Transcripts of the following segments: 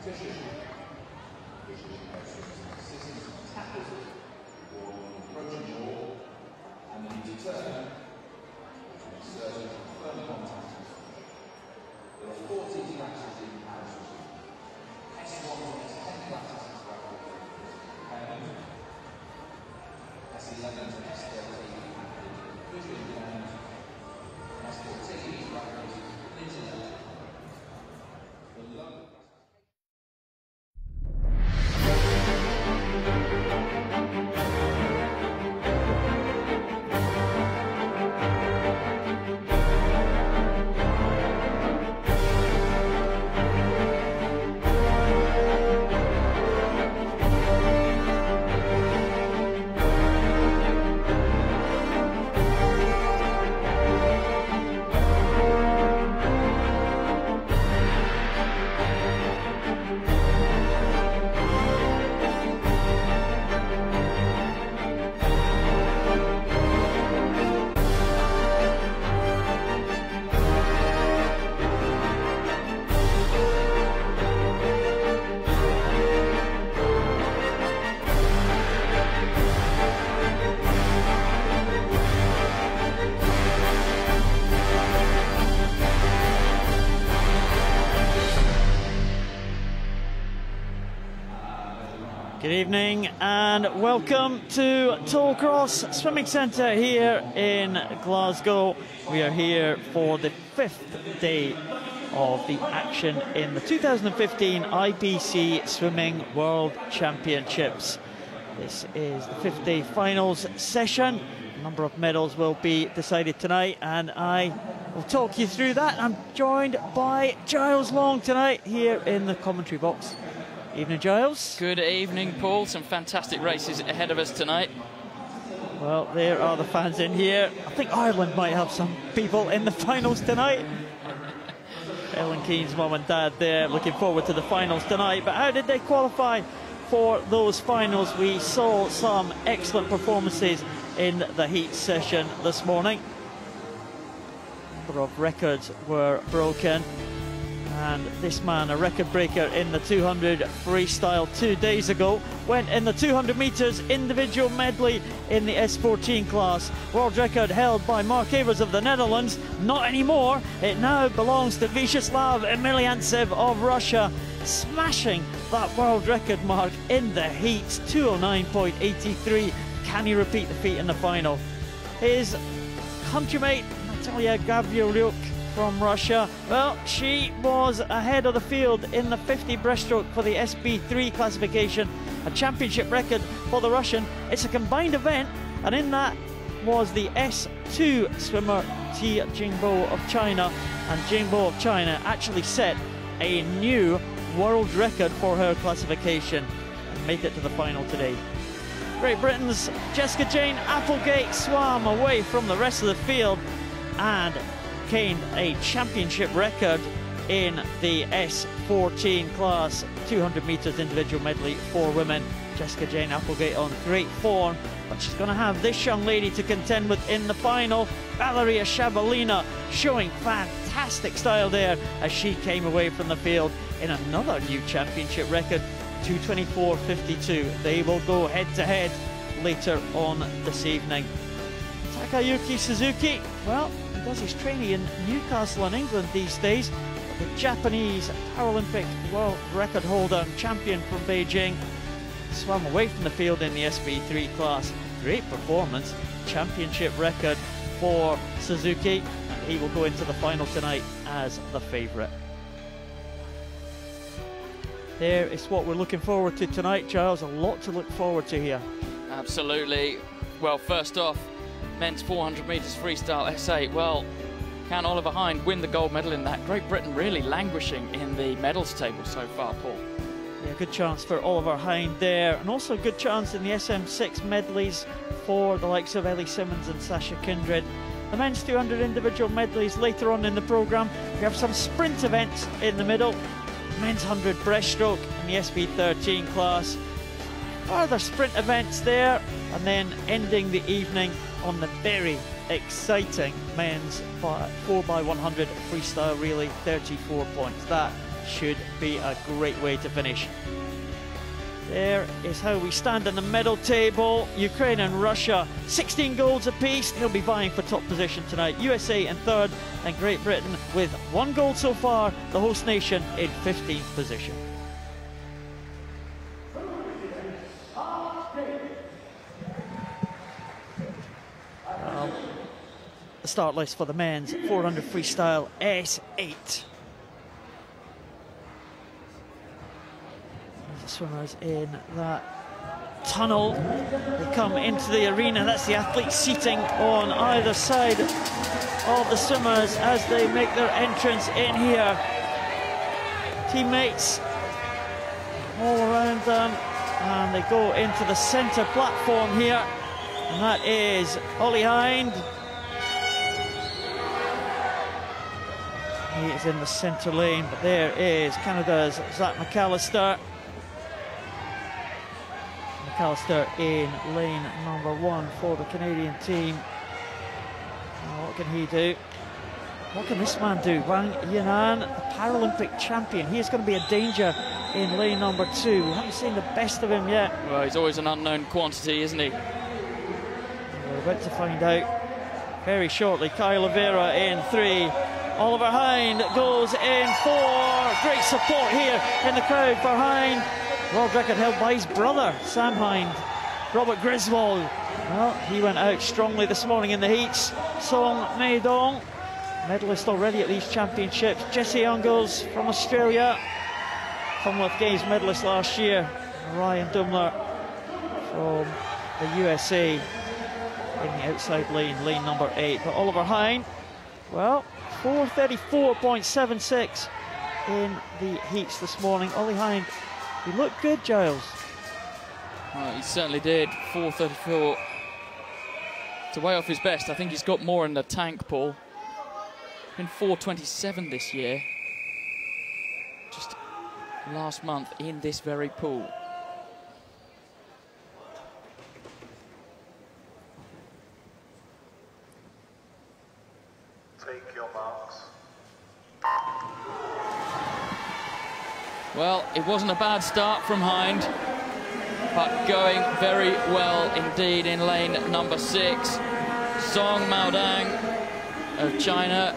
competition, which is assistance tackles it for approaching the wall, and then you turn, which will serve as firm contact. There are 14 classes in Paris. S1 is 10 classes in Glasgow. S11 to S13 visually blind. S14 is rapid internet. The London. Good evening and welcome to Tollcross Swimming Centre here in Glasgow. We are here for the 5th day of the action in the 2015 IPC Swimming World Championships. This is the 5th day finals session. A number of medals will be decided tonight and I will talk you through that. I'm joined by Giles Long tonight here in the commentary box. Evening, Giles. Good evening, Paul. Some fantastic races ahead of us tonight. Well, there are the fans in here. I think Ireland might have some people in the finals tonight. Ellen Keane's mum and dad there looking forward to the finals tonight. But how did they qualify for those finals? We saw some excellent performances in the heat session this morning. A number of records were broken. And this man, a record breaker in the 200 freestyle 2 days ago, went in the 200 metres individual medley in the S14 class. World record held by Mark Evers of the Netherlands. Not anymore. It now belongs to Vyacheslav Emeliantsev of Russia, smashing that world record mark in the heats, 209.83. Can he repeat the feat in the final? His countrymate Natalia Gavrilyuk from Russia, well, she was ahead of the field in the 50 breaststroke for the SB3 classification, a championship record for the Russian. It's a combined event, and in that was the S2 swimmer Ti Jingbo of China, and Jingbo of China actually set a new world record for her classification and made it to the final today. Great Britain's Jessica Jane Applegate swam away from the rest of the field and gained a championship record in the S14 class, 200 metres individual medley for women. Jessica Jane Applegate on great form, but she's going to have this young lady to contend with in the final. Valeria Shabalina showing fantastic style there as she came away from the field in another new championship record, 2:24.52. They will go head to head later on this evening. Takayuki Suzuki, well, he does his training in Newcastle in England these days. But the Japanese Paralympic world record holder, champion from Beijing, swam away from the field in the SB3 class. Great performance, championship record for Suzuki, and he will go into the final tonight as the favourite. There is what we're looking forward to tonight, Giles. A lot to look forward to here. Absolutely. Well, first off, men's 400 metres freestyle S8. Well, can Oliver Hind win the gold medal in that? Great Britain really languishing in the medals table so far, Paul. Yeah, good chance for Oliver Hind there, and also a good chance in the SM6 medleys for the likes of Ellie Simmons and Sasha Kindred. The men's 200 individual medleys later on in the programme. We have some sprint events in the middle. Men's 100 breaststroke in the SB13 class. Further sprint events there, and then ending the evening on the very exciting men's 4x100 freestyle relay, 34 points. That should be a great way to finish. There is how we stand in the medal table. Ukraine and Russia, 16 golds apiece. They'll be vying for top position tonight. USA in third, and Great Britain with 1 gold so far, the host nation in 15th position. The start list for the men's 400 freestyle S8. The swimmers in that tunnel. They come into the arena. That's the athletes seating on either side of the swimmers as they make their entrance in here. Teammates all around them, and they go into the centre platform here, and that is Ollie Hind. He is in the centre lane, but there is Canada's Zach McAllister. McAllister in lane number 1 for the Canadian team. Now, what can he do? What can this man do? Wang Yinan, the Paralympic champion. He is going to be a danger in lane number 2. We haven't seen the best of him yet. Well, he's always an unknown quantity, isn't he? We're about to find out very shortly. Kyle Oliveira in 3. Oliver Hind goes in 4. Great support here in the crowd for Hind. World record held by his brother, Sam Hind. Robert Griswold, well, he went out strongly this morning in the heats. Song Maidong, medalist already at these championships. Jesse Ungles from Australia, Commonwealth Games medalist last year. Ryan Dumler from the USA in the outside lane, lane number 8. But Oliver Hind, well, 4:34.76 in the heats this morning. Ollie Hind, he looked good, Giles. Well, he certainly did. 4:34. It's way off his best. I think he's got more in the tank, Paul. Been 4:27 this year. Just last month in this very pool. Take your marks. Well, it wasn't a bad start from Hind, but going very well indeed in lane number 6. Song Maodang of China.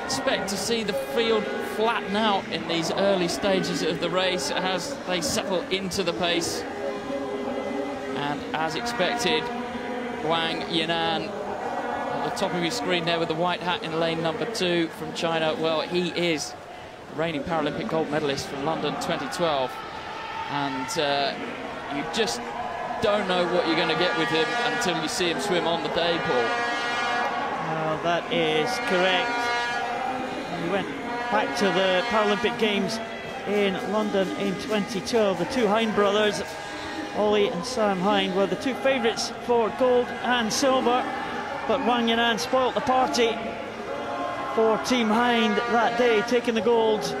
Expect to see the field flatten out in these early stages of the race as they settle into the pace. And as expected, Wang Yinan at the top of your screen there with the white hat in lane number 2 from China. Well, he is reigning Paralympic gold medalist from London 2012, and you just don't know what you're going to get with him until you see him swim on the day, Paul. Well, that is correct. He went back to the Paralympic Games in London in 2012. The two Hind brothers, Ollie and Sam Hind, were the two favourites for gold and silver, but Wang Yinan spoilt the party for Team Hind that day, taking the gold.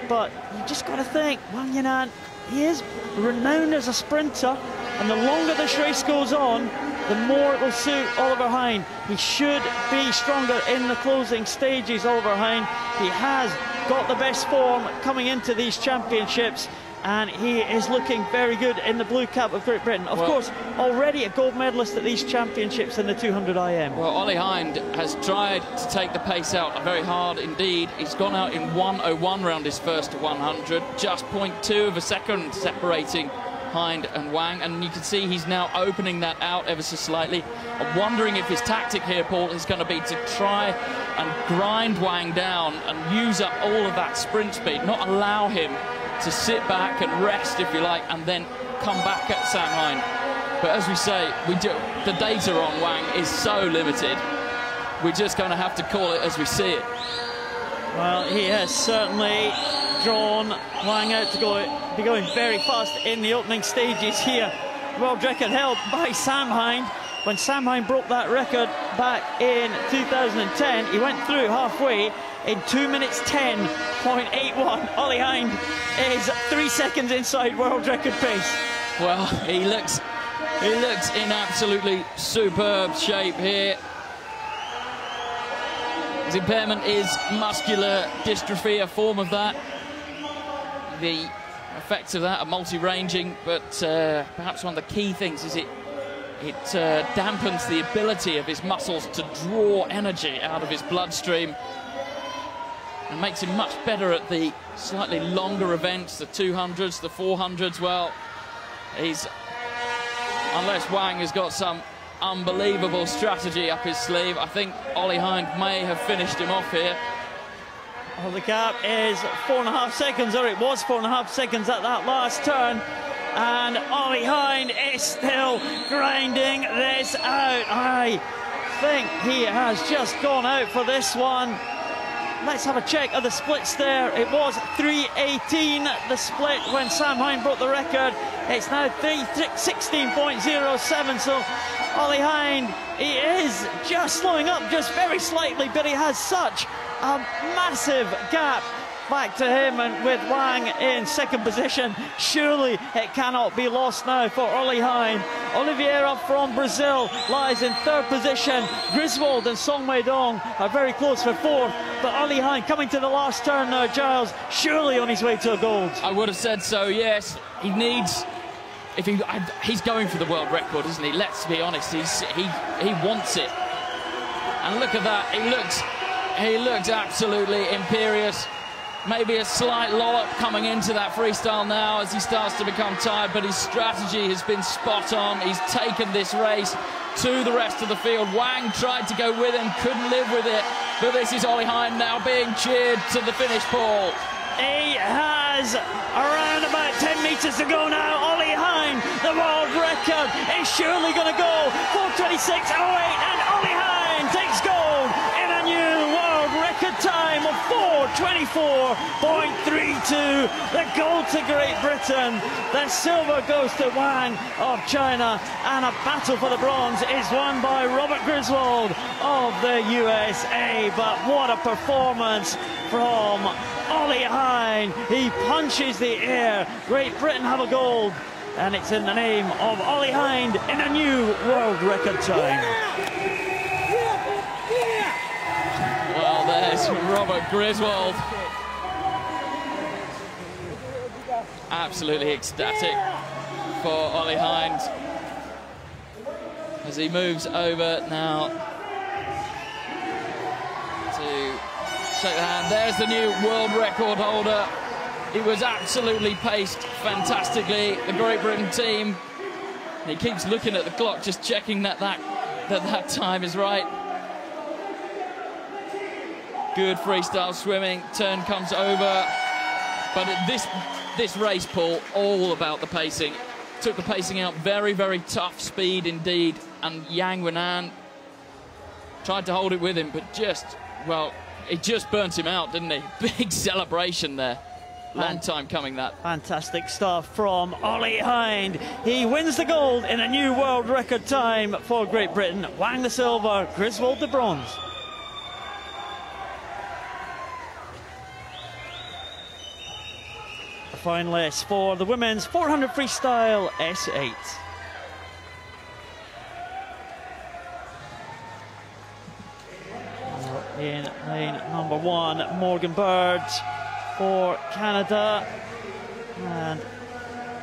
But you just got to think, Wang Yinan, he is renowned as a sprinter, and the longer this race goes on, the more it will suit Oliver Hind. He should be stronger in the closing stages, Oliver Hind. He has got the best form coming into these championships, and he is looking very good in the blue cap of Great Britain. Of course, already a gold medalist at these championships in the 200 IM. Well, Ollie Hind has tried to take the pace out very hard indeed. He's gone out in 1:01 round his first 100, just 0.2 of a second separating Hind and Wang, and you can see he's now opening that out ever so slightly. I'm wondering if his tactic here, Paul, is going to be to try and grind Wang down and use up all of that sprint speed, not allow him to sit back and rest, if you like, and then come back at Sam Hind. But as we say, the data on Wang is so limited. We're just going to have to call it as we see it. Well, he has certainly drawn Wang out to be going very fast in the opening stages here. World record held by Sam Hind. When Sam Hind broke that record back in 2010, he went through halfway in 2 minutes 10.81. Ollie Hind is 3 seconds inside world record pace. Well, he looks in absolutely superb shape here. His impairment is muscular dystrophy, a form of that. the effects of that are multi-ranging, but perhaps one of the key things is it dampens the ability of his muscles to draw energy out of his bloodstream and makes him much better at the slightly longer events, the 200s, the 400s. Well, unless Wang has got some unbelievable strategy up his sleeve, I think Ollie Hind may have finished him off here. Well, the gap is 4.5 seconds, or it was 4.5 seconds at that last turn. And Ollie Hind is still grinding this out. I think he has just gone out for this one. Let's have a check of the splits there. It was 3:18, the split, when Sam Hind broke the record. It's now 3:16.07, so Ollie Hind, he is just slowing up just very slightly, but he has such a massive gap back to him, and with Wang in second position, surely it cannot be lost now for Ollie Hind. Oliveira from Brazil lies in third position. Griswold and Song Weidong are very close for fourth, but Ollie Hind coming to the last turn now, Giles, surely on his way to a gold. I would have said so, yes. He needs, he's going for the world record, isn't he? Let's be honest, he wants it. And look at that, he looks absolutely imperious. Maybe a slight lollop coming into that freestyle now as he starts to become tired, but his strategy has been spot on. He's taken this race to the rest of the field. Wang tried to go with him, couldn't live with it, but this is Ollie Hind now being cheered to the finish, Paul. He has around about 10 metres to go now. Ollie Hind, the world record is surely going to go 4:26.08, and Ollie Hind takes gold in a new world record time of 4:24.32. The gold to Great Britain. The silver goes to Wang of China, and a battle for the bronze is won by Robert Griswold of the USA. But what a performance from Ollie Hind. He punches the air. Great Britain have a gold, and it's in the name of Ollie Hind in a new world record time. Well, there's Robert Griswold. Absolutely ecstatic for Ollie Hind as he moves over now to shake the hand. There's the new world record holder. He was absolutely paced fantastically, the Great Britain team. And he keeps looking at the clock, just checking that time is right. Good freestyle swimming, turn comes over. But this race, Paul, all about the pacing. Took the pacing out, very, very tough speed indeed. And Yang Wenan tried to hold it with him, but it just burnt him out, didn't he? Big celebration there. Long time coming, that. Fantastic stuff from Ollie Hind. He wins the gold in a new world record time for Great Britain. Wang the silver, Griswold the bronze. The finalists for the women's 400 freestyle S8. In lane number 1, Morgan Bird for Canada, and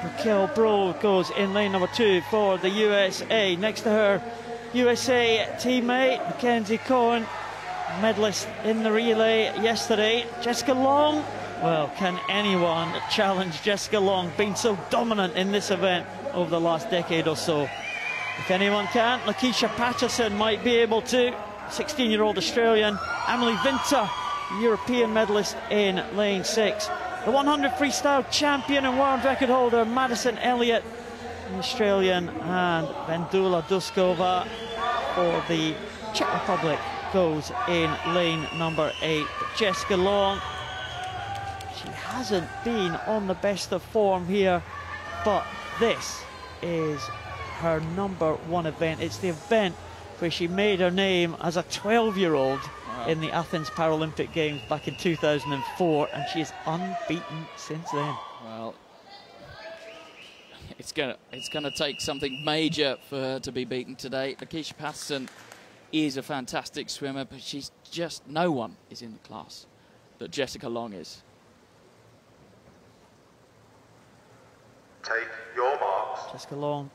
Raquel Bro goes in lane number 2 for the USA. Next to her, USA teammate Mackenzie Cohen, medalist in the relay yesterday. Jessica Long, well, can anyone challenge Jessica Long, being so dominant in this event over the last decade or so? If anyone can, Lakeisha Patterson might be able to. 16-year-old Australian. Emily Vinter, European medalist in lane 6. The 100 freestyle champion and world record holder Madison Elliott, Australian, and Vendula Duskova for the Czech Republic goes in lane number 8. Jessica Long, she hasn't been on the best of form here, but this is her #1 event. It's the event where she made her name as a 12-year-old in the Athens Paralympic Games back in 2004, and she is unbeaten since then. Well, it's gonna take something major for her to be beaten today. Lakeisha Patterson is a fantastic swimmer, but she's just, no one is in the class that Jessica Long is. Take your marks. Jessica Long,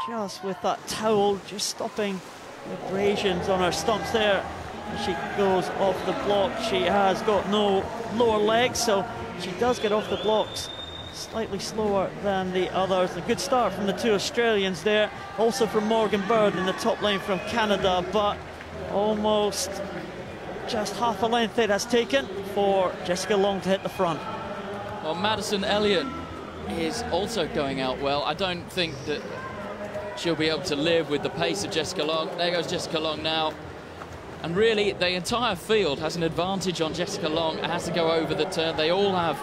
just with that towel, just stopping the abrasions on her stumps there. As she goes off the block, she has got no lower legs, so she does get off the blocks slightly slower than the others. A good start from the two Australians there, also from Morgan Bird in the top lane from Canada, but almost just half a length it has taken for Jessica Long to hit the front. Well, Madison Elliott is also going out well. I don't think that she'll be able to live with the pace of Jessica Long. There goes Jessica Long now. And really, the entire field has an advantage on Jessica Long. It has to go over the turn. They all have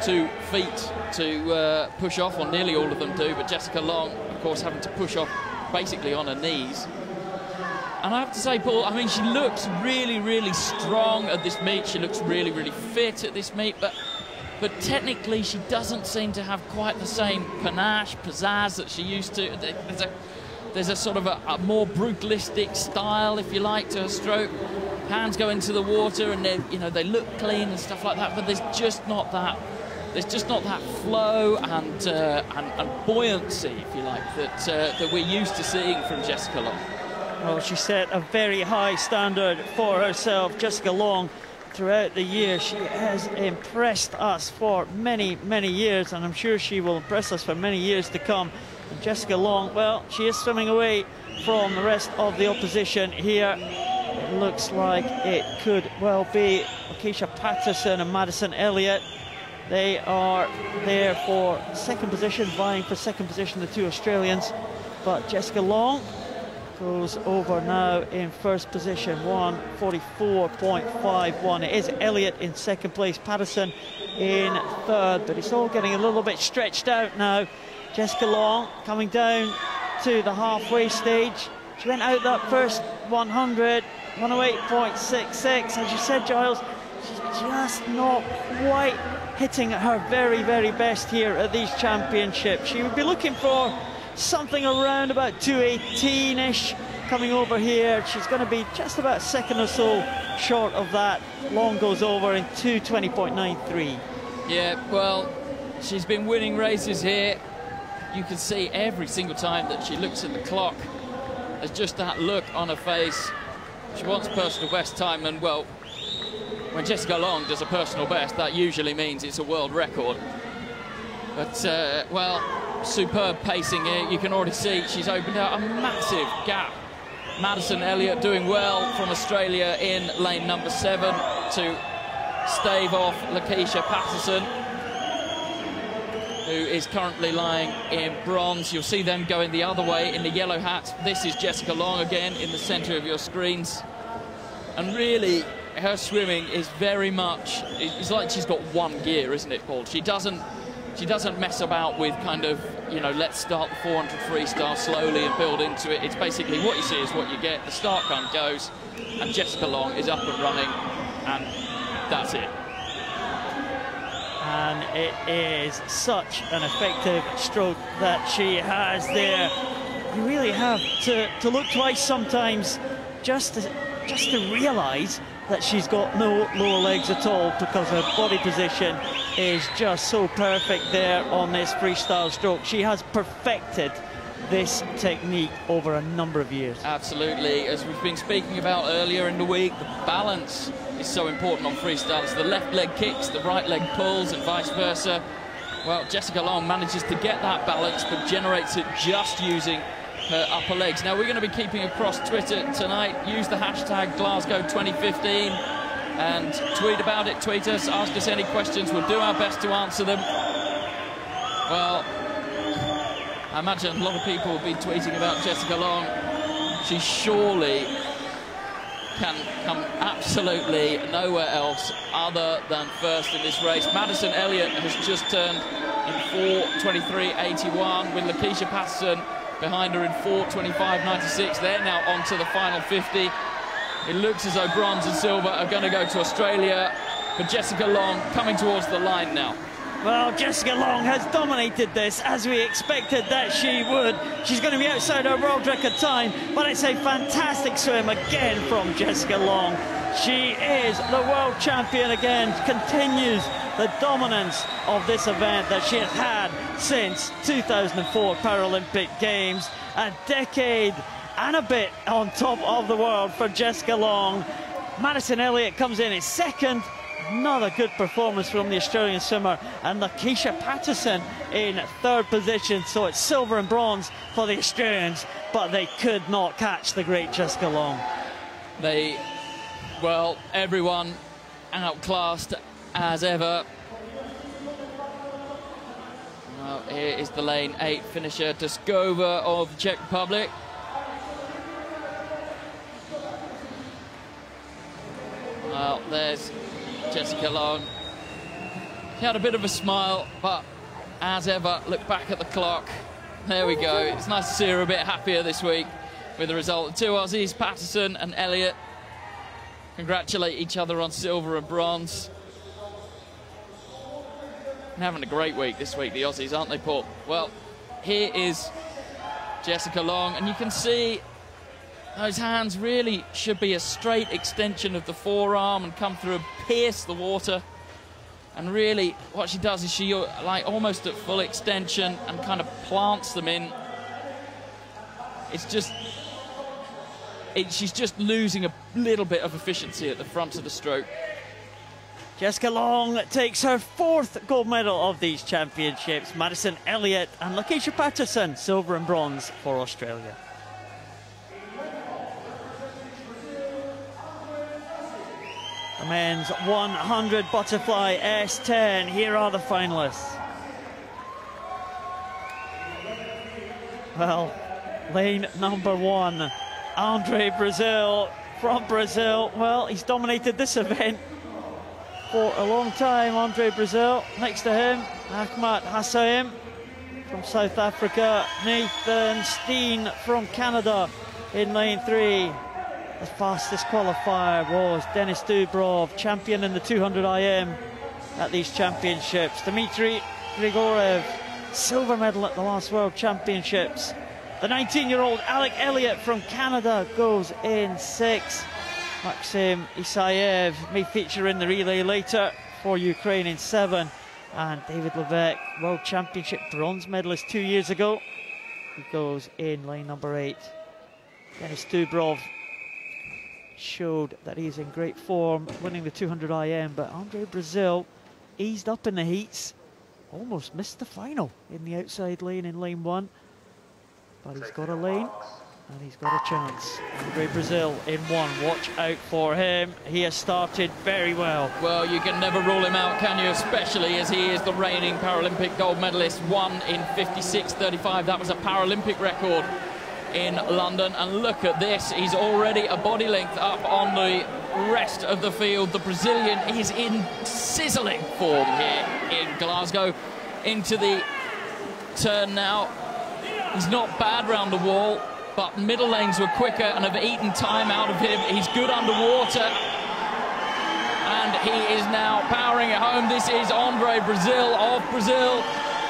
2 feet to push off, or nearly all of them do, but Jessica Long, of course, having to push off basically on her knees. And I have to say, Paul, I mean, she looks really, really strong at this meet. She looks really, really fit at this meet, but technically she doesn't seem to have quite the same panache, pizzazz that she used to. There's a sort of a more brutalistic style, if you like, to her stroke. Hands go into the water and they look clean and stuff like that, but there's just not that flow and buoyancy, if you like, that we're used to seeing from Jessica Long. Well, she set a very high standard for herself, Jessica Long. Throughout the year, she has impressed us for many, many years, and I'm sure she will impress us for many years to come. And Jessica Long, well, she is swimming away from the rest of the opposition here. It looks like it could well be Lakeisha Patterson and Madison Elliott. They are there for second position, vying for second position, the two Australians. But Jessica Long goes over now in first position, 1:44.51. It is Elliott in second place, Patterson in third, but it's all getting a little bit stretched out now. Jessica Long coming down to the halfway stage. She went out that first 100, 108.66. As you said, Giles, she's just not quite hitting at her very, very best here at these championships. She would be looking for something around about 218-ish coming over here. She's going to be just about a second or so short of that. Long goes over in 220.93. Yeah, well, she's been winning races here. You can see every single time that she looks at the clock, there's just that look on her face. She wants personal best time, and well, when Jessica Long does a personal best, that usually means it's a world record. But, well, superb pacing here. You can already see she's opened out a massive gap. Madison Elliott doing well from Australia in lane number 7 to stave off Lakeisha Patterson, who is currently lying in bronze. You'll see them going the other way in the yellow hats. This is Jessica Long again in the centre of your screens. And really, her swimming is very much, it's like she's got one gear, isn't it, Paul? She doesn't mess about with kind of, you know, let's start the 400 freestyle slowly and build into it. It's basically what you see is what you get. The start gun goes, and Jessica Long is up and running, and that's it. And it is such an effective stroke that she has there. You really have to look twice sometimes just to realise that she's got no lower legs at all, because her body position is just so perfect there on this freestyle stroke. She has perfected this technique over a number of years. Absolutely. As we've been speaking about earlier in the week, the balance is so important on freestyle. It's the left leg kicks, the right leg pulls, and vice versa. Well, Jessica Long manages to get that balance, but generates it just using her upper legs. Now, we're going to be keeping across Twitter tonight. Use the hashtag Glasgow 2015 and tweet about it. Tweet us, ask us any questions. We'll do our best to answer them. Well, I imagine a lot of people will be tweeting about Jessica Long. She surely can come absolutely nowhere else other than first in this race. Madison Elliott has just turned in 4:23.81 with Lakeisha Patterson behind her in 4:25.96. They're now on to the final 50. It looks as though bronze and silver are going to go to Australia, but Jessica Long coming towards the line now. Well, Jessica Long has dominated this, as we expected that she would. She's going to be outside her world record time, but it's a fantastic swim again from Jessica Long. She is the world champion again, continues the dominance of this event that she has had since 2004 Paralympic Games. A decade and a bit on top of the world for Jessica Long. Madison Elliott comes in second. Another good performance from the Australian swimmer, and Lakeisha Patterson in third position. So it's silver and bronze for the Australians, but they could not catch the great Jessica Long. Well, everyone outclassed as ever. Well, here is the lane 8 finisher, Duskova of the Czech Republic. Well, there's Jessica Long. She had a bit of a smile, but as ever, look back at the clock. There we go. It's nice to see her a bit happier this week with the result. The two Aussies, Patterson and Elliott, congratulate each other on silver and bronze. And having a great week this week, the Aussies, aren't they, Paul? Well, here is Jessica Long, and you can see those hands really should be a straight extension of the forearm and come through and pierce the water. And really, what she does is she, like, almost at full extension and kind of plants them in. It's just... she's just losing a little bit of efficiency at the front of the stroke. Jessica Long takes her 4th gold medal of these championships. Madison Elliott and Lakeisha Patterson, silver and bronze for Australia. The men's 100 butterfly S10. Here are the finalists. Well, lane number 1. Andre Brazil from Brazil. Well, he's dominated this event for a long time, Andre Brazil. Next to him, Ahmad Hassaim from South Africa. Nathan Steen from Canada in lane 3. The fastest qualifier was Denis Dubrov, champion in the 200 IM at these championships. Dmitry Grigorev, silver medal at the last World Championships. The 19-year-old Alec Elliott from Canada goes in 6th. Maxim Isayev may feature in the relay later for Ukraine in 7th. And David Levesque, World Championship bronze medalist 2 years ago, he goes in lane number 8. Denis Dubrov showed that he's in great form, winning the 200 IM, but Andre Brazil eased up in the heats, almost missed the final in the outside lane in lane 1. But he's got a lane and he's got a chance. Andre Brazil in 1, watch out for him. He has started very well. Well, you can never rule him out, can you? Especially as he is the reigning Paralympic gold medalist, won in 56.35. That was a Paralympic record in London. And look at this, he's already a body length up on the rest of the field. The Brazilian is in sizzling form here in Glasgow. Into the turn now. He's not bad round the wall, but middle lanes were quicker and have eaten time out of him. He's good underwater, and he is now powering it home. This is Andre Brazil of Brazil.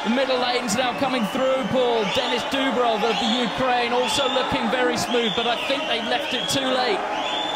The middle lane's now coming through, Paul. Denis Dubrov of the Ukraine also looking very smooth, but I think they left it too late.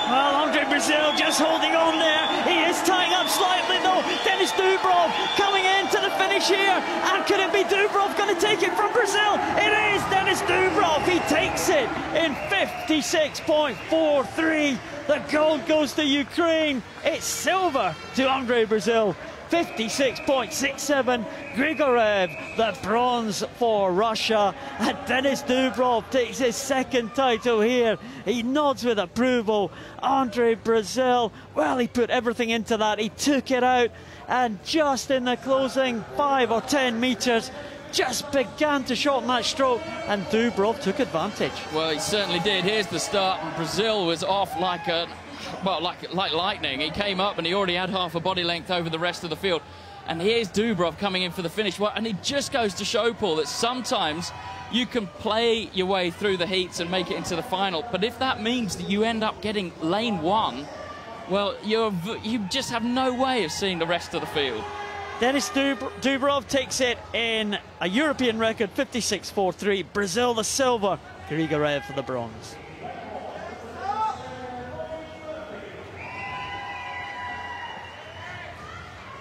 Well, Andre Brazil just holding on there. He is tying up slightly though. Denis Dubrov coming into the finish here. And could it be Dubrov going to take it from Brazil? It is Denis Dubrov. He takes it in 56.43. The gold goes to Ukraine. It's silver to Andre Brazil. 56.67. Grigorev, the bronze for Russia. And Denis Dubrov takes his 2nd title here. He nods with approval. Andre Brazil, well, he put everything into that. He took it out, and just in the closing 5 or 10 metres, just began to shorten that stroke, and Dubrov took advantage. Well, he certainly did. Here's the start, and Brazil was off like a... well, like lightning. He came up and he already had half a body length over the rest of the field. And here's Dubrov coming in for the finish. Well, and it just goes to show, Paul, that sometimes you can play your way through the heats and make it into the final. But if that means that you end up getting lane 1, well, you just have no way of seeing the rest of the field. Denis Dubrov takes it in a European record, 56.43. Brazil the silver, Grigorev for the bronze.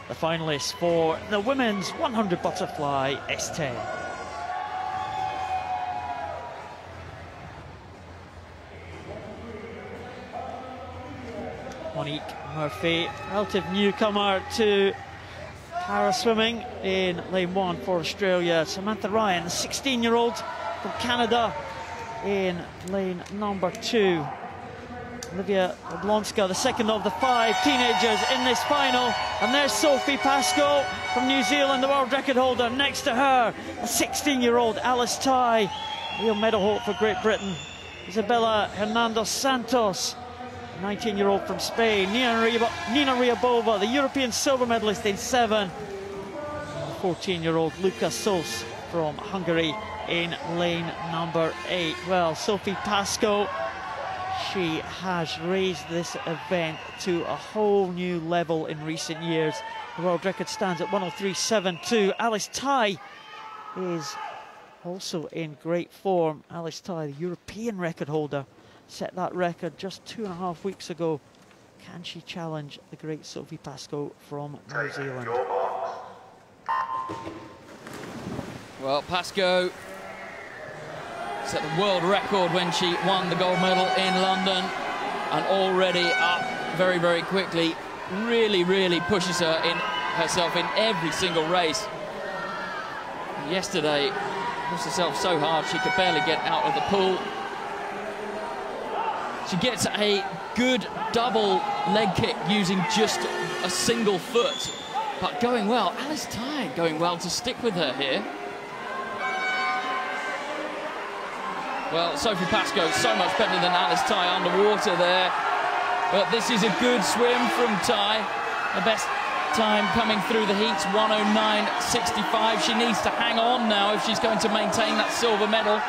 The finalists for the women's 100 butterfly S10. Monique Murphy, relative newcomer to para swimming in lane 1 for Australia. Samantha Ryan, the 16-year-old from Canada, in lane number 2. Olivia Jablonska, the second of the 5 teenagers in this final. And there's Sophie Pascoe from New Zealand, the world record holder. Next to her, a 16-year-old Alice Ty, real medal hope for Great Britain. Isabella Hernando Santos, 19-year-old from Spain. Nina Ryabova, the European silver medalist in 7. And the 14-year-old Luka Sos from Hungary in lane number 8. Well, Sophie Pascoe, she has raised this event to a whole new level in recent years. The world record stands at 103.72. Alice Ty is also in great form. Alice Ty, the European record holder, set that record just 2.5 weeks ago. Can she challenge the great Sophie Pascoe from New Zealand? Well, Pascoe set the world record when she won the gold medal in London, and already up very, very quickly. Really pushes herself in every single race. Yesterday, pushed herself so hard she could barely get out of the pool. She gets a good double leg kick using just a single foot, but going well. Alice Ty going well to stick with her here. Well, Sophie Pascoe so much better than Alice Ty underwater there. But this is a good swim from Ty. The best time coming through the heats, 109.65. She needs to hang on now if she's going to maintain that silver medal.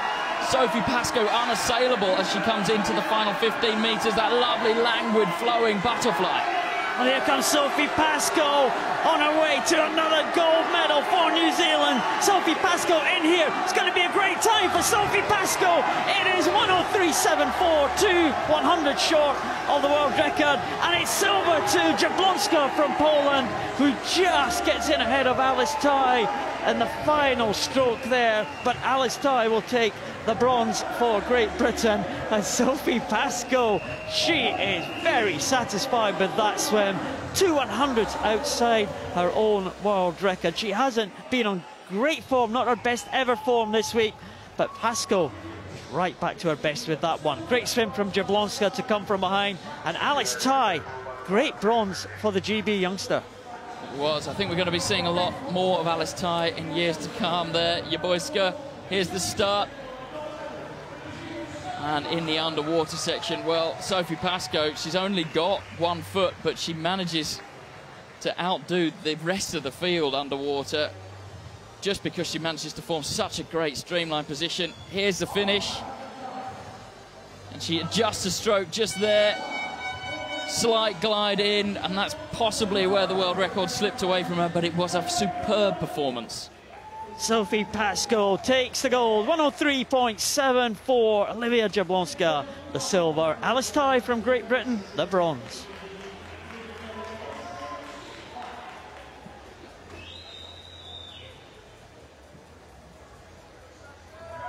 Sophie Pascoe unassailable as she comes into the final 15 metres. That lovely, languid, flowing butterfly. And here comes Sophie Pascoe on her way to another gold medal for New Zealand. Sophie Pascoe in here. It's going to be a great time for Sophie Pascoe. It is 103.74, 100 short of the world record. And it's silver to Jablonska from Poland, who just gets in ahead of Alice Ty in the final stroke there. But Alice Ty will take the bronze for Great Britain. And Sophie Pascoe, she is very satisfied with that swim. 2 100s outside her own world record. She hasn't been on great form, not her best ever form this week, but Pascoe right back to her best with that one. Great swim from Jablonska to come from behind, and Alice Ty, great bronze for the GB youngster. It was. I think we're going to be seeing a lot more of Alice Ty in years to come there. Jablonska, here's the start. And in the underwater section, well, Sophie Pascoe, she's only got 1 foot, but she manages to outdo the rest of the field underwater just because she manages to form such a great streamline position. Here's the finish. And she adjusts a stroke just there. Slight glide in, and that's possibly where the world record slipped away from her, but it was a superb performance. Sophie Pascoe takes the gold, 103.74. Olivia Jablonska, the silver. Alice Ty from Great Britain, the bronze.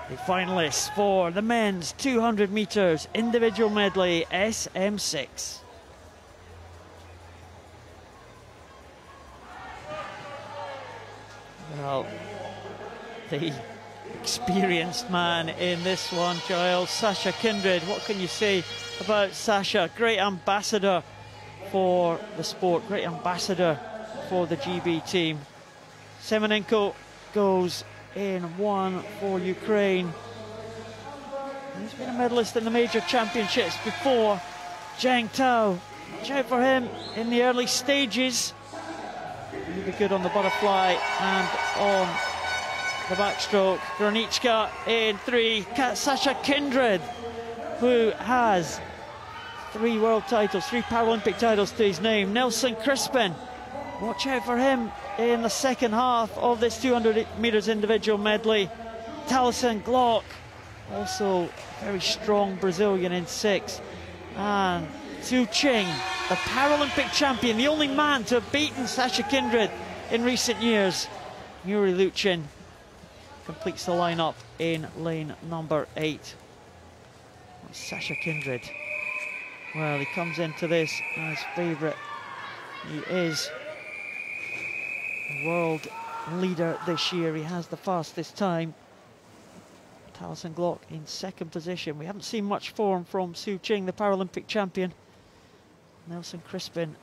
The finalists for the men's 200 metres individual medley SM6. Well, the experienced man in this one, Giles, Sasha Kindred. What can you say about Sasha? Great ambassador for the sport, great ambassador for the GB team. Semenenko goes in 1 for Ukraine. He's been a medalist in the major championships before. Zhang Tao, watch out for him in the early stages. He'll be good on the butterfly and on the backstroke. Granichka in 3. Sasha Kindred, who has 3 world titles, 3 Paralympic titles to his name. Nelson Crispin, watch out for him in the second half of this 200 metres individual medley. Taliesin Glock, also very strong Brazilian in 6. And Su Ching, the Paralympic champion, the only man to have beaten Sasha Kindred in recent years. Yuri Luchin completes the lineup in lane number 8. Sasha Kindred, well, he comes into this as favourite. He is world leader this year. He has the fastest time. Taliesin Glock in 2nd position. We haven't seen much form from Su Ching, the Paralympic champion. Nelson Crispin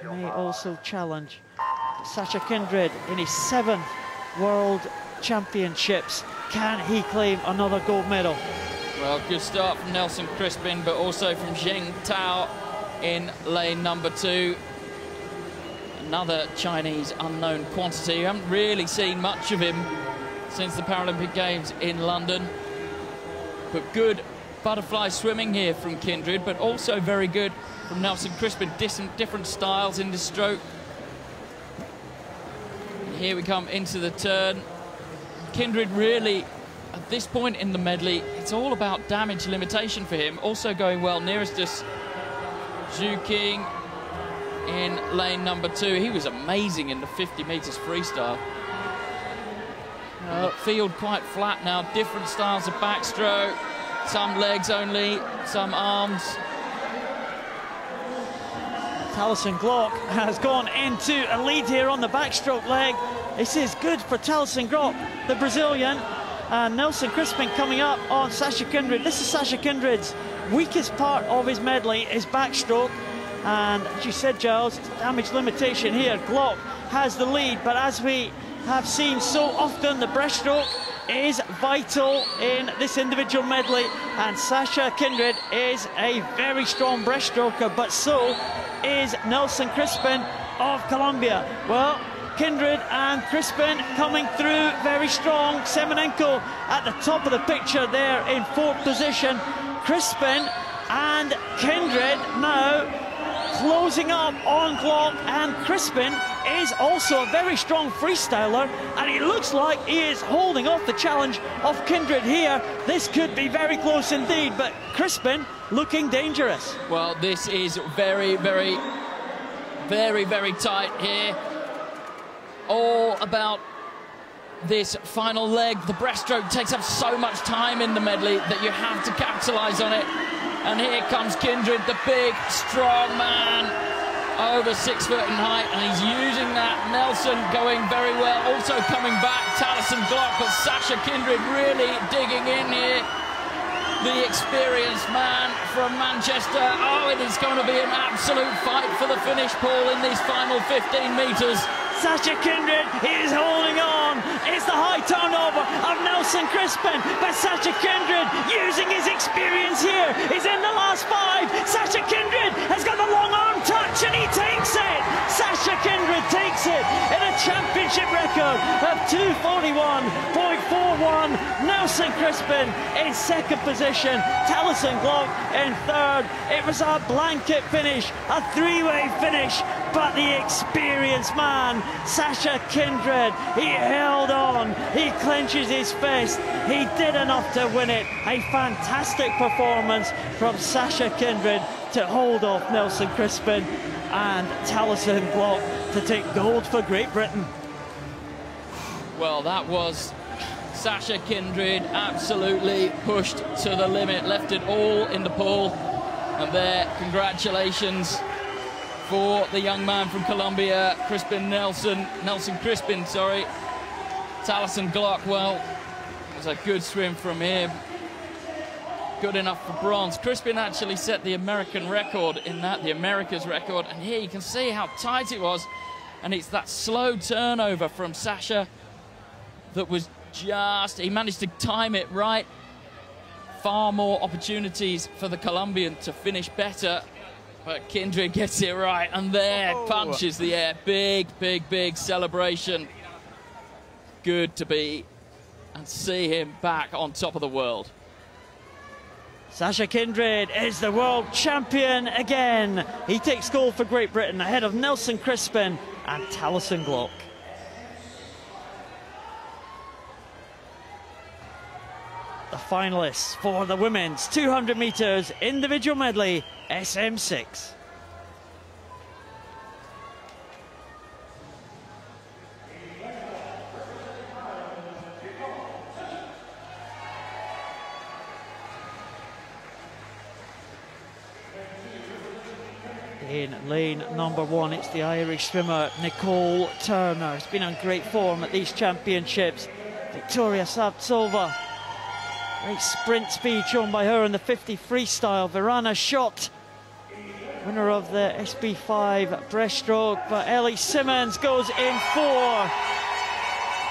may also challenge. Sasha Kindred in his 7th World Championships. Can he claim another gold medal? Well, good start from Nelson Crispin, but also from Zheng Tao in lane number 2. Another Chinese unknown quantity. You haven't really seen much of him since the Paralympic Games in London. But good butterfly swimming here from Kindred, but also very good from Nelson Crispin. Different styles in the stroke. And here we come into the turn. Kindred really, at this point in the medley, it's all about damage limitation for him. Also going well nearest us, Zhu King in lane number 2. He was amazing in the 50 metres freestyle. The field quite flat now, different styles of backstroke, some legs only, some arms. Taliesin Glock has gone into a lead here on the backstroke leg. This is good for Taliesin Glock, the Brazilian. And Nelson Crispin coming up on Sasha Kindred. This is Sasha Kindred's weakest part of his medley, his backstroke. And as you said, Giles, damage limitation here. Glock has the lead, but as we have seen so often, the breaststroke is vital in this individual medley, and Sasha Kindred is a very strong breaststroker, but so is Nelson Crispin of Colombia. Well, Kindred and Crispin coming through very strong. Semenenko at the top of the picture there in 4th position. Crispin and Kindred now closing up on Glock, and Crispin is also a very strong freestyler, and it looks like he is holding off the challenge of Kindred here. This could be very close indeed, but Crispin looking dangerous. Well, this is very, very, very, very tight here. All about this final leg. The breaststroke takes up so much time in the medley that you have to capitalise on it. And here comes Kindred, the big, strong man, over 6 foot in height, and he's using that. Nelson going very well, also coming back. Taliesin Glock, but Sasha Kindred really digging in here. The experienced man from Manchester. Oh, it is going to be an absolute fight for the finish, Paul, in these final 15 metres. Sasha Kindred is holding on. It's the high turnover of Nelson Crispin, but Sasha Kindred, using his experience here, is in the last 5. Sasha Kindred has got the long arm touch, and he takes it. Sasha Kindred takes it in a championship record of 2:41.41. Nelson Crispin in 2nd position. Taliesin Glock in 3rd. It was a blanket finish, a 3-way finish, but the experienced man, Sasha Kindred, he held on, he clenches his fist, he did enough to win it. A fantastic performance from Sasha Kindred to hold off Nelson Crispin and Taliesin Glock to take gold for Great Britain. Well, that was Sasha Kindred, absolutely pushed to the limit, left it all in the pool, and there, congratulations for the young man from Colombia, Nelson Crispin, sorry. Taliesin Glock, well, it was a good swim from him. Good enough for bronze. Crispin actually set the American record in that, the America's record, and here you can see how tight it was, and it's that slow turnover from Sasha that was just, he managed to time it right. Far more opportunities for the Colombian to finish better. But Kindred gets it right, and there, punches the air. Big, big, big celebration. Good to be and see him back on top of the world. Sasha Kindred is the world champion again. He takes gold for Great Britain ahead of Nelson Crispin and Taliesin Glock. the finalists for the women's 200 metres individual medley SM6. In lane number 1, it's the Irish swimmer Nicole Turner. It's been on great form at these championships. Victoria Savtsova. Great sprint speed shown by her in the 50 freestyle. Verana Schott, winner of the SB5 breaststroke. But Ellie Simmons goes in 4.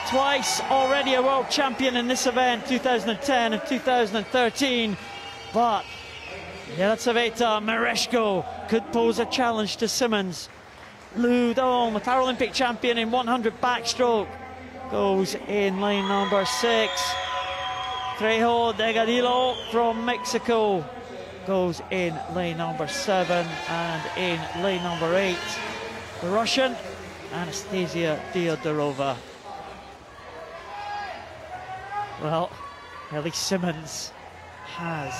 Twice already a world champion in this event, 2010 and 2013. But Yelisaveta Mereshko could pose a challenge to Simmons. Lu Dong, the Paralympic champion in 100 backstroke, goes in lane number 6. Trejo Delgadillo from Mexico goes in lane number 7, and in lane number 8, the Russian Anastasia Diodorova. Well, Ellie Simmons has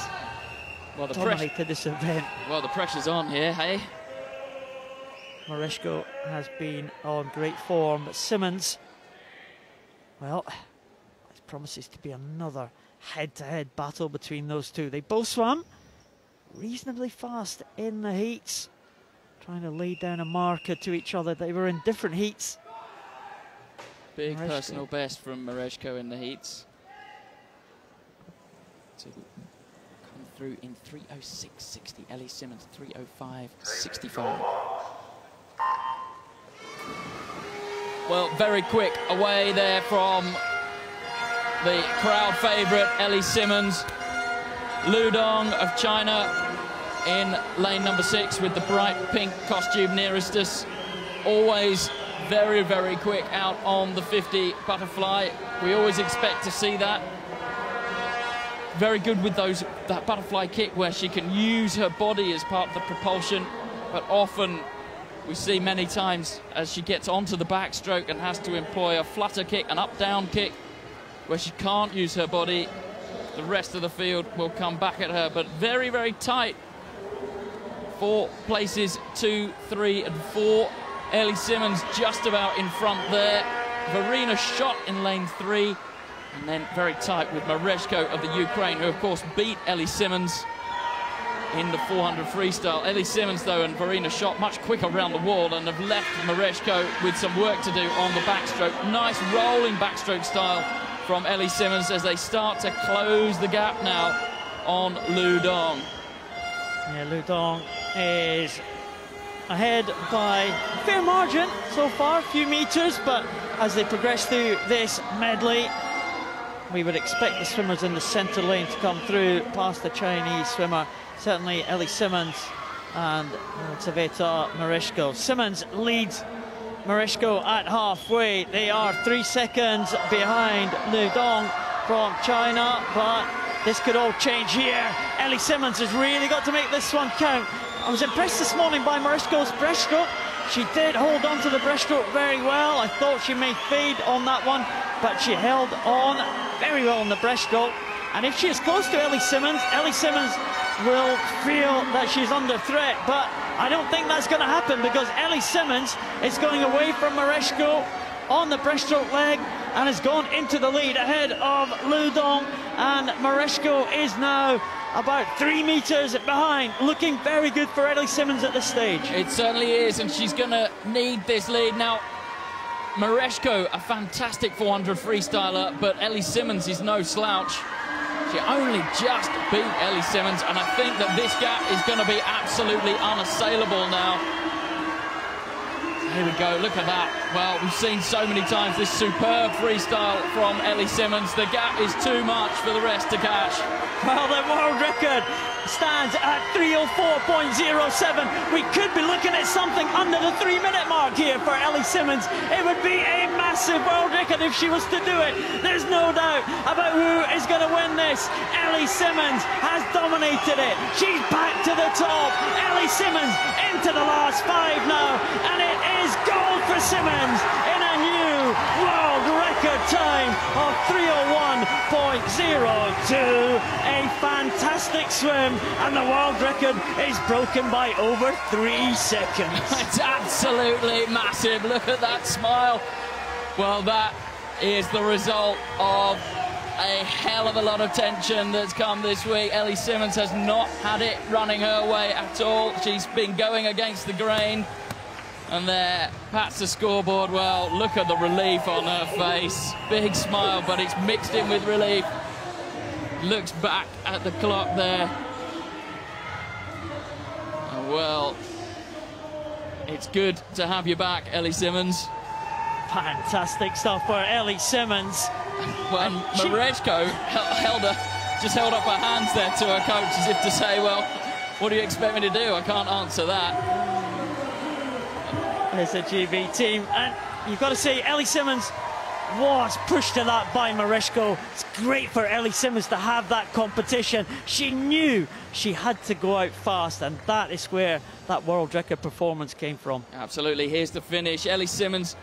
dominated this event. Well, the pressure's on here, hey? Mereshko has been on great form, but Simmons, well, it promises to be another head-to-head battle between those two. They both swam reasonably fast in the heats, trying to lay down a marker to each other. They were in different heats. Big personal best from Mereshko in the heats. To come through in 3:06.60. Ellie Simmons 3:05.65. Well, very quick away there from the crowd favourite Ellie Simmons. Lu Dong of China in lane number 6 with the bright pink costume nearest us. Always very, very quick out on the 50 butterfly. We always expect to see that. Very good with that butterfly kick where she can use her body as part of the propulsion, but often we see many times as she gets onto the backstroke and has to employ a flutter kick, an up-down kick, where she can't use her body. The rest of the field will come back at her, but very, very tight. 4 places, 2, 3, and 4. Ellie Simmons just about in front there. Verena Schott in lane 3. And then very tight with Mereshko of the Ukraine, who of course beat Ellie Simmons in the 400 freestyle. Ellie Simmons, though, and Verena Schott much quicker around the wall and have left Mereshko with some work to do on the backstroke. Nice rolling backstroke style from Ellie Simmons as they start to close the gap now on Lu Dong. Yeah, Lu Dong is ahead by a fair margin so far, a few metres, but as they progress through this medley, we would expect the swimmers in the centre lane to come through past the Chinese swimmer. Certainly Ellie Simmons and Yelisaveta Mereshko. Simmons leads Mereshko at halfway. They are 3 seconds behind Lu Dong from China, but this could all change here. Ellie Simmons has really got to make this one count. I was impressed this morning by Mereshko's breaststroke. She did hold on to the breaststroke very well. I thought she may fade on that one, but she held on very well on the breaststroke. And if she is close to Ellie Simmons will feel that she's under threat. But I don't think that's going to happen, because Ellie Simmons is going away from Mereshko on the breaststroke leg and has gone into the lead ahead of Lu Dong. And Mereshko is now about 3 metres behind, looking very good for Ellie Simmons at this stage. It certainly is, and she's going to need this lead. Now, Mereshko, a fantastic 400 freestyler, but Ellie Simmons is no slouch. She only just beat Ellie Simmons, and I think that this gap is going to be absolutely unassailable now. Here we go, look at that. Well, we've seen so many times this superb freestyle from Ellie Simmons. The gap is too much for the rest to catch. Well, the world record stands at 3:04.07. We could be looking at something under the 3-minute mark here for Ellie Simmons. It would be a massive world record if she was to do it. There's no doubt about who is going to win this. Ellie Simmons has dominated it. She's back to the top. Ellie Simmons into the last 5 now, and it is gold for Simmons in a new world record time of 3:01.07. A fantastic swim, and the world record is broken by over 3 seconds. It's absolutely massive. Look at that smile. Well, that is the result of a hell of a lot of tension that's come this week. Ellie Simmonds has not had it running her way at all. She's been going against the grain. And there, pats the scoreboard. Well, look at the relief on her face. Big smile, but it's mixed in with relief. Looks back at the clock there. And well, it's good to have you back, Ellie Simmonds. Fantastic stuff for Ellie Simmonds. Well, Mareshko just held up her hands there to her coach as if to say, well, what do you expect me to do? I can't answer that. There's the GB team, and you've got to say Ellie Simmonds was pushed to that by Mareshko. It's great for Ellie Simmonds to have that competition. She knew she had to go out fast, and that is where that world record performance came from. Absolutely. Here's the finish. Ellie Simmonds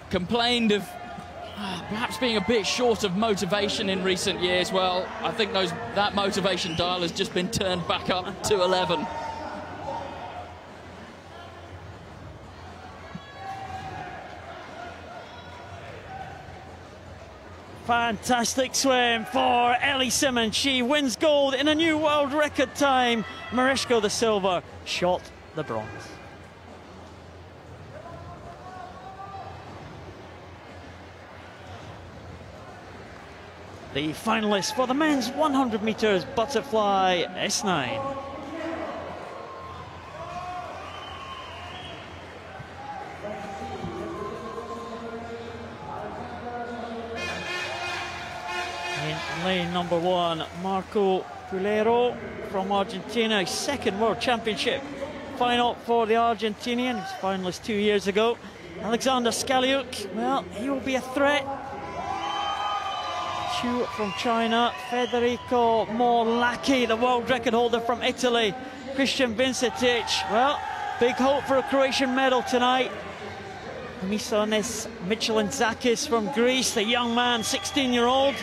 complained of perhaps being a bit short of motivation in recent years. Well, I think that motivation dial has just been turned back up to 11. Fantastic swim for Ellie Simmonds. She wins gold in a new world record time. Mareshko the silver, shot the bronze. The finalists for the men's 100 metres butterfly S9. In lane number 1, Marco Pulero from Argentina, his second World Championship final for the Argentinian. He was finalist 2 years ago. Alexander Skaliuk, well, he will be a threat. Chu from China, Federico Morlacchi, the world record holder from Italy, Christian Vincetic, well, big hope for a Croatian medal tonight. Misonis Michelintzakis from Greece, the young man, 16-year-old,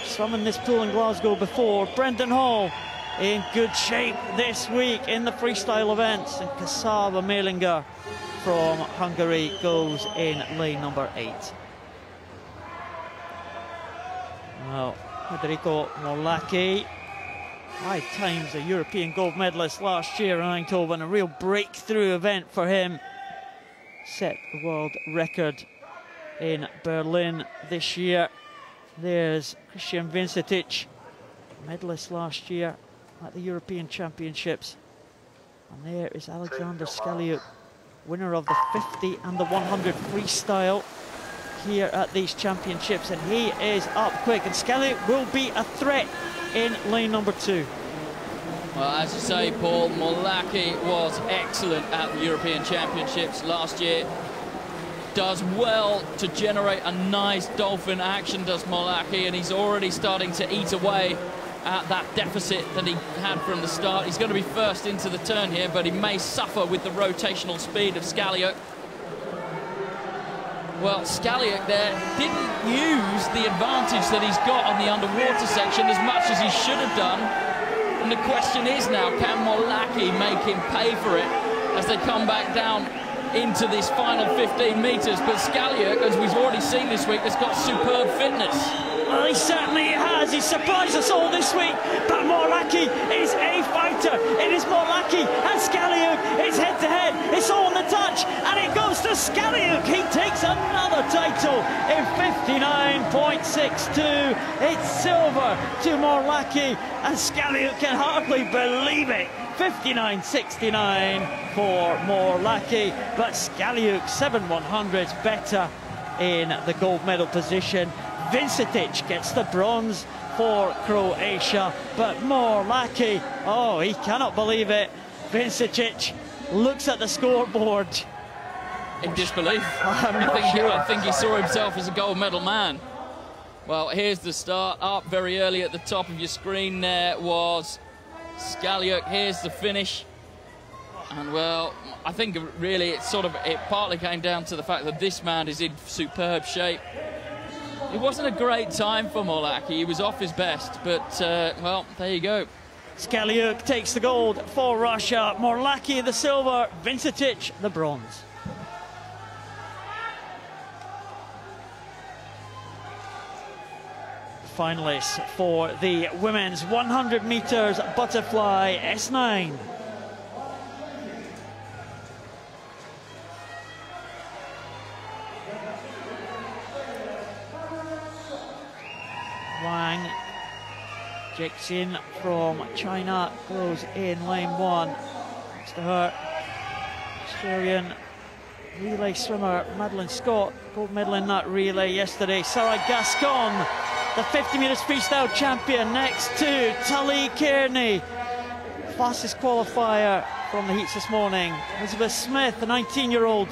swum in this pool in Glasgow before. Brendan Hall in good shape this week in the freestyle events, and Kasaba Melinger from Hungary goes in lane number 8. Well, Federico Morlacchi, 5 times a European gold medalist last year in Eindhoven, a real breakthrough event for him. Set the world record in Berlin this year. There's Christian Vincetic, medalist last year at the European Championships. And there is Alexander Skaliuk, winner of the 50 and the 100 freestyle here at these championships, and he is up quick, and Skaliuk will be a threat in lane number 2. Well, as you say, Paul, Morlacchi was excellent at the European Championships last year. Does well to generate a nice dolphin action, does Morlacchi, and he's already starting to eat away at that deficit that he had from the start. He's going to be first into the turn here, but he may suffer with the rotational speed of Skaliuk. Well, Skaliuk there didn't use the advantage that he's got on the underwater section as much as he should have done. And the question is now, can Morlacchi make him pay for it as they come back down into this final 15 metres? But Skaliuk, as we've already seen this week, has got superb fitness. Well, he certainly has. He surprised us all this week. But Morlacchi is a fighter. It is Morlacchi and Skaliuk. It's head-to-head. It's all on the touch. And it goes to Skaliuk. He takes another title in 59.62. It's silver to Morlacchi. And Skaliuk can hardly believe it. 59.69 for Morlacchi. But Skaliuk, 7/100s better in the gold medal position. Vincetic gets the bronze for Croatia, but Morlacchi, oh, he cannot believe it. Vincetic looks at the scoreboard in disbelief. I think he saw himself as a gold medal man. Well, here's the start. Up very early at the top of your screen there was Skaliuk. Here's the finish. And well, I think really it partly came down to the fact that this man is in superb shape. It wasn't a great time for Morlacchi. He was off his best, but, well, there you go. Skaliuk takes the gold for Russia. Morlacchi the silver. Vincetic the bronze. Finalists for the women's 100 meters butterfly S9. Wang, Jixin from China, goes in lane 1. Next to her, Australian relay swimmer Madeline Scott, gold medal in that relay yesterday. Sarah Gascon, the 50 metres freestyle champion, next to Tully Kearney, fastest qualifier from the heats this morning. Elizabeth Smith, the 19-year-old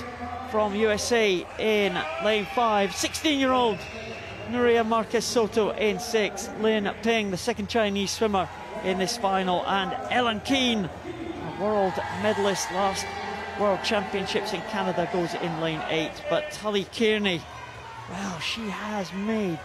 from USA, in lane 5. 16-year-old Nuria Marquez Soto in 6. Lin Ping, the second Chinese swimmer in this final, and Ellen Keane, a world medalist last World Championships in Canada, goes in lane 8. But Tully Kearney, well, she has made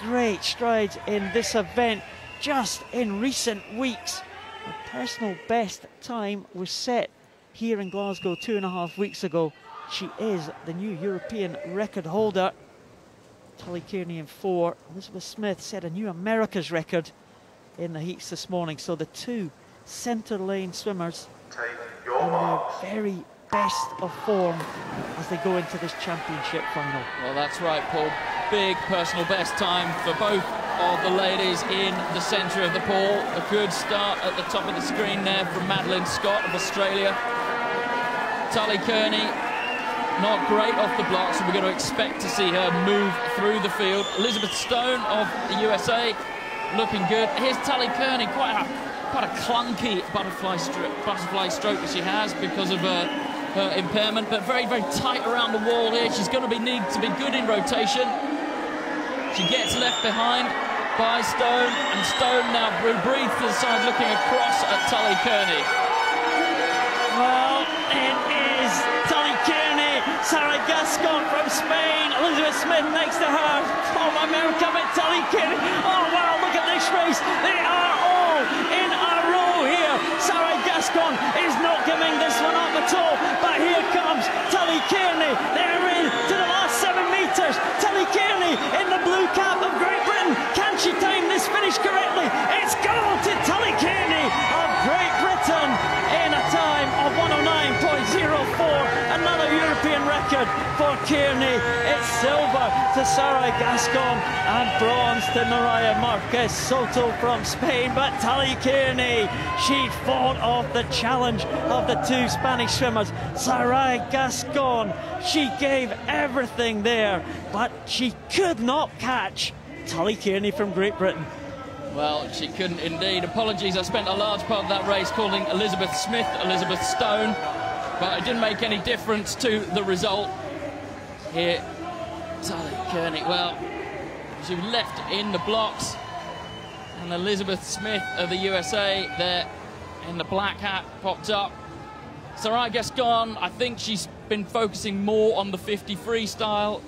great strides in this event just in recent weeks. Her personal best time was set here in Glasgow 2.5 weeks ago. She is the new European record holder. Tully Kearney in 4. Elizabeth Smith set a new America's record in the heats this morning. So the two centre lane swimmers in their very best of form as they go into this championship final. Well, that's right, Paul. Big personal best time for both of the ladies in the centre of the pool. A good start at the top of the screen there from Madeline Scott of Australia. Tully Kearney, not great off the blocks, so we're going to expect to see her move through the field. Elizabeth Stone of the USA, looking good. Here's Tully Kearney, quite a clunky butterfly stroke that she has because of her impairment, but very, very tight around the wall here. She's going to need to be good in rotation. She gets left behind by Stone, and Stone now breathes to the side, looking across at Tully Kearney. Well, it is Tully Kearney, Sarah Gascon from Spain, Elizabeth Smith next to her from America, but Tully Kearney. Oh wow, look at this race. They are all in a row here. Sarah Gascon is not giving this one up at all, but here comes Tully Kearney. They're in to the last 7 metres. Tully Kearney in the blue cap of Great Britain. Can she time this finish correctly? It's gold to Tully Kearney of Great Britain in a time of 109.04. Another European record for Kearney. It's silver to Sarah Gascon and bronze to Nuria Marquez Soto from Spain. But Tully Kearney, she fought off the challenge of the two Spanish swimmers. Sarah Gascon, she gave everything there, but she could not catch Tully Kearney from Great Britain. Well, she couldn't indeed. Apologies, I spent a large part of that race calling Elizabeth Smith Elizabeth Stone, but it didn't make any difference to the result. Here, Tully Kearney, well, she was left in the blocks, and Elizabeth Smith of the USA there in the black hat popped up. Sarah Gascon, I think she's been focusing more on the 50 freestyle,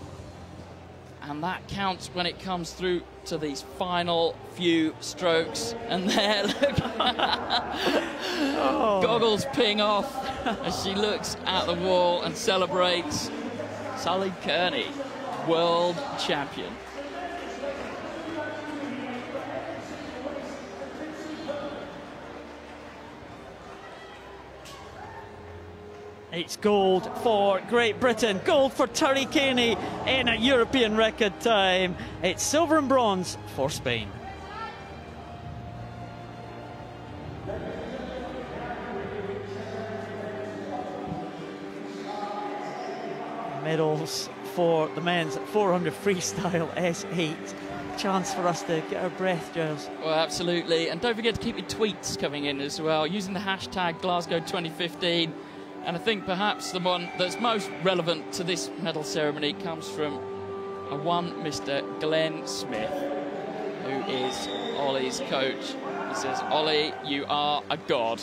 and that counts when it comes through to these final few strokes. And there, look, goggles ping off as she looks at the wall and celebrates. Tully Kearney, world champion. It's gold for Great Britain, gold for Tully Kearney in a European record time. It's silver and bronze for Spain. Medals for the men's 400 freestyle S8. Chance for us to get our breath, Giles. Well, absolutely. And don't forget to keep your tweets coming in as well, using the hashtag Glasgow 2015. And I think perhaps the one that's most relevant to this medal ceremony comes from one Mr. Glenn Smith, who is Ollie's coach. He says, "Ollie, you are a god."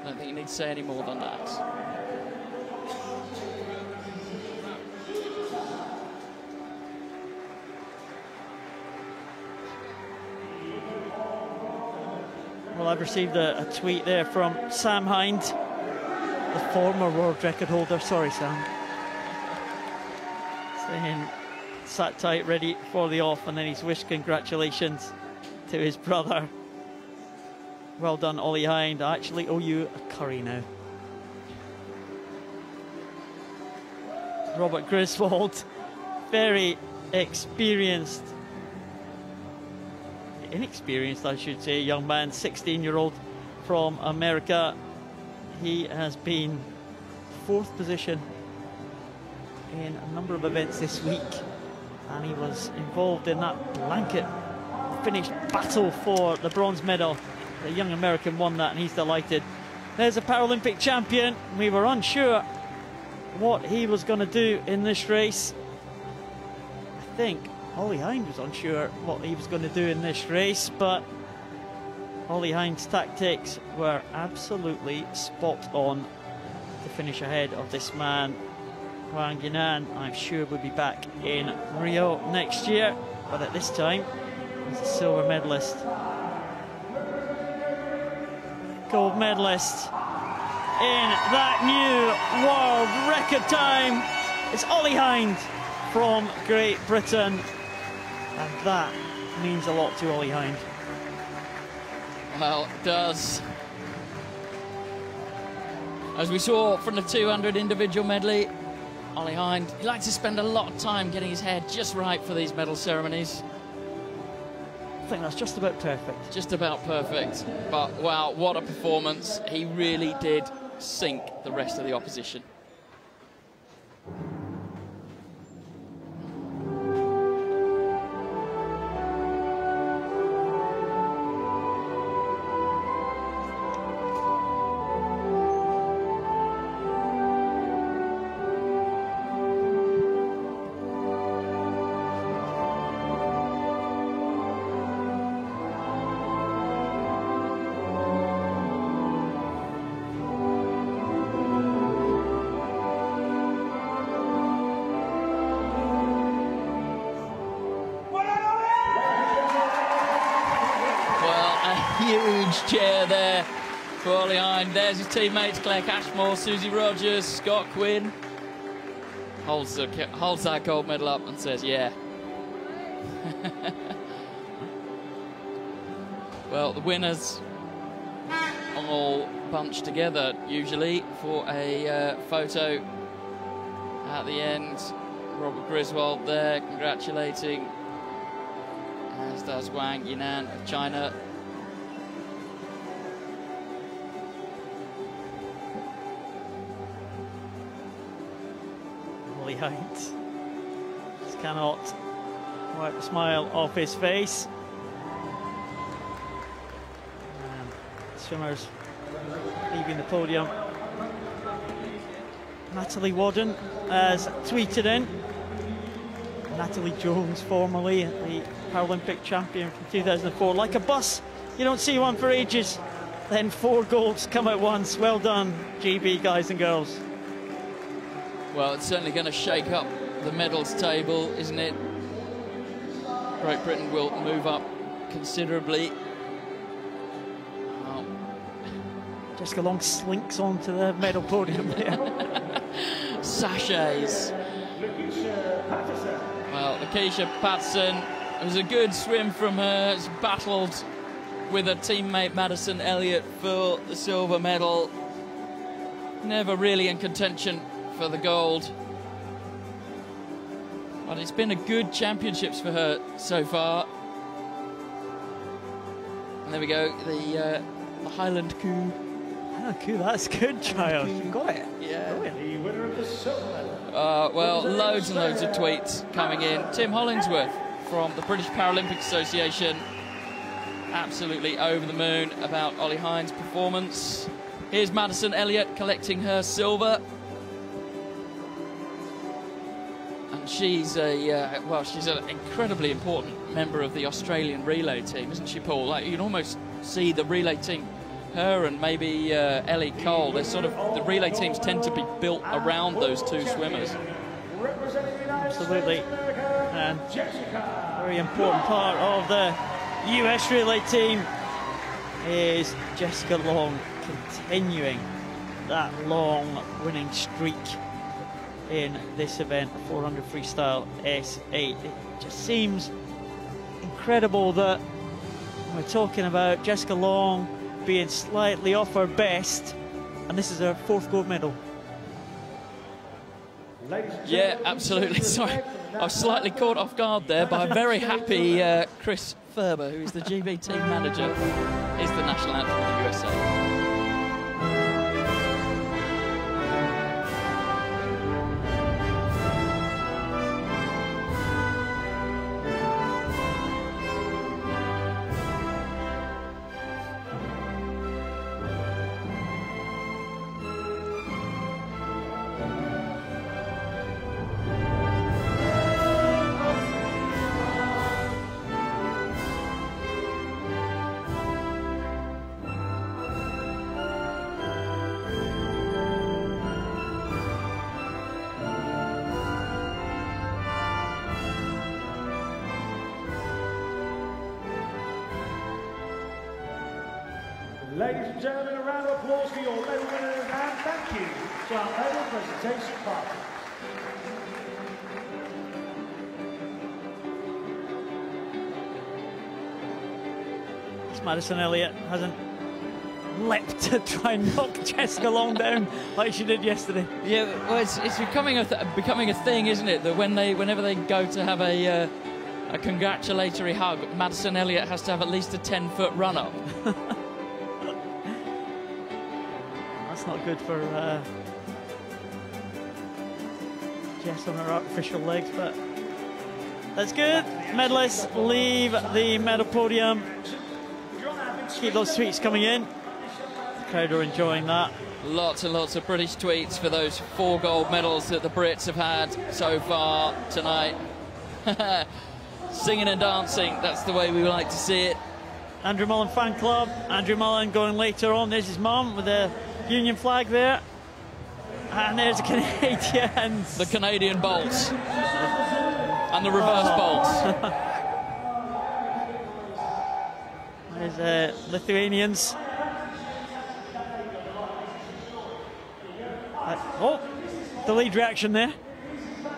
I don't think you need to say any more than that. Well, I've received a tweet there from Sam Hind, the former world record holder. Sorry, Sam. Saying, sat tight, ready for the off, and then he's wished congratulations to his brother. Well done, Ollie Hind. I actually owe you a curry now. Robert Griswold, very inexperienced, I should say, young man, 16-year-old from America. He has been 4th position in a number of events this week, and he was involved in that blanket finish battle for the bronze medal. The young American won that, and he's delighted. There's a Paralympic champion. We were unsure what he was going to do in this race. I think Ollie Hind was unsure what he was going to do in this race, but Ollie Hind's tactics were absolutely spot on to finish ahead of this man. Wang Yinan, I'm sure, will be back in Rio next year, but at this time he's a silver medalist. Gold medalist in that new world record time is Ollie Hind from Great Britain, and that means a lot to Ollie Hind. Well, it does. As we saw from the 200 individual medley, Ollie Hind, he likes to spend a lot of time getting his head just right for these medal ceremonies. I think that's just about perfect. Just about perfect. But wow, what a performance. He really did sink the rest of the opposition. Huge cheer there for Ollie Hind. There's his teammates, Claire Cashmore, Susie Rogers, Scott Quinn. Holds that gold medal up and says, yeah. Well, the winners all bunched together, usually, for a photo at the end. Robert Griswold there, congratulating, as does Wang Yinan of China. Ollie Hind just cannot wipe the smile off his face. And swimmers leaving the podium. Natalie Wadden has tweeted in. Natalie Jones, formerly the Paralympic champion from 2004. Like a bus, you don't see one for ages. Then 4 golds come at once. Well done, GB guys and girls. Well, it's certainly going to shake up the medals table, isn't it? Great Britain will move up considerably. Oh. Jessica Long slinks onto the medal podium there. Sachets. Well, Lakeisha Patterson, it was a good swim from her. She's battled with her teammate Madison Elliott for the silver medal. Never really in contention for the gold. But it's been a good championships for her so far. And there we go, the Highland coup. Highland coup, that's good, child. You got it. Yeah. The winner of the silver medal. Well, loads and loads of tweets coming in. Tim Hollingsworth from the British Paralympic Association, absolutely over the moon about Ollie Hind's performance. Here's Madison Elliott collecting her silver. And she's she's an incredibly important member of the Australian relay team, isn't she, Paul? Like, you can almost see the relay team, her and maybe Ellie Cole. They're sort of, the relay teams tend to be built around those 2 swimmers. Absolutely, and very important part of the US relay team. is Jessica Long continuing that long winning streak in this event, 400 freestyle S8. It just seems incredible that we're talking about Jessica Long being slightly off her best, and this is her 4th gold medal. Yeah, absolutely. Sorry, I was slightly caught off guard there, but I'm very happy Chris Ferber, who is the GB team manager, is the national anthem of the USA. Ladies and gentlemen, a round of applause for your medal winners, and thank you to our medal presentation party. Madison Elliott hasn't leapt to try and knock Jessica Long down like she did yesterday. Yeah, well, it's becoming a thing, isn't it? That whenever they go to have a congratulatory hug, Madison Elliott has to have at least a 10-foot run-up. That's not good for Jess on her artificial legs, but that's good. Medalists leave the medal podium. Keep those tweets coming in. The crowd are enjoying that. Lots and lots of British tweets for those 4 gold medals that the Brits have had so far tonight. Singing and dancing, that's the way we like to see it. Andrew Mullen fan club. Andrew Mullen going later on. There's his mum with the Union flag there. And there's the Canadians. The Canadian bolts. And the reverse bolts. There's Lithuanians. Oh, delayed reaction there.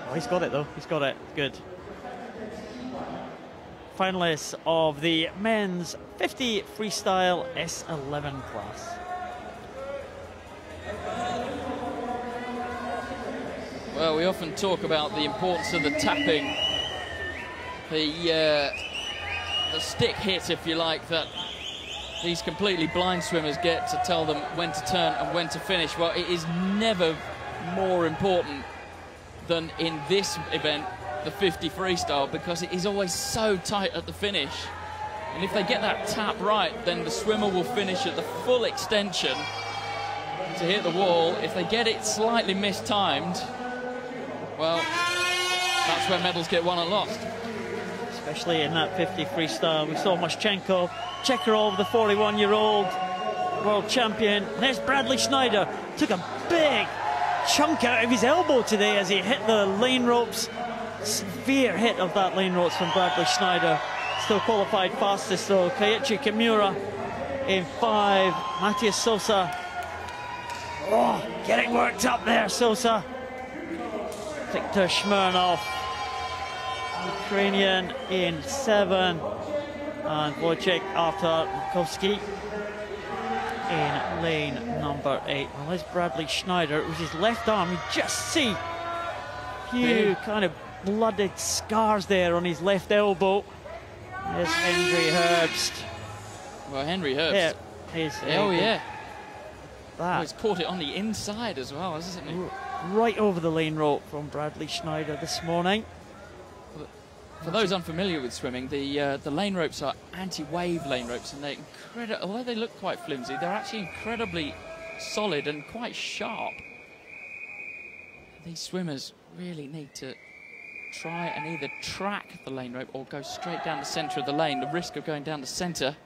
Oh, he's got it though. He's got it. Good. Finalists of the men's 50 freestyle S11 class. Well, we often talk about the importance of the tapping, the stick hit, if you like, that these completely blind swimmers get to tell them when to turn and when to finish. Well, it is never more important than in this event, the 50 freestyle, because it is always so tight at the finish. And if they get that tap right, then the swimmer will finish at the full extension to hit the wall. If they get it slightly mistimed, well, that's where medals get won and lost. Especially in that 50 freestyle. We saw Moschenko, Chekarov, the 41-year-old world champion. There's Bradley Schneider. Took a big chunk out of his elbow today as he hit the lane ropes. Severe hit of that lane ropes from Bradley Schneider. Still qualified fastest though. Keiichi Kimura in 5. Matthias Sosa. Oh, getting worked up there, Sosa. Viktor Smirnov, Ukrainian, in 7. And Wojciech Artarkowski in lane number 8. Well, there's Bradley Schneider. It was his left arm. You just see a few kind of blooded scars there on his left elbow. There's Henry Herbst. Well, Henry Herbst. Yeah, he's, oh, yeah. That. Oh, he's caught it on the inside as well, hasn't he? Right over the lane rope from Bradley Schneider this morning. For those unfamiliar with swimming, the lane ropes are anti-wave lane ropes, and they're incredible. Although they look quite flimsy, they're actually incredibly solid and quite sharp. These swimmers really need to try and either track the lane rope or go straight down the centre of the lane. The risk of going down the centre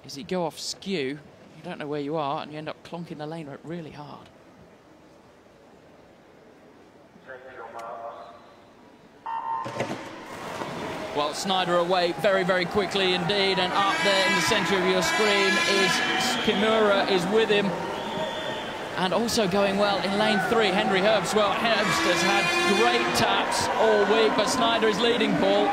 is you go off skew, you don't know where you are, and you end up clonking the lane rope really hard. Well, Snyder away very, very quickly indeed, and up there in the centre of your screen is Kimura is with him. And also going well in lane 3, Henry Herbst. Well, Herbst has had great taps all week, but Snyder is leading, Paul.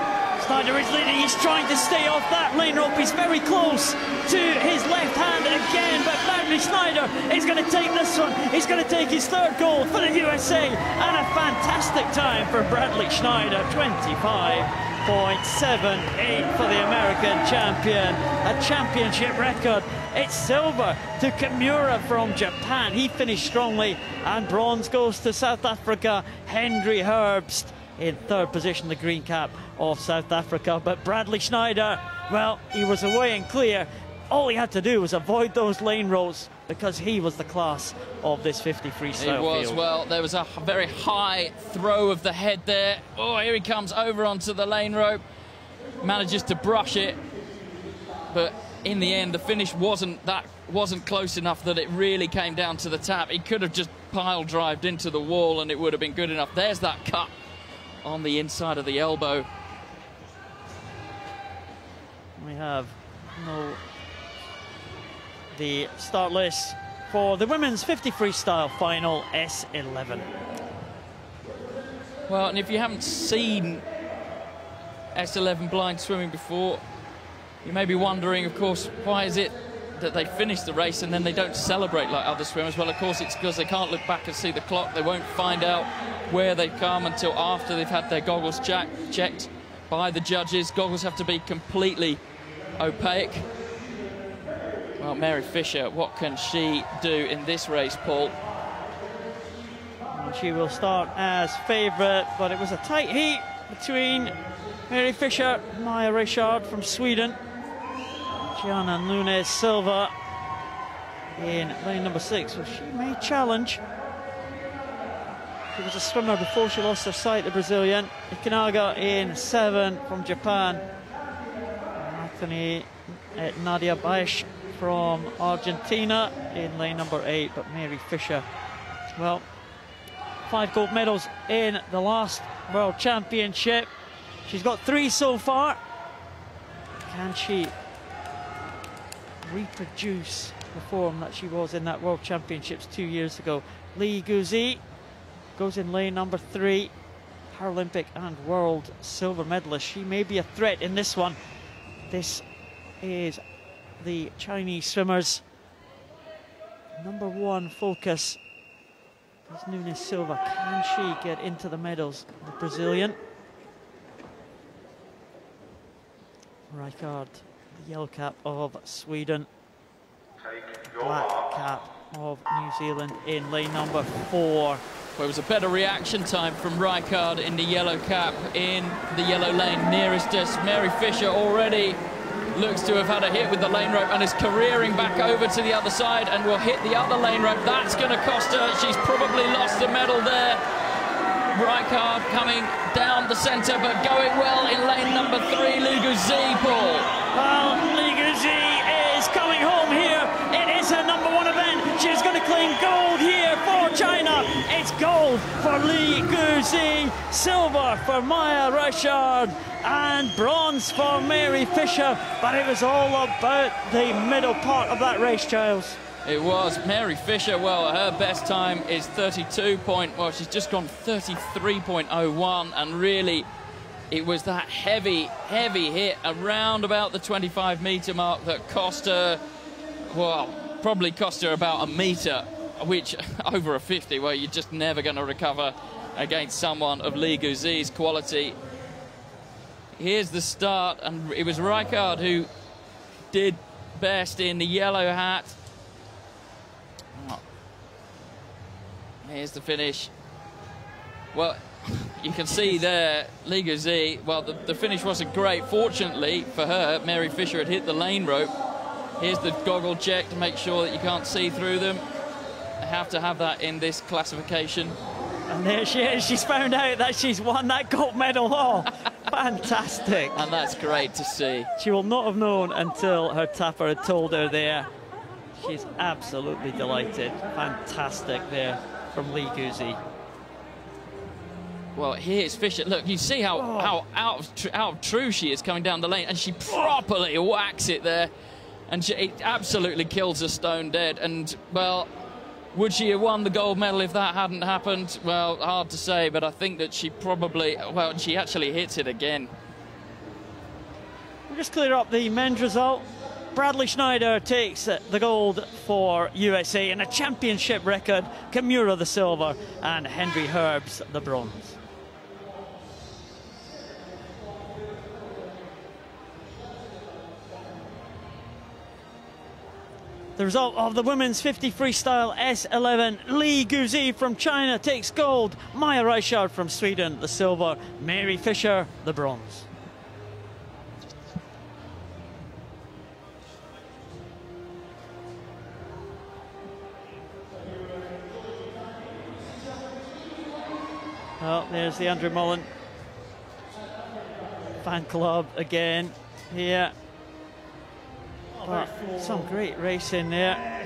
Snyder is leading. He's trying to stay off that lane rope. He's very close to his left hand again, but Bradley Snyder is going to take this one. He's going to take his 3rd gold for the USA, and a fantastic time for Bradley Snyder, 25.78 for the American champion, a championship record. It's silver to Kimura from Japan. He finished strongly, and bronze goes to South Africa, Henry Herbst in 3rd position, the green cap of South Africa. But Bradley Snyder, well, he was away and clear. All he had to do was avoid those lane rolls, because he was the class of this 50 freestyle He was, field. well, there was a very high throw of the head there. Oh, here he comes over onto the lane rope. Manages to brush it, but in the end, the finish wasn't close enough that it really came down to the tap. He could have just pile drived into the wall and it would have been good enough. There's that cut on the inside of the elbow. We have the start list for the women's 50 freestyle final S11. Well, and if you haven't seen S11 blind swimming before, you may be wondering, of course, why is it that they finish the race and then they don't celebrate like other swimmers? Well, of course, it's because they can't look back and see the clock. They won't find out where they've come until after they've had their goggles checked by the judges. Goggles have to be completely opaque. Well, Mary Fisher, what can she do in this race, Paul? And she will start as favourite, but it was a tight heat between Mary Fisher, Maja Richard from Sweden, Gianna Nunes Silva in lane number 6. So she may challenge. She was a swimmer before she lost her sight, the Brazilian. Ikinaga in 7 from Japan. Nadia Baesch from Argentina in lane number 8. But Mary Fisher, well, 5 gold medals in the last World Championship. She's got 3 so far. Can she reproduce the form that she was in that World Championships 2 years ago? Lee Guzi goes in lane number 3, Paralympic and world silver medalist. She may be a threat in this one. This is the Chinese swimmers' #1 focus. Is Nunes Silva. Can she get into the medals? The Brazilian. Rijkaard, the yellow cap of Sweden. Black cap of New Zealand in lane number 4. Well, it was a better reaction time from Rijkaard in the yellow cap, in the yellow lane nearest us. Mary Fisher already looks to have had a hit with the lane rope and is careering back over to the other side and will hit the other lane rope. That's going to cost her. She's probably lost the medal there. Rijkaard coming down the centre, but going well in lane number 3, Lee Guzi, Paul. Well, Lee Guzi is coming home here. It is her #1 event. She's going to claim gold here for China. It's gold for Lee Guzi, silver for Maja Richard, and bronze for Mary Fisher. But it was all about the middle part of that race, Giles. It was. Mary Fisher, well, her best time is 32 well, she's just gone 33.01, and really it was that heavy hit around about the 25-metre mark that cost her, well, probably cost her about a metre, which over a 50, well, you're just never going to recover against someone of Lee Guzi's quality. Here's the start, and it was Rijkaard who did best in the yellow hat. Here's the finish. Well, you can see there, Lee Guzi, well, the finish wasn't great. Fortunately for her, Mary Fisher had hit the lane rope. Here's the goggle check to make sure that you can't see through them. They have to have that in this classification. And there she is. She's found out that she's won that gold medal. Oh, fantastic. And that's great to see. She will not have known until her tapper had told her there. She's absolutely delighted. Fantastic there from Lee Guzi. Well, here's Fisher. Look, you see how out of true she is coming down the lane, and she properly whacks it there, and it absolutely kills her stone dead. And, well, would she have won the gold medal if that hadn't happened? Well, hard to say, but I think that she probably, well, she actually hits it again. We'll just clear up the men's result. Bradley Schneider takes the gold for USA in a championship record, Kimura the silver, and Henry Herbs the bronze. The result of the women's 50 freestyle S11, Li Guzi from China takes gold, Maya Reichard from Sweden the silver, Mary Fisher the bronze. Well, there's the Andrew Mullen fan club again here. But some great racing there.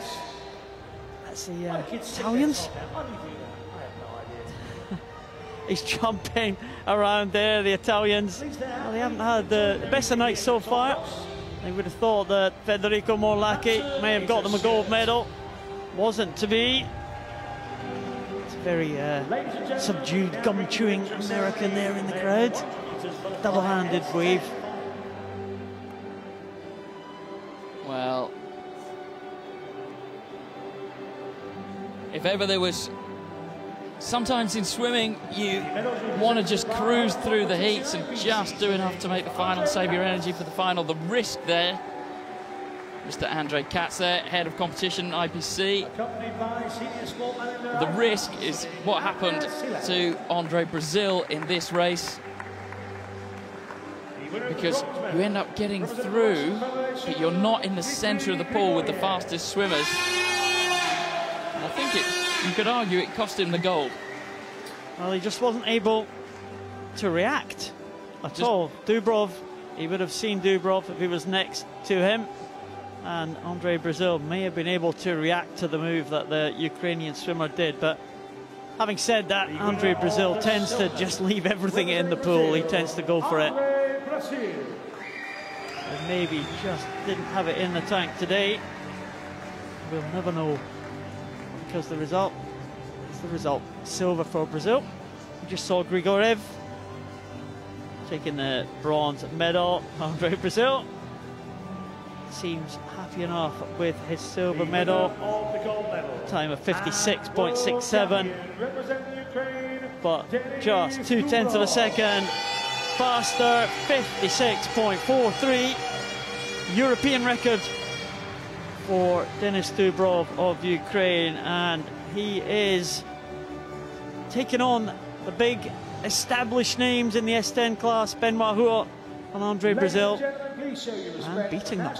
That's the Italians. He's jumping around there, the Italians. Well, they haven't had the best of night so far. They would have thought that Federico Morlacchi may have got them a gold medal. Wasn't to be. It's a very subdued, gum-chewing American there in the crowd. Double-handed wave. Well, if ever there was, sometimes in swimming you want to just cruise through the heats and just do enough to make the final, save your energy for the final. The risk there, Mr. Andre Katz there, head of competition IPC. The risk is what happened to Andre Brazil in this race, because you end up getting through, but you're not in the centre of the pool with the fastest swimmers. And I think you could argue it cost him the gold. Well, he just wasn't able to react at all. Dubrov, he would have seen Dubrov if he was next to him. And Andre Brazil may have been able to react to the move that the Ukrainian swimmer did. But having said that, Andre Brazil tends to just leave everything in the pool. He tends to go for it. And maybe just didn't have it in the tank today. We'll never know, because the result is the result. Silver for Brazil. We just saw Grigorev taking the bronze medal. Andre Brazil seems happy enough with his silver medal. Time of 56.67, but just 0.2 of a second faster. 56.43, European record for Denis Dubrov of Ukraine, and he is taking on the big established names in the S10 class, Benoit Huot and Andre Brazil, and beating them.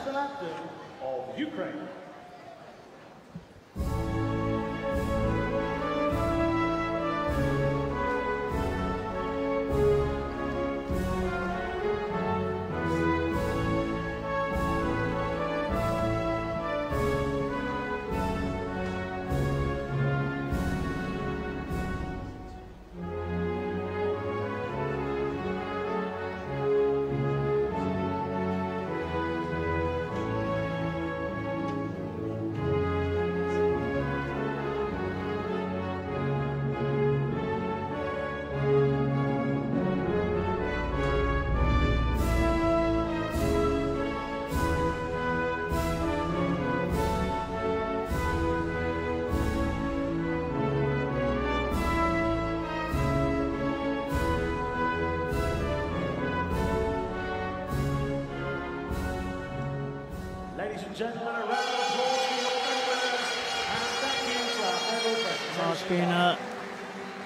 It's been a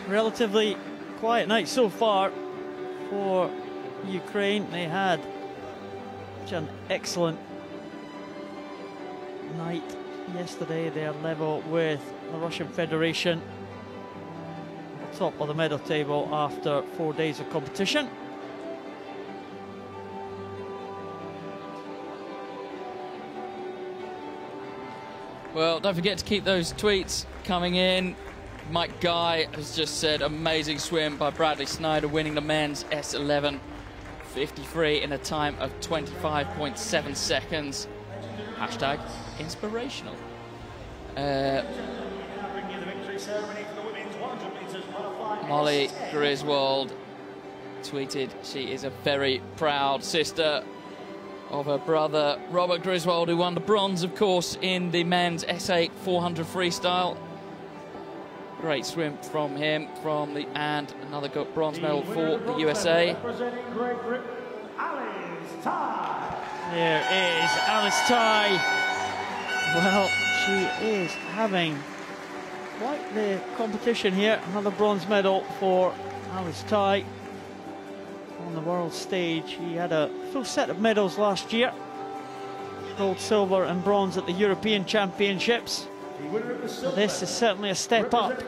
relatively quiet night so far for Ukraine. They had such an excellent night yesterday. They are level with the Russian Federation, top of the medal table after 4 days of competition. Well, don't forget to keep those tweets coming in. Mike Guy has just said, amazing swim by Bradley Snyder, winning the men's S11 53 in a time of 25.7 seconds. Hashtag inspirational. Molly Griswold tweeted she is a very proud sister of her brother Robert Griswold, who won the bronze, of course, in the men's S8 400 freestyle. Great swim from him, and another bronze medal for the USA. There is Alice Ty. Well, she is having quite the competition here. Another bronze medal for Alice Ty on the world stage. She had a full set of medals last year. Gold, silver and bronze at the European Championships. So this is certainly a step up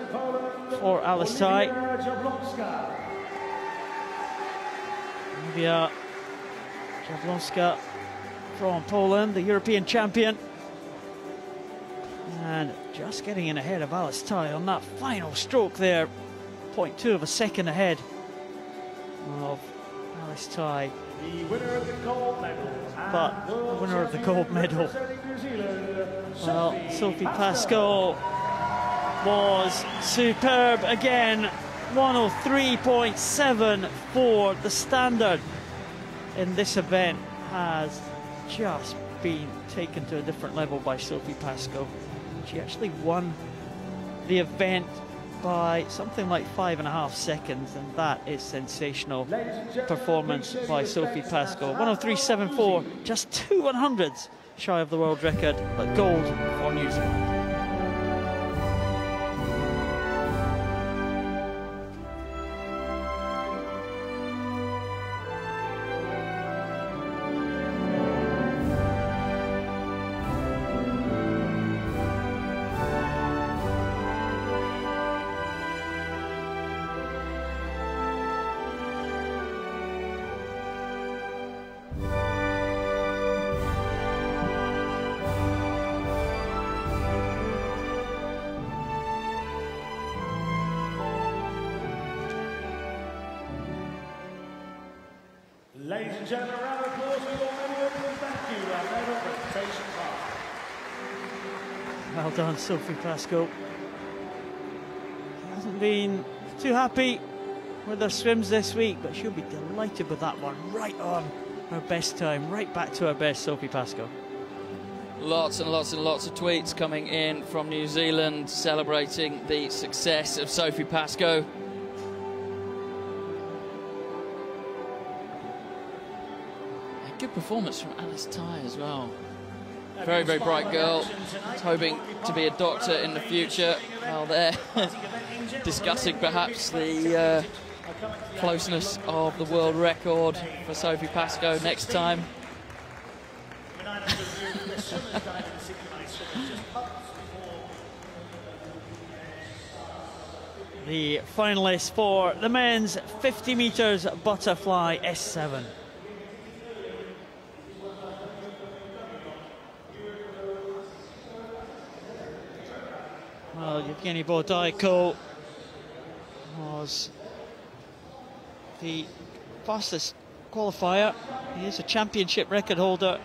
for Alice Ty. Olivia Jablonska from Poland, the European champion. And just getting in ahead of Alice Ty on that final stroke there. 0.2 of a second ahead of Alice Ty. The winner of the gold medal. But the winner of the gold medal, well, Sophie Pascoe was superb again. 103.74. The standard in this event has just been taken to a different level by Sophie Pascoe. She actually won the event by something like 5.5 seconds, and that is sensational performance by Sophie Pascoe. 103.74, just 2 100ths shy of the world record, but gold for New Zealand. Ladies and gentlemen, a round of applause for your medal, and thank you, our medal presentation class. Well done, Sophie Pascoe. She hasn't been too happy with her swims this week, but she'll be delighted with that one. Right on her best time, right back to her best, Sophie Pascoe. Lots and lots and lots of tweets coming in from New Zealand celebrating the success of Sophie Pascoe. Good performance from Alice Ty as well. Very, very bright girl. Hoping to be a doctor in the future. Well, they're discussing perhaps the closeness of the world record for Sophie Pascoe next time. The finalists for the men's 50 metres butterfly S7. Well, Yevgeny Bodaiko was the fastest qualifier. He is a championship record holder,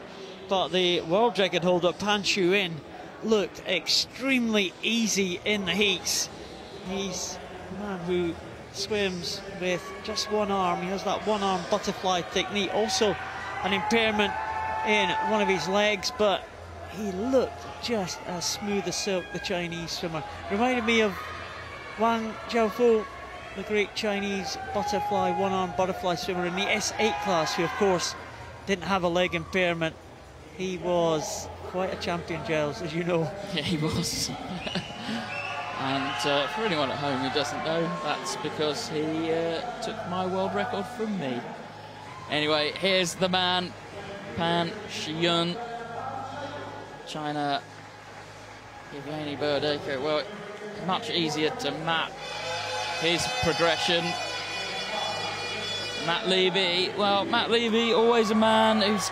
but the world record holder, Pan Shu-in, looked extremely easy in the heats. He's a man who swims with just one arm. He has that one-arm butterfly technique. Also an impairment in one of his legs, but he looked just as smooth as silk, the Chinese swimmer. Reminded me of Wang Jiaofu, the great Chinese butterfly, one-arm butterfly swimmer in the S8 class, who of course didn't have a leg impairment. He was quite a champion, Giles, as you know. Yeah, he was. And for anyone at home who doesn't know, that's because he took my world record from me. Anyway, here's the man, Pan Shu-in. China, Yevgeny Bodaiko. Well, much easier to map his progression. Matt Levy, well, Matt Levy, always a man who's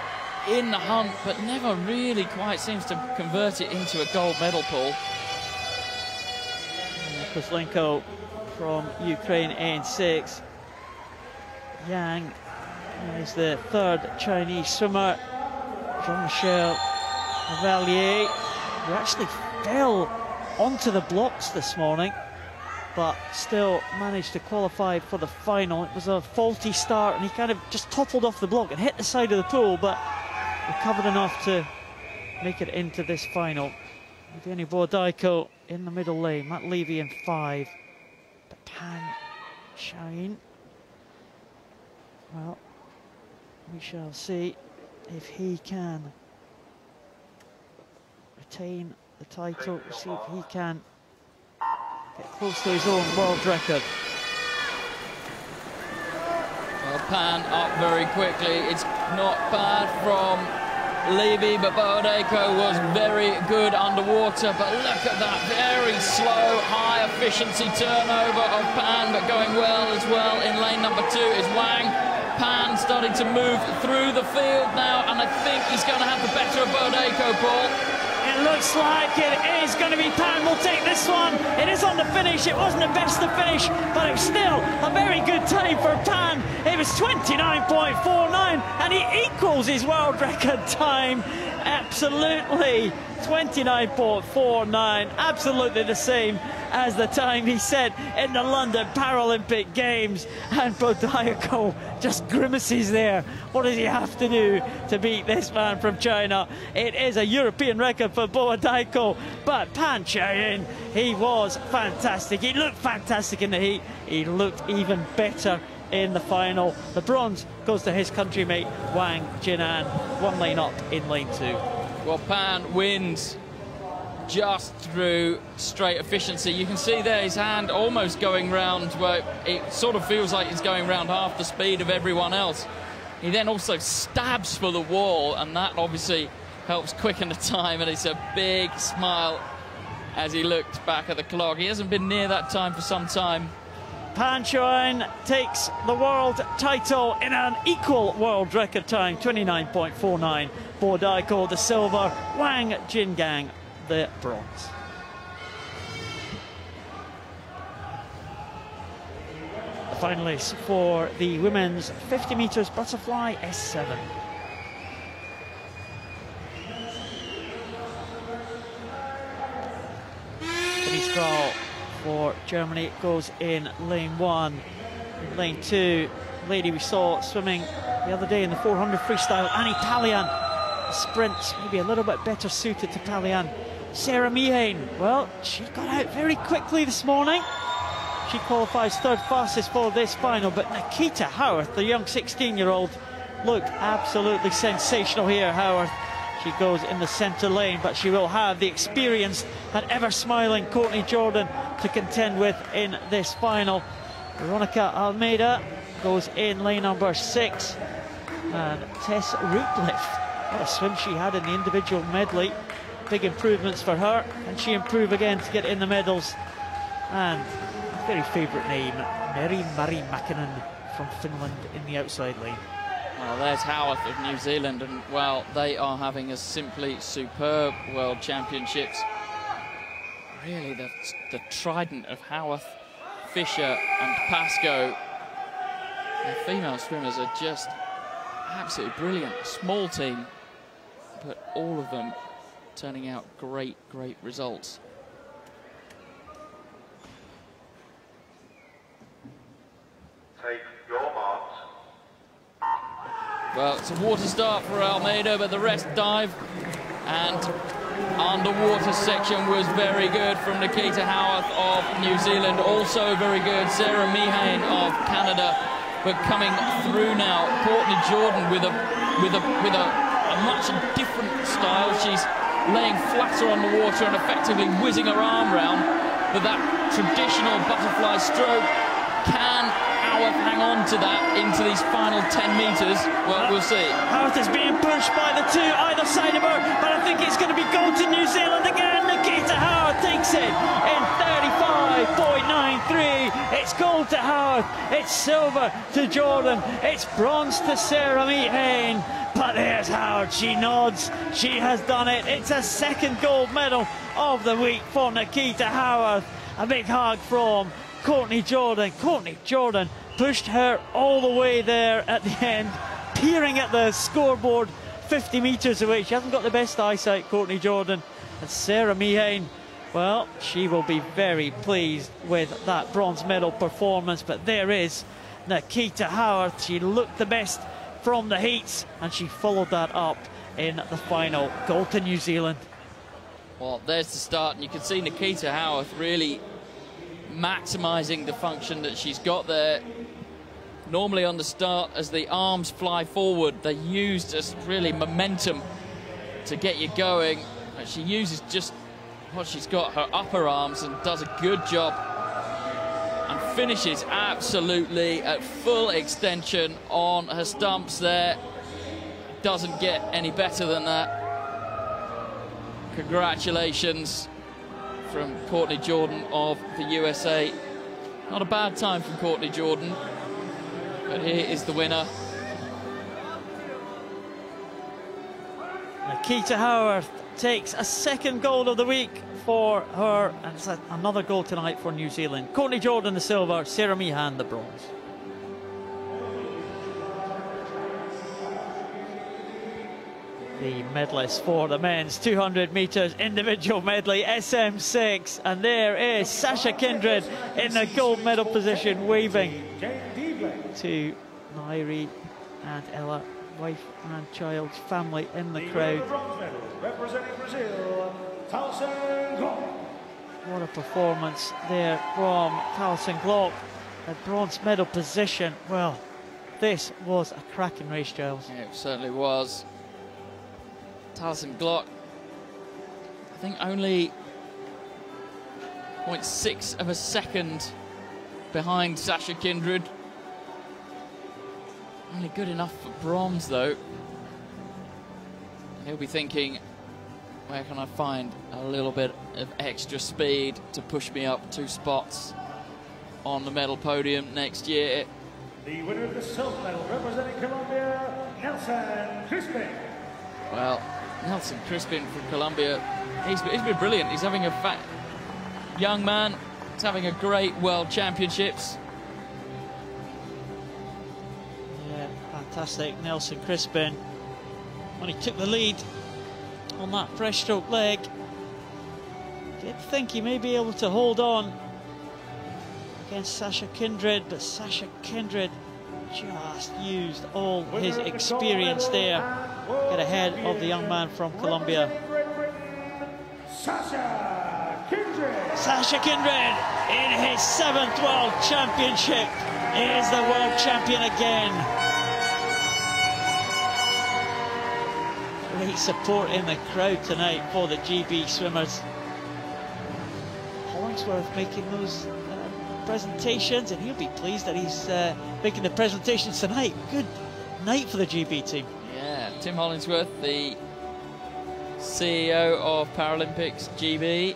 in the hunt, but never really quite seems to convert it into a gold medal pool. Kozlenko from Ukraine in 6. Yang is the 3rd Chinese swimmer. Jean-Michel Vallier, who actually fell onto the blocks this morning, but still managed to qualify for the final. It was a faulty start and he kind of just toppled off the block and hit the side of the pool, but recovered enough to make it into this final. Evgeny Bordaiko in the middle lane, Matt Levy in 5, but Pan Xiaoyin, well, we shall see if he can retain the title, see if he can get close to his own world record. Well, Pan up very quickly. It's not bad from Levy, but Bordaiko was very good underwater. But look at that very slow, high efficiency turnover of Pan, but going well as well. In lane number 2 is Wang. Pan starting to move through the field now, and I think he's going to have the better of Bordaiko, Paul. It looks like it is going to be Pan will take this one. It is on the finish. It wasn't the best of finish, but it was still a very good time for Pan. It was 29.49, and he equals his world record time. Absolutely. 29.49, absolutely the same as the time he set in the London Paralympic Games. And Bordaiko just grimaces there. What does he have to do to beat this man from China? It is a European record for Bordaiko, but Pan Xiaoyin, he was fantastic. He looked fantastic in the heat. He looked even better in the final. The bronze goes to his countrymate Wang Jinan, 1 lane up in lane 2. Well, Pan wins just through straight efficiency. You can see there his hand almost going round, where it sort of feels like he's going round half the speed of everyone else. He then also stabs for the wall, and that obviously helps quicken the time, and it's a big smile as he looked back at the clock. He hasn't been near that time for some time. Pan Xiaoyin takes the world title in an equal world record time, 29.49. Bordaiko the silver, Wang Jingang the bronze. The finalists for the women's 50 metres butterfly S7. Denise Grahl for Germany goes in lane 1. In lane 2, lady we saw swimming the other day in the 400 freestyle, Annie Talian. The sprints maybe a little bit better suited to Talian. Sarah Mihane, well, she got out very quickly this morning. She qualifies 3rd fastest for this final, but Nikita Howarth, the young 16-year-old, looked absolutely sensational here. Howarth, she goes in the centre lane, but she will have the experienced and ever-smiling Courtney Jordan to contend with in this final. Veronica Almeida goes in lane number 6. And Tess Rootliff, what a swim she had in the individual medley. Big improvements for her, and she improved again to get in the medals. And a very favourite name, Mary Mäkinen from Finland in the outside lane. Well, there's Howarth of New Zealand, and well, they are having a simply superb World Championships. Really, the trident of Howarth, Fisher and Pascoe. The female swimmers are just absolutely brilliant. A small team, but all of them turning out great, great results. Take your marks. Well, it's a water start for Almeida, but the rest dive. And underwater section was very good from Nikita Howarth of New Zealand. Also very good, Sarah Mihane of Canada. But coming through now, Courtney Jordan with a much different style. She's laying flatter on the water and effectively whizzing her arm round. But that traditional butterfly stroke, can Howarth hang on to that into these final 10 metres? Well, we'll see. Howarth is being pushed by the two either side of her, but I think it's going to be gold to New Zealand again. Nikita Howarth takes it in 35.93. It's gold to Howarth, it's silver to Jordan, it's bronze to Sarah Mihane. But there's Howarth, she nods, she has done it. It's a 2nd gold medal of the week for Nikita Howarth. a big hug from Courtney Jordan. Courtney Jordan pushed her all the way there at the end, peering at the scoreboard 50 metres away. She hasn't got the best eyesight, Courtney Jordan. And Sarah Meehan, well, she will be very pleased with that bronze medal performance. But there is Nikita Howard. She looked the best from the heats, and she followed that up in the final. Gold to New Zealand. Well, there's the start, and you can see Nikita Howard really maximising the function that she's got there. Normally on the start, as the arms fly forward, they're used as really momentum to get you going. And she uses just what she's got, her upper arms, and does a good job. And finishes absolutely at full extension on her stumps there. Doesn't get any better than that. Congratulations from Courtney Jordan of the USA. Not a bad time from Courtney Jordan. But here is the winner. Nikita Howard takes a second gold of the week for her, and it's another gold tonight for New Zealand. Courtney Jordan the silver, Sarah Meehan the bronze. The medalists for the men's 200 metres individual medley, SM6, and there is Sasha Kindred in the gold medal position, waving to Nairi and Ella, wife and child, family in the crowd. Representing Brazil, Taliesin Glock. What a performance there from Taliesin Glock. A bronze medal position. Well, this was a cracking race, Giles. Yeah, it certainly was. Taliesin Glock, I think only 0.6 of a second behind Sasha Kindred. Only good enough for bronze, though. He'll be thinking, where can I find a little bit of extra speed to push me up 2 spots on the medal podium next year? The winner of the silver medal, representing Colombia, Nelson Crispin. Well, Nelson Crispin from Colombia, he's been brilliant. He's having a fat young man. He's having a great World Championships. Yeah, fantastic. Nelson Crispin, when he took the lead on that fresh stroke leg, did think he may be able to hold on against Sasha Kindred, but Sasha Kindred just used all his experience there, get ahead of the young man from Colombia. Sasha Kindred. Sasha Kindred in his 7th World Championship is the world champion again. Great support in the crowd tonight for the GB swimmers. Hollingsworth making those presentations, and he'll be pleased that he's making the presentations tonight. Good night for the GB team. Yeah, Tim Hollingsworth, the CEO of Paralympics GB.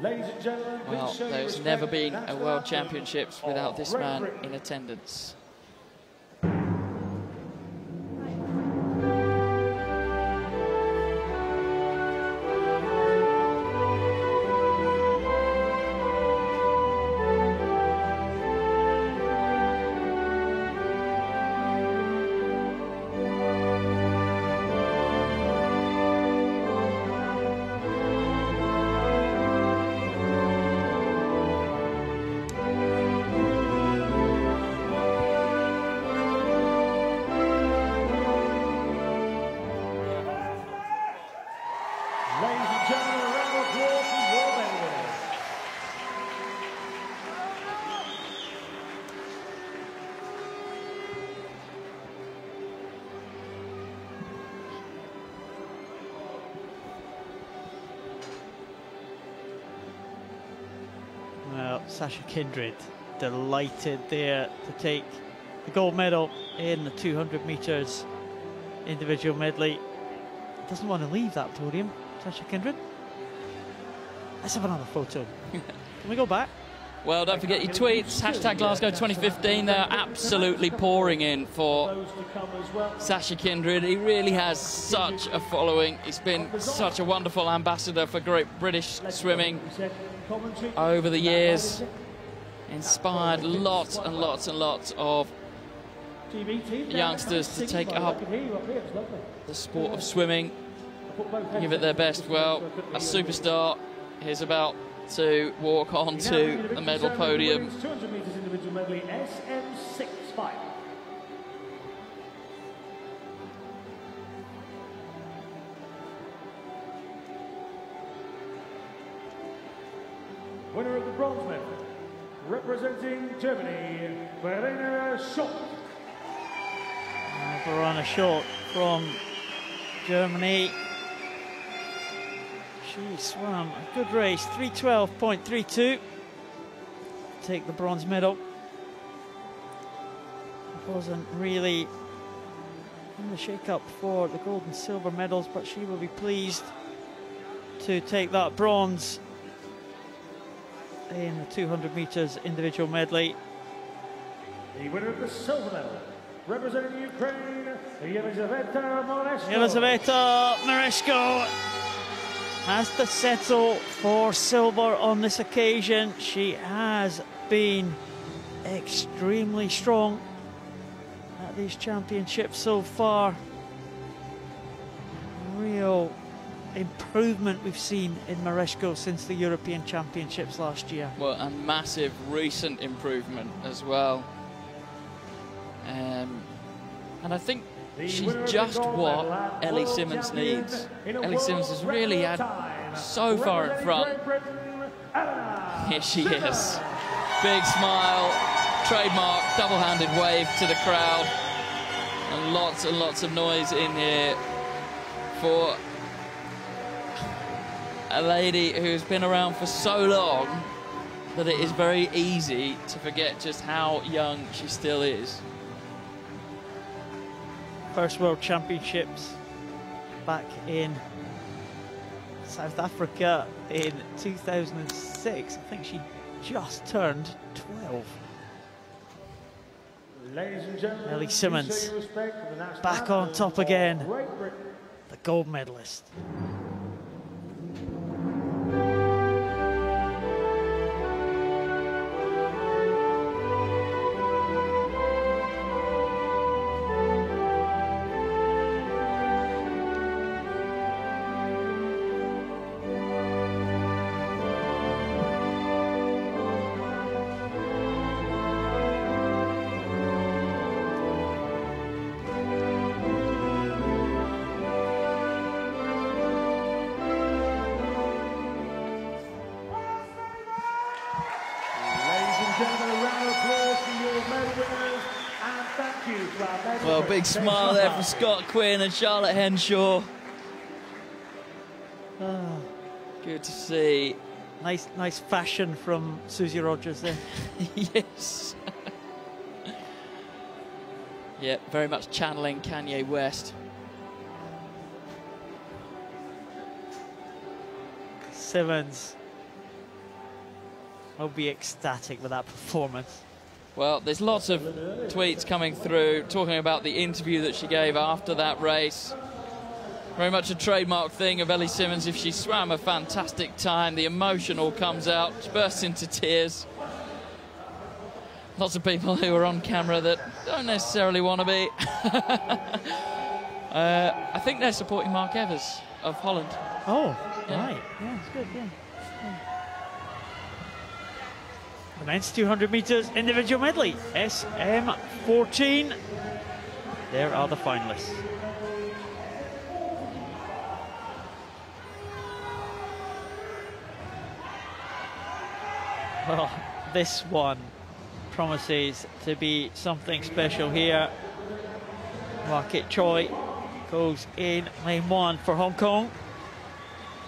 Ladies and gentlemen, Well, there's never been a World Championships without this man in attendance. Well, Sasha Kindred delighted there to take the gold medal in the 200 metres individual medley. Doesn't want to leave that podium, Sasha Kindred. Let's have another photo. Can we go back? Well, don't forget your tweets, hashtag Glasgow 2015. They are absolutely pouring in for Sasha Kindred. He really has such a following. He's been such a wonderful ambassador for Great British swimming over the years. Inspired lots and lots and lots of youngsters to take up the sport of swimming, give it their best. Well, a superstar is about to walk onto the medal podium. 200 metres individual medley, SM65. Winner of the bronze medal, representing Germany, Verena Schott. Verena Schott from Germany. She swam a good race, 3:12.32. Take the bronze medal. Wasn't really in the shake-up for the gold and silver medals, but she will be pleased to take that bronze in the 200 metres individual medley. The winner of the silver medal, representing Ukraine, Yelizaveta Mereshko. Yelizaveta Mereshko has to settle for silver on this occasion. She has been extremely strong at these championships so far. Real improvement we've seen in Mereshko since the European Championships last year. Well, and massive recent improvement as well. And I think she's just what Ellie Simmonds needs. Ellie Simmonds has really had so far in front. Here she is. Big smile, trademark, double-handed wave to the crowd. And lots of noise in here for a lady who's been around for so long that it is very easy to forget just how young she still is. First World Championships back in South Africa in 2006. I think she just turned 12. Ladies and gentlemen, Ellie Simmonds back on top again, the gold medalist. Well, big smile there for Scott Quinn and Charlotte Henshaw. Good to see. Nice fashion from Susie Rogers there. Yes. Yeah, very much channeling Kanye West. Simmonds will be ecstatic with that performance. Well, there's lots of tweets coming through talking about the interview that she gave after that race. Very much a trademark thing of Ellie Simmonds. If she swam a fantastic time, the emotion all comes out. She bursts into tears. Lots of people who are on camera that don't necessarily want to be. I think they're supporting Mark Evers of Holland. Oh, yeah. Right. Yeah, it's good, yeah. The men's 200 metres individual medley, SM14. There are the finalists. Well, this one promises to be something special here. Market Choi goes in lane 1 for Hong Kong.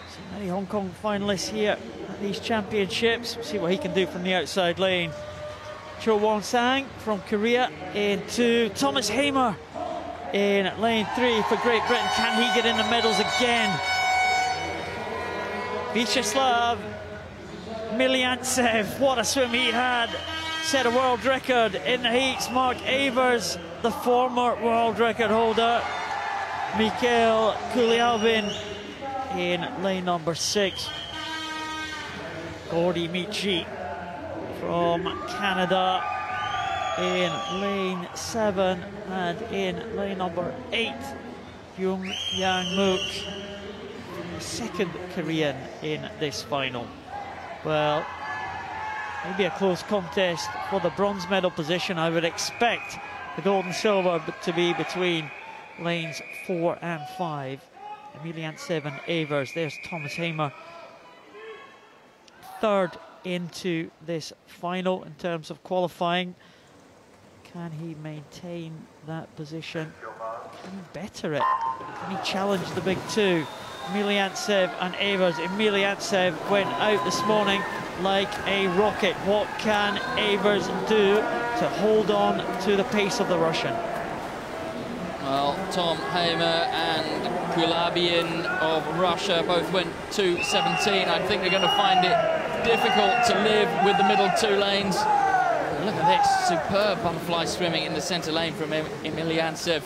So many Hong Kong finalists here at these championships. We'll see what he can do from the outside lane. Cho Wong-sang from Korea into Thomas Hamer in lane 3 for Great Britain. Can he get in the medals again? Vyacheslav Emeliantsev, what a swim he had. Set a world record in the heats. Mark Evers, the former world record holder. Mikhail Kuliabin in lane number 6. Gordy Michi from Canada in lane 7, and in lane number 8, Jung Yang Mook, second Korean in this final. Well, maybe a close contest for the bronze medal position. I would expect the gold and silver to be between lanes 4 and 5. Emeliantsev and Evers. There's Thomas Hamer, third into this final in terms of qualifying. Can he maintain that position? Can he better it? Can he challenge the big two? Emeliantsev and Evers. Emeliantsev went out this morning like a rocket. What can Evers do to hold on to the pace of the Russian? Well, Tom Hamer and Kuliabin of Russia both went 2:17. I think they're going to find it difficult to live with the middle two lanes. Look at this, superb butterfly swimming in the centre lane from Emeliantsev.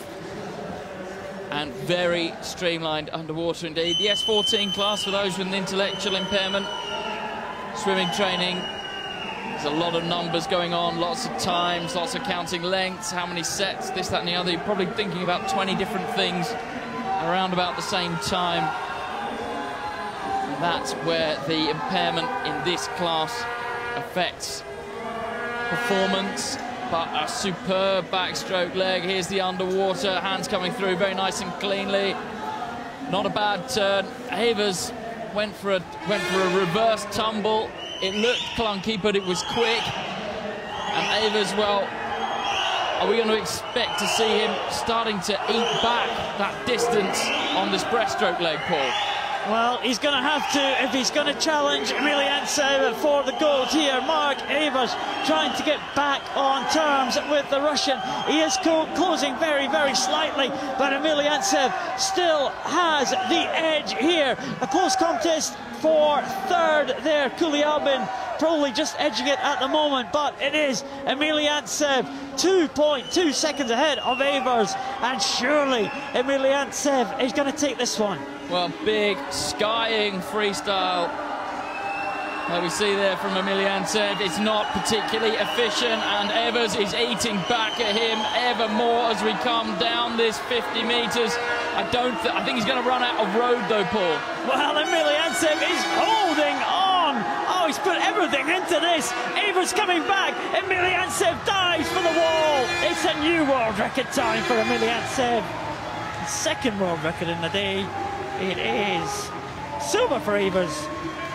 And very streamlined underwater indeed. The S14 class for those with an intellectual impairment. Swimming training. There's a lot of numbers going on, lots of times, lots of counting lengths, how many sets, this, that and the other. You're probably thinking about 20 different things around about the same time. And that's where the impairment in this class affects performance. But a superb backstroke leg. Here's the underwater, hands coming through very nice and cleanly. Not a bad turn. Evers went for a reverse tumble. It looked clunky, but it was quick. And Evers, well, are we going to expect to see him starting to eat back that distance on this breaststroke leg, Paul? Well, he's going to have to if he's going to challenge Emeliantsev for the gold here. Mark Evers trying to get back on terms with the Russian. He is closing very, very slightly, but Emeliantsev still has the edge here. A close contest for third there. Kuliabin probably just edging it at the moment, but it is Emeliantsev 2.2 seconds ahead of Evers, and surely Emeliantsev is going to take this one. Well, big skying freestyle that we see there from Emeliantsev. It's not particularly efficient, and Evers is eating back at him ever more as we come down this 50 metres. I think he's going to run out of road though, Paul. Well, Emeliantsev is holding on. Oh, he's put everything into this. Evers coming back. Emeliantsev dives for the wall. It's a new world record time for Emeliantsev. Second world record in the day. It is silver for Evers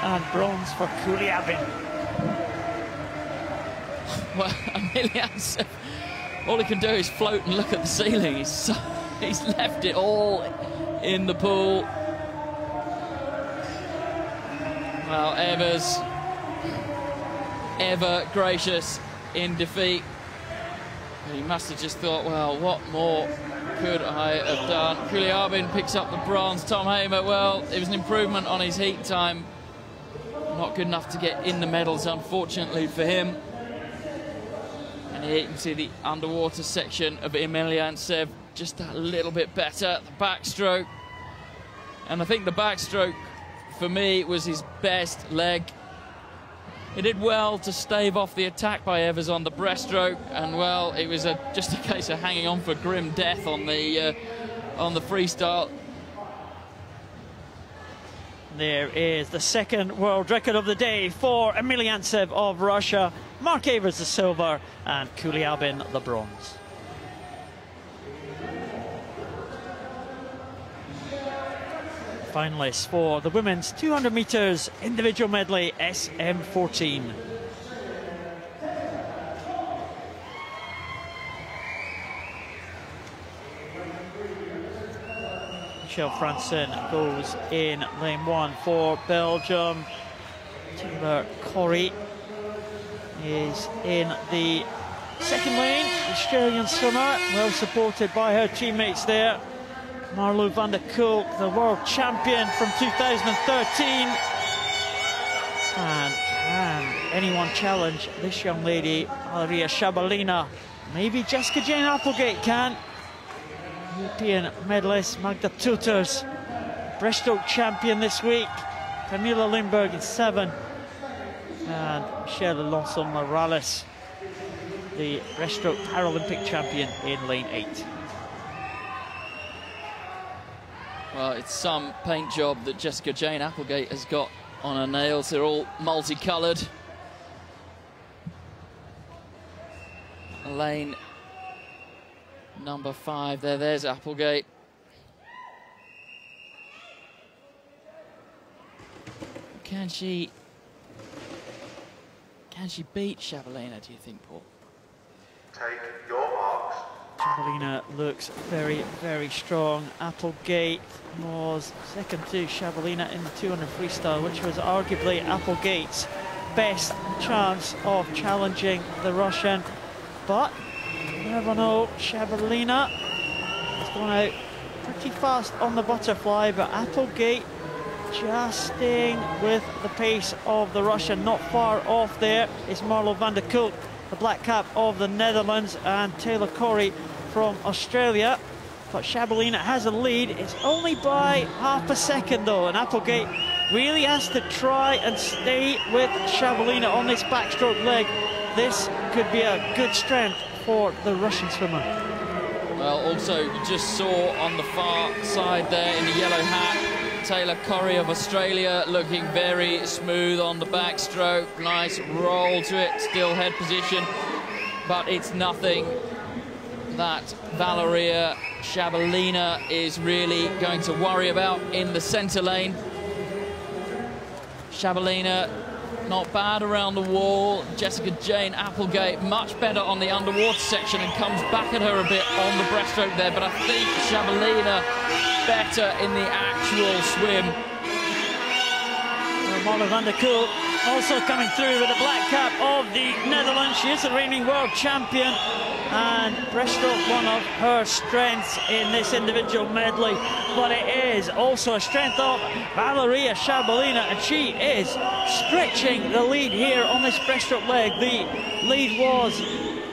and bronze for Kuliabin. Well, Emeliantsev, all he can do is float and look at the ceiling. He's left it all in the pool. Well, Evers, ever gracious in defeat. He must have just thought, well, what more could I have done? Kuliabin picks up the bronze. Tom Hamer, well, it was an improvement on his heat time. Not good enough to get in the medals, unfortunately for him. And here you can see the underwater section of Emeliantsev just a little bit better. The backstroke. And I think the backstroke, for me, was his best leg. He did well to stave off the attack by Evers on the breaststroke, and well, it was just a case of hanging on for grim death on the freestyle. There is the second world record of the day for Emeliantsev of Russia. Mark Evers the silver and Kuliabin the bronze. Finalists for the women's 200 metres individual medley SM14. Michelle Franson goes in lane 1 for Belgium. Taylor Corrie is in the second lane. Australian swimmer, well supported by her teammates there. Marlo van der Kolk, the world champion from 2013. And can anyone challenge this young lady, Valeria Shabalina. Maybe Jessica Jane Applegate can. European medalist Magda Tutors, breaststroke champion this week. Camila Lindberg in 7. And Michelle Alonso Morales, the breaststroke Paralympic champion, in lane 8. Well, it's some paint job that Jessica Jane Applegate has got on her nails. They're all multicoloured. Lane number 5 there. There's Applegate. Can she beat Shabalina, do you think, Paul? Take your marks. Shabalina looks very, very strong. Applegate was second to Shabalina in the 200 freestyle, which was arguably Applegate's best chance of challenging the Russian. But you never know, Shabalina has gone out pretty fast on the butterfly, but Applegate just staying with the pace of the Russian. Not far off there is Marlo van der Kolk, the black cap of the Netherlands, and Taylor Corey from Australia. But Shabalina has a lead. It's only by half a second though, and Applegate really has to try and stay with Shabalina on this backstroke leg. This could be a good strength for the Russian swimmer. Well, also you just saw on the far side there in the yellow hat, Taylor Corey of Australia looking very smooth on the backstroke. Nice roll to it, still head position, but it's nothing that Valeria Shabalina is really going to worry about in the centre lane. Shabalina not bad around the wall. Jessica Jane Applegate much better on the underwater section and comes back at her a bit on the breaststroke there, but I think Shabalina better in the actual swim. Marlo van der Kolk also coming through with the black cap of the Netherlands. She is the reigning world champion, and breaststroke one of her strengths in this individual medley, but it is also a strength of Valeria Shabalina, and she is stretching the lead here on this breaststroke leg. The lead was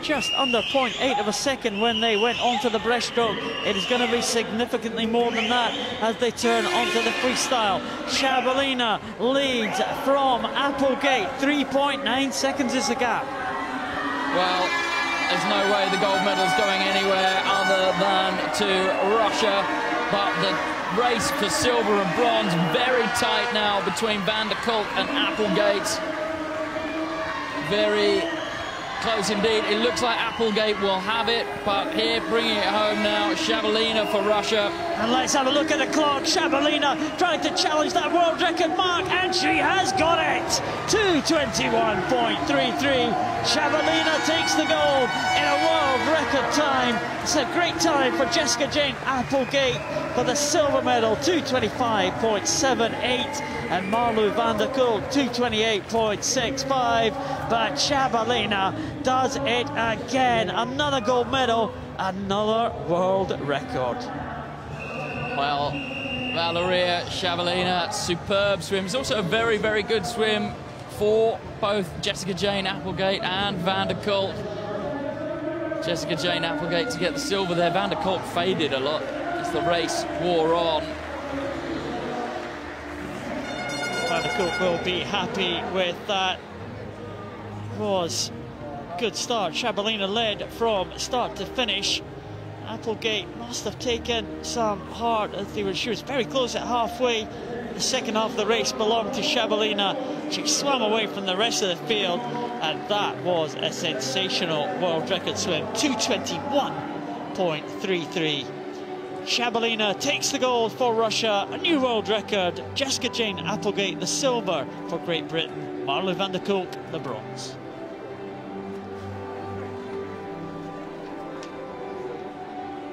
just under 0.8 of a second when they went onto the breaststroke. It is going to be significantly more than that as they turn onto the freestyle. Shabalina leads from Applegate. 3.9 seconds is the gap. Well, there's no way the gold medal's going anywhere other than to Russia, but the race for silver and bronze very tight now between van der Kolk and Applegate. Very close indeed. It looks like Applegate will have it, but here bringing it home now, Shabalina for Russia. And let's have a look at the clock. Shabalina trying to challenge that world record mark, and she has got it. 2:21.33. Shabalina takes the gold in a world record time. It's a great time for Jessica Jane Applegate for the silver medal, 2:25.78, and Marlo van der Kolk 2:28.65. But Shabalina does it again. Another gold medal, another world record. Well, Valeria Shabalina, superb swim. It's also a very, very good swim for both Jessica Jane Applegate and van der Kolk. Jessica Jane Applegate to get the silver there. Van der Kolk faded a lot as the race wore on. Van der Kolk will be happy with that. Was a good start. Shabalina led from start to finish. Applegate must have taken some heart as she was very close at halfway. The second half of the race belonged to Shabalina. She swam away from the rest of the field, and that was a sensational world record swim, 2:21.33. Shabalina takes the gold for Russia, a new world record. Jessica Jane Applegate the silver for Great Britain. Marlo van der Kolk the bronze.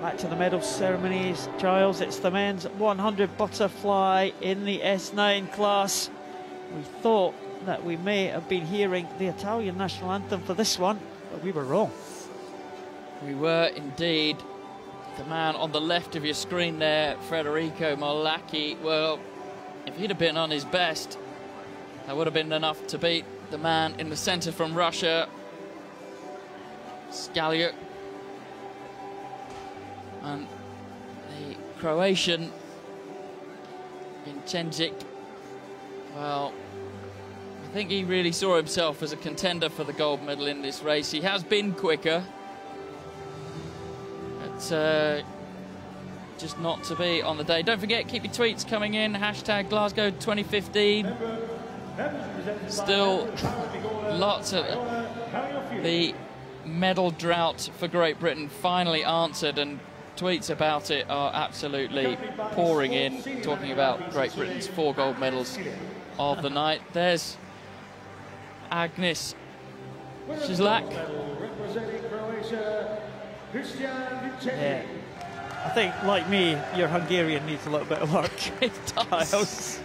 Back to the medal ceremonies, Giles. It's the men's 100 butterfly in the S9 class. We thought that we may have been hearing the Italian national anthem for this one, but we were wrong. We were indeed. The man on the left of your screen there, Federico Molacchi, well, if he'd have been on his best, that would have been enough to beat the man in the centre from Russia, Skaliuk, and the Croatian Vincenzic. Well, I think he really saw himself as a contender for the gold medal in this race. He has been quicker, but just not to be on the day. Don't forget, keep your tweets coming in, hashtag Glasgow 2015. Still lots of the medal drought for Great Britain finally answered, and tweets about it are absolutely pouring in, talking about Great Britain's 4 gold medals of the night. There's Agnes Schizlak. Yeah. I think, like me, your Hungarian needs a little bit of work. It does.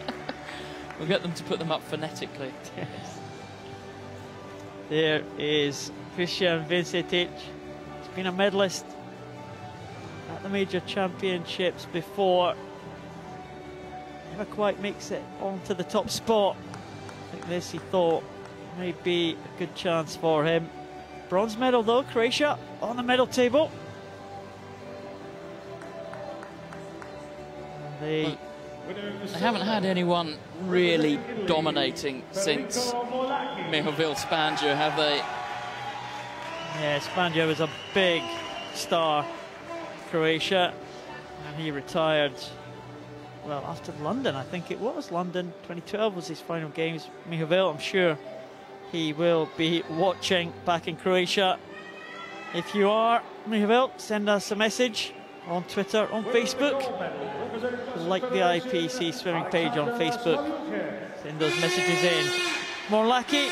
We'll get them to put them up phonetically. Yes. There is Christian Vincetic. He's been a medalist at the major championships before. Never quite makes it onto the top spot. I think this, he thought, may be a good chance for him. Bronze medal though, Croatia on the medal table. They haven't had anyone really dominating since Mihovil Spanja, have they? Yeah, Spanja was a big star, Croatia, and he retired, well, after London, I think it was. London 2012 was his final games. Mihovil, I'm sure he will be watching back in Croatia. If you are, Mihovil, send us a message on Twitter, on Facebook. Like the IPC swimming page on Facebook. Send those messages in. Morlacki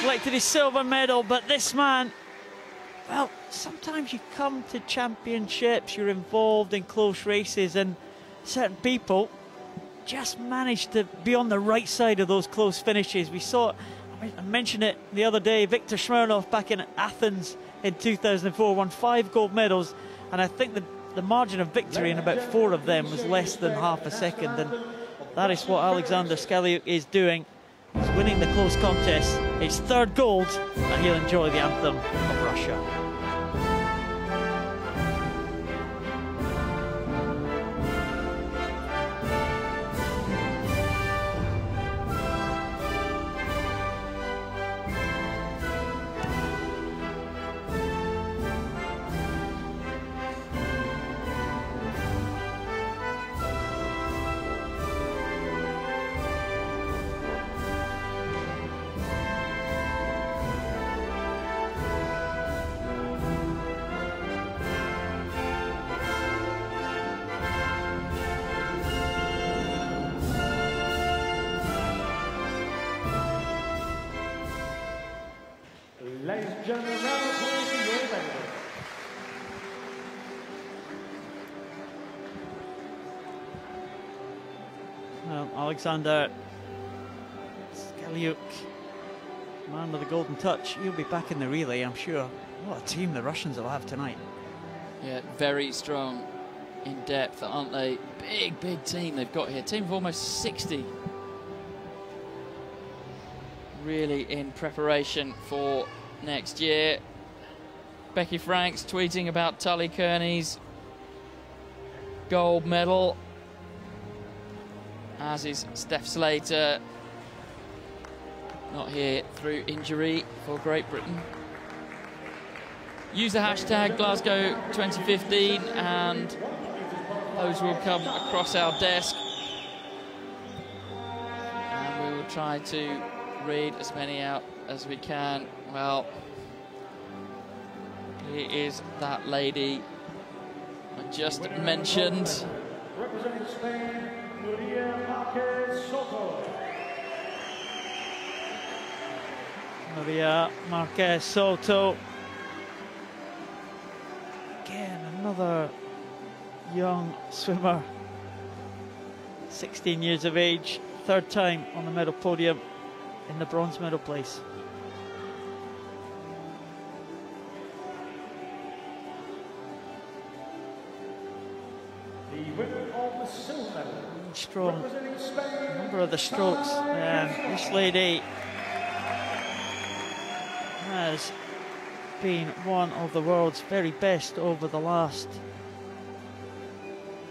collected his silver medal, but this man, well, sometimes you come to championships, you're involved in close races, and certain people just manage to be on the right side of those close finishes. We saw, I mentioned it the other day, Viktor Smirnov back in Athens in 2004 won 5 gold medals, and I think the margin of victory in about 4 of them was less than half a second, and that is what Alexander Skaliuk is doing. He's winning the close contest, his 3rd gold, and he'll enjoy the anthem of Russia. Ladies and gentlemen, round of applause for your medal. Well, Alexander Skaliuk, man with the golden touch, he'll be back in the relay, I'm sure. What a team the Russians will have tonight. Yeah, very strong in depth, aren't they? Big, big team they've got here. Team of almost 60. Really in preparation for next year. Becky Franks tweeting about Tully Kearney's gold medal, as is Steph Slater, not here through injury for Great Britain. Use the hashtag Glasgow 2015 and those will come across our desk, and we will try to read as many out as we can. Well, here is that lady I just mentioned. Representing Spain, Nuria Marquez Soto. Nuria Marquez Soto. Again, another young swimmer, 16 years of age, 3rd time on the medal podium in the bronze medal place. The winner of the silver medal. Strong Representing Spain, number of the strokes. This lady has been one of the world's very best over the last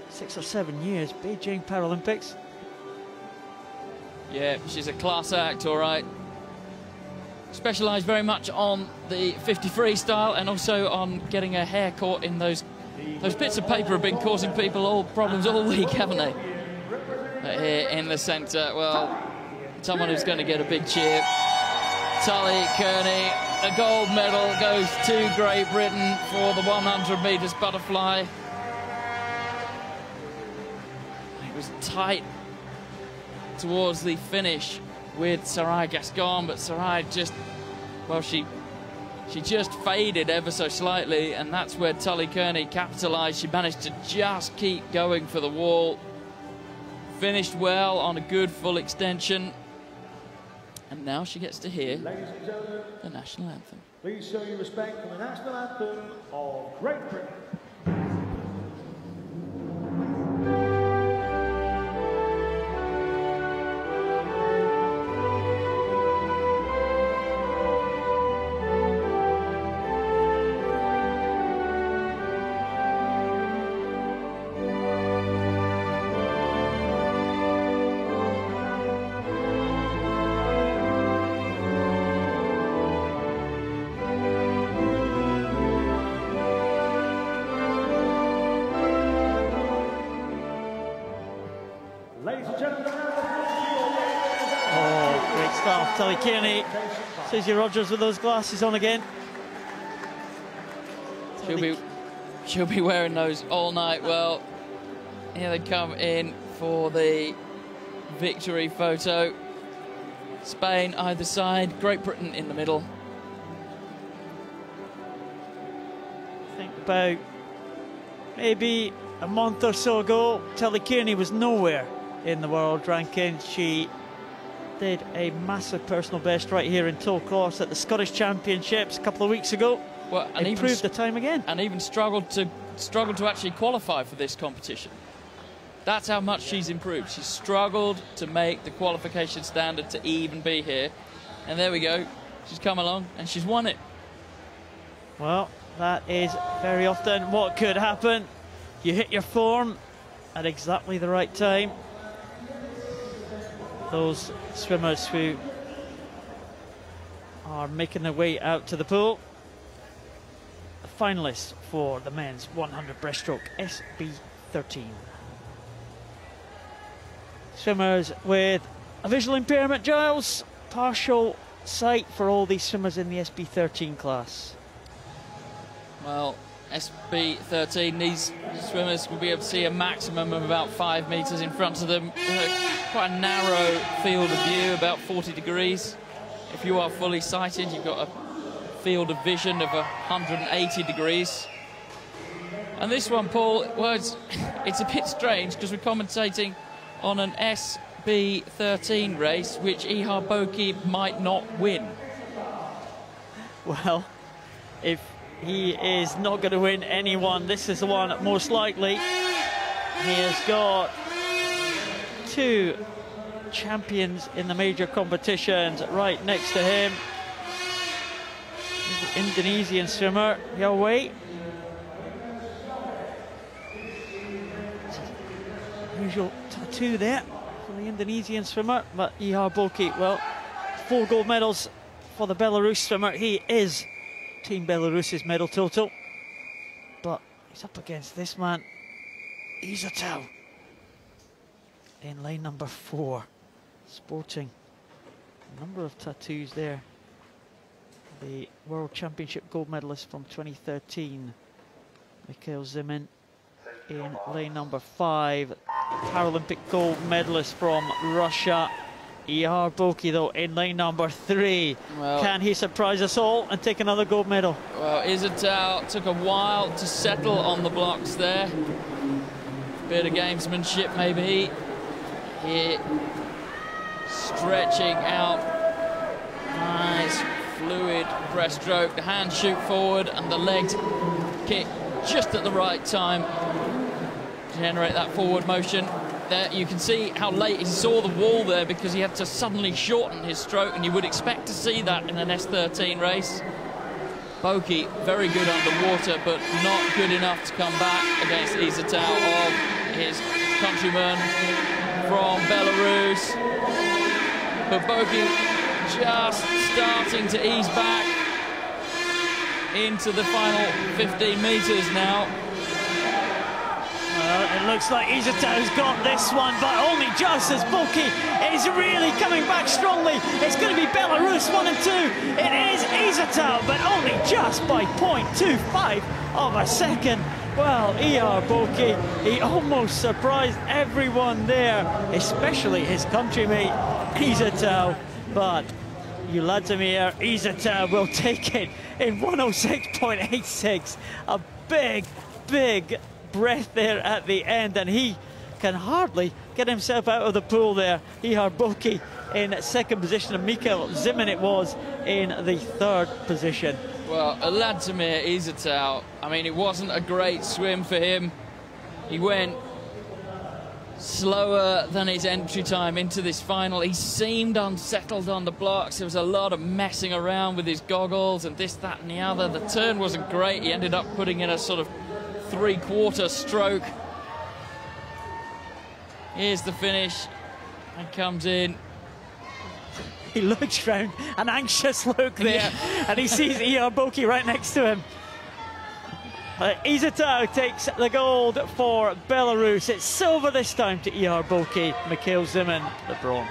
6 or 7 years. Beijing Paralympics. Yeah, she's a class act, all right. Specialised very much on the 50 freestyle and also on getting her hair caught in those bits of paper have been causing people all problems all week, haven't they? But here in the centre, well, someone who's going to get a big cheer. Tully Kearney, a gold medal goes to Great Britain for the 100 metres butterfly. It was tight towards the finish with Sarai Gascon, but Sarai just, well, she just faded ever so slightly, and that's where Tully Kearney capitalised. She managed to just keep going for the wall. Finished well on a good full extension. And now she gets to hear the national anthem. Please show your respect for the national anthem of Great Britain. Tully Kearney, Susie Rogers with those glasses on again. She'll be wearing those all night. Well, here they come in for the victory photo. Spain either side, Great Britain in the middle. I think about maybe a month or so ago, Tully Kearney was nowhere in the world ranking. She did a massive personal best right here in Tollcross at the Scottish Championships a couple of weeks ago. Well, and improved the time again, and even struggled to actually qualify for this competition. That's how much she's improved. She's struggled to make the qualification standard to even be here, and there we go. She's come along and she's won it. Well, that is very often what could happen. You hit your form at exactly the right time. Those swimmers who are making their way out to the pool. The finalists for the men's 100 breaststroke SB13. Swimmers with a visual impairment, Giles. Partial sight for all these swimmers in the SB13 class. Well, SB13, these swimmers will be able to see a maximum of about 5 metres in front of them. Quite a narrow field of view, about 40 degrees. If you are fully sighted, you've got a field of vision of 180 degrees. And this one, Paul, well, it's a bit strange because we're commentating on an SB13 race which Ihar Boki might not win. Well, if he is not going to win anyone, this is the one most likely. He has got 2 champions in the major competitions right next to him. The Indonesian swimmer, Yao Wei. Usual tattoo there for the Indonesian swimmer, but Ihar Boki, well, 4 gold medals for the Belarus swimmer. He is Team Belarus's medal total, but he's up against this man, Izatau, in lane number 4, sporting a number of tattoos there. The World Championship gold medalist from 2013, Mikhail Zimin, in lane number 5. Paralympic gold medalist from Russia, Ihar Boki, though, in lane number 3. Well, can he surprise us all and take another gold medal? Well, Izatau took a while to settle on the blocks there. Bit of gamesmanship, maybe. Here, stretching out. Nice, fluid breaststroke. The hands shoot forward and the legs kick just at the right time. Generate that forward motion. there. You can see how late he saw the wall there because he had to suddenly shorten his stroke, and you would expect to see that in an S13 race. Boki, very good underwater, but not good enough to come back against Izatau of his countryman from Belarus. But Boki just starting to ease back into the final 15 metres now. Well, it looks like Izatau's got this one, but only just, as Boki is really coming back strongly. It's going to be Belarus 1 and 2. It is Izatau, but only just by 0.25 of a second. Well, Boki, he almost surprised everyone there, especially his country-mate Izatau. But Vladimir Izatau will take it in 106.86. A big, big breath there at the end, and he can hardly get himself out of the pool there. Boki in second position, and Mikael Zimin it was in the third position. Well, Vladimir Izatau, I mean, it wasn't a great swim for him. He went slower than his entry time into this final. He seemed unsettled on the blocks. There was a lot of messing around with his goggles and this, that and the other. The turn wasn't great. He ended up putting in a sort of three-quarter stroke. Here's the finish, and comes in. He looks round, an anxious look there, and he sees Boki right next to him. Izatau takes the gold for Belarus. It's silver this time to Boki. Mikael Zimin, the bronze.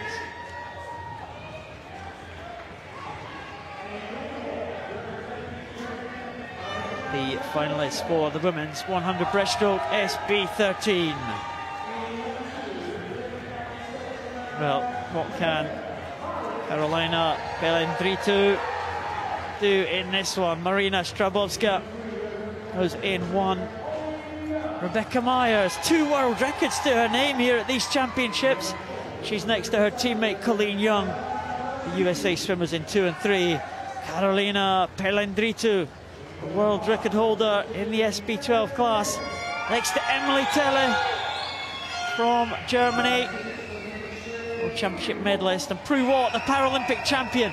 The finalists for the women's 100 breaststroke SB13. Well, what can Karolina Pelendritu do in this one? Marina Strabowska was in one. Rebecca Myers, 2 world records to her name here at these championships. She's next to her teammate Colleen Young, the USA swimmers in 2 and 3. Karolina Pelendritu, world record holder in the SB12 class, next to Emily Telle from Germany, world championship medalist, and Prue Watt, the Paralympic champion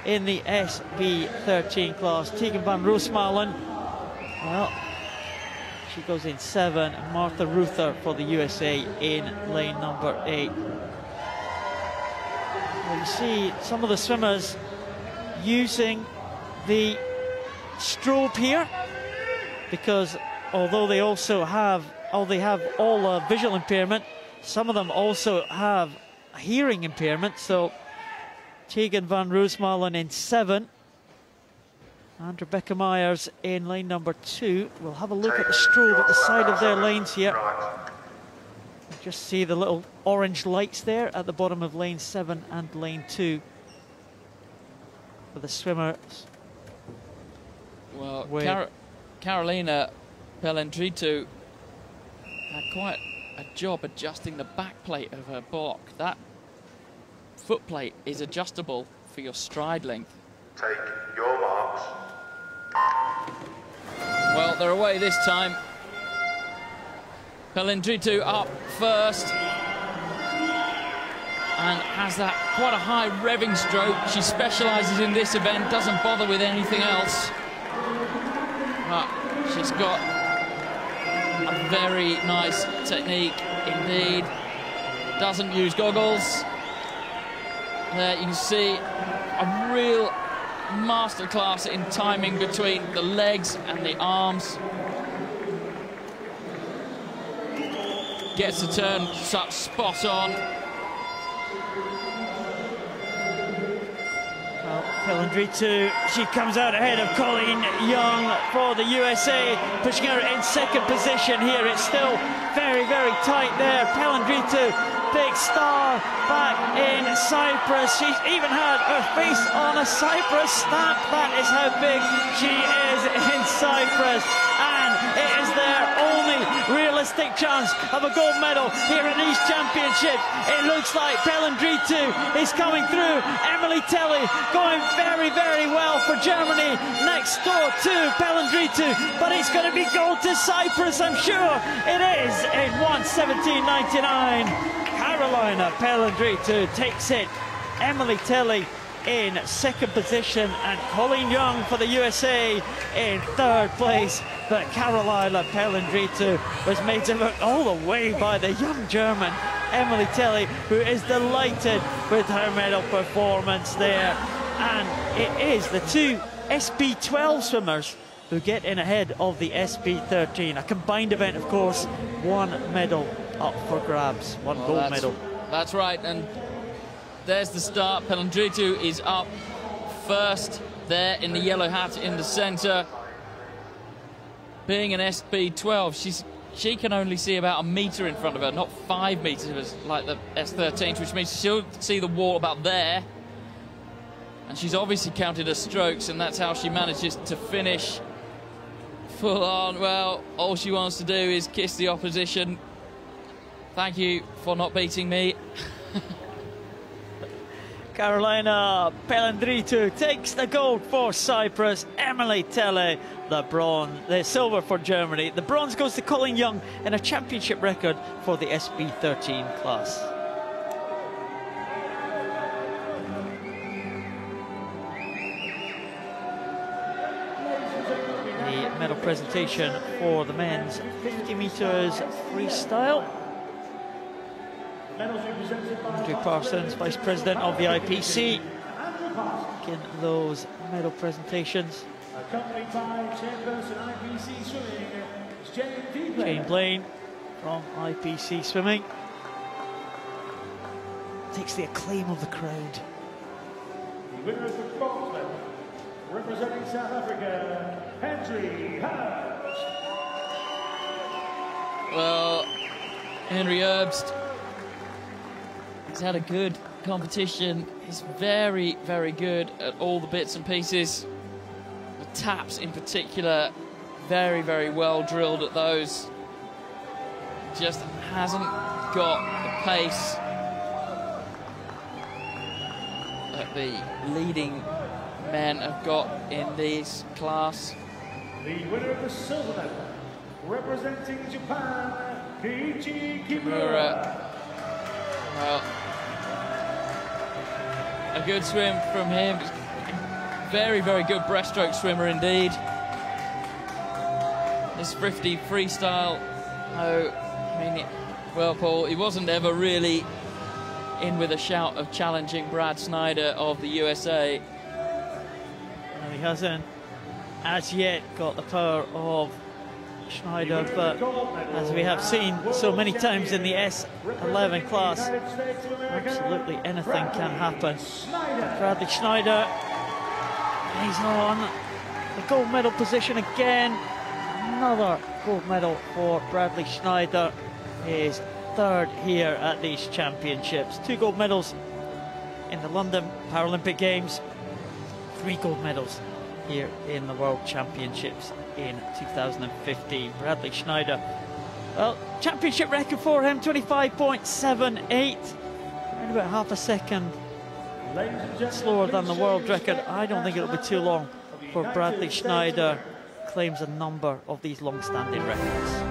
in the SB13 class. Tegan van Roosmalen, well, she goes in 7, and Martha Ruther for the USA in lane number 8. Well, you see some of the swimmers using the strobe here, because although they also have all visual impairment, some of them also have a hearing impairment. So Tegan van Roosmalen in 7 and Rebecca Myers in lane number 2. We'll have a look at the strobe at the side of their lanes here. You just see the little orange lights there at the bottom of lane 7 and lane 2 for the swimmers. Well, Karolina Pelendritu had quite a job adjusting the back plate of her block. That foot plate is adjustable for your stride length. Take your marks. Well, they're away this time. Pelendritu up first and has that quite a high revving stroke. She specialises in this event, doesn't bother with anything else. But she's got a very nice technique indeed. Doesn't use goggles. There you can see a real masterclass in timing between the legs and the arms. Gets the turn spot on. Well, Pelendritu, she comes out ahead of Colleen Young for the USA, pushing her in second position here. It's still very, very tight there. Pelendritu, big star back in Cyprus. She's even had her face on a Cyprus stamp. That is how big she is in Cyprus. And It is their only realistic chance of a gold medal here in these championships. It looks like Pellandritu is coming through. Emily Telly going very, very well for Germany next door to Pellandritu, but it's going to be gold to Cyprus, I'm sure. It is in 1:17.99. Carolina Pellandritu takes it. Emily Telly in second position, and Colleen Young for the USA in third place. But Carolina Pellandritu was made to look all the way by the young German Emily Telly, who is delighted with her medal performance there. And it is the two SB12 swimmers who get in ahead of the SB13. A combined event, of course, one medal up for grabs, one gold medal. That's right, and there's the start. Pellandritu is up first there in the yellow hat in the centre. Being an SB12, she can only see about a metre in front of her, not 5 metres like the S13s, which means she'll see the wall about there. And she's obviously counted her strokes, and that's how she manages to finish full on. Well, all she wants to do is kiss the opposition. Thank you for not beating me. Carolina Pellandritu takes the gold for Cyprus. Emily Telly the silver for Germany. The bronze goes to Colleen Young in a championship record for the SB13 class. The medal presentation for the men's 50 metres freestyle. Andrew Parsons, Vice President of the IPC, making those medal presentations. Accompanied by Chairperson IPC Swimming, Jane Blaine from IPC Swimming takes the acclaim of the crowd. The winner of the bronze medal, representing South Africa, Henry Herbst. Well, Henry Herbst, he's had a good competition. He's very, very good at all the bits and pieces. The taps in particular, very, very well drilled at those. Just hasn't got the pace that the leading men have got in this class. The winner of the silver medal, representing Japan, Keiichi Kimura. Well, a good swim from him. Very, very good breaststroke swimmer indeed. This 50 freestyle, well, Paul, he wasn't ever really in with a shout of challenging Brad Snyder of the USA. No, he hasn't as yet got the power of Schneider, but as we have seen so many times in the S11 class, absolutely anything can happen. Bradley Schneider, he's on the gold medal position again. Another gold medal for Bradley Schneider, his third here at these championships. 2 gold medals in the London Paralympic Games, 3 gold medals here in the World Championships in 2015. Bradley Schneider, well, championship record for him, 25.78, around about half a second slower than the world record. I don't think it'll be too long before Bradley Schneider claims a number of these long-standing records.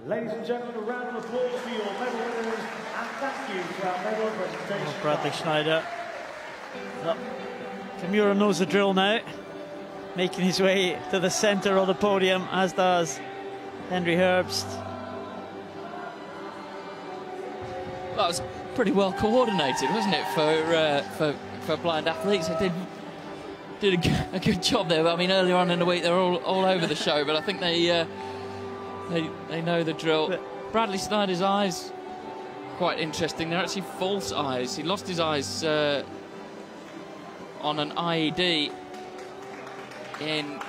Ladies and gentlemen, a round of applause for your medal winners, and thank you for our medal presentation. Oh, Bradley Schneider. Oh, Kimura knows the drill now. making his way to the centre of the podium, as does Henry Herbst. That was pretty well coordinated, wasn't it, for blind athletes? They did a good job there. I mean, earlier on in the week they were all over the show, but I think they know the drill. Bradley Snyder's eyes, quite interesting. They're actually false eyes. He lost his eyes on an IED in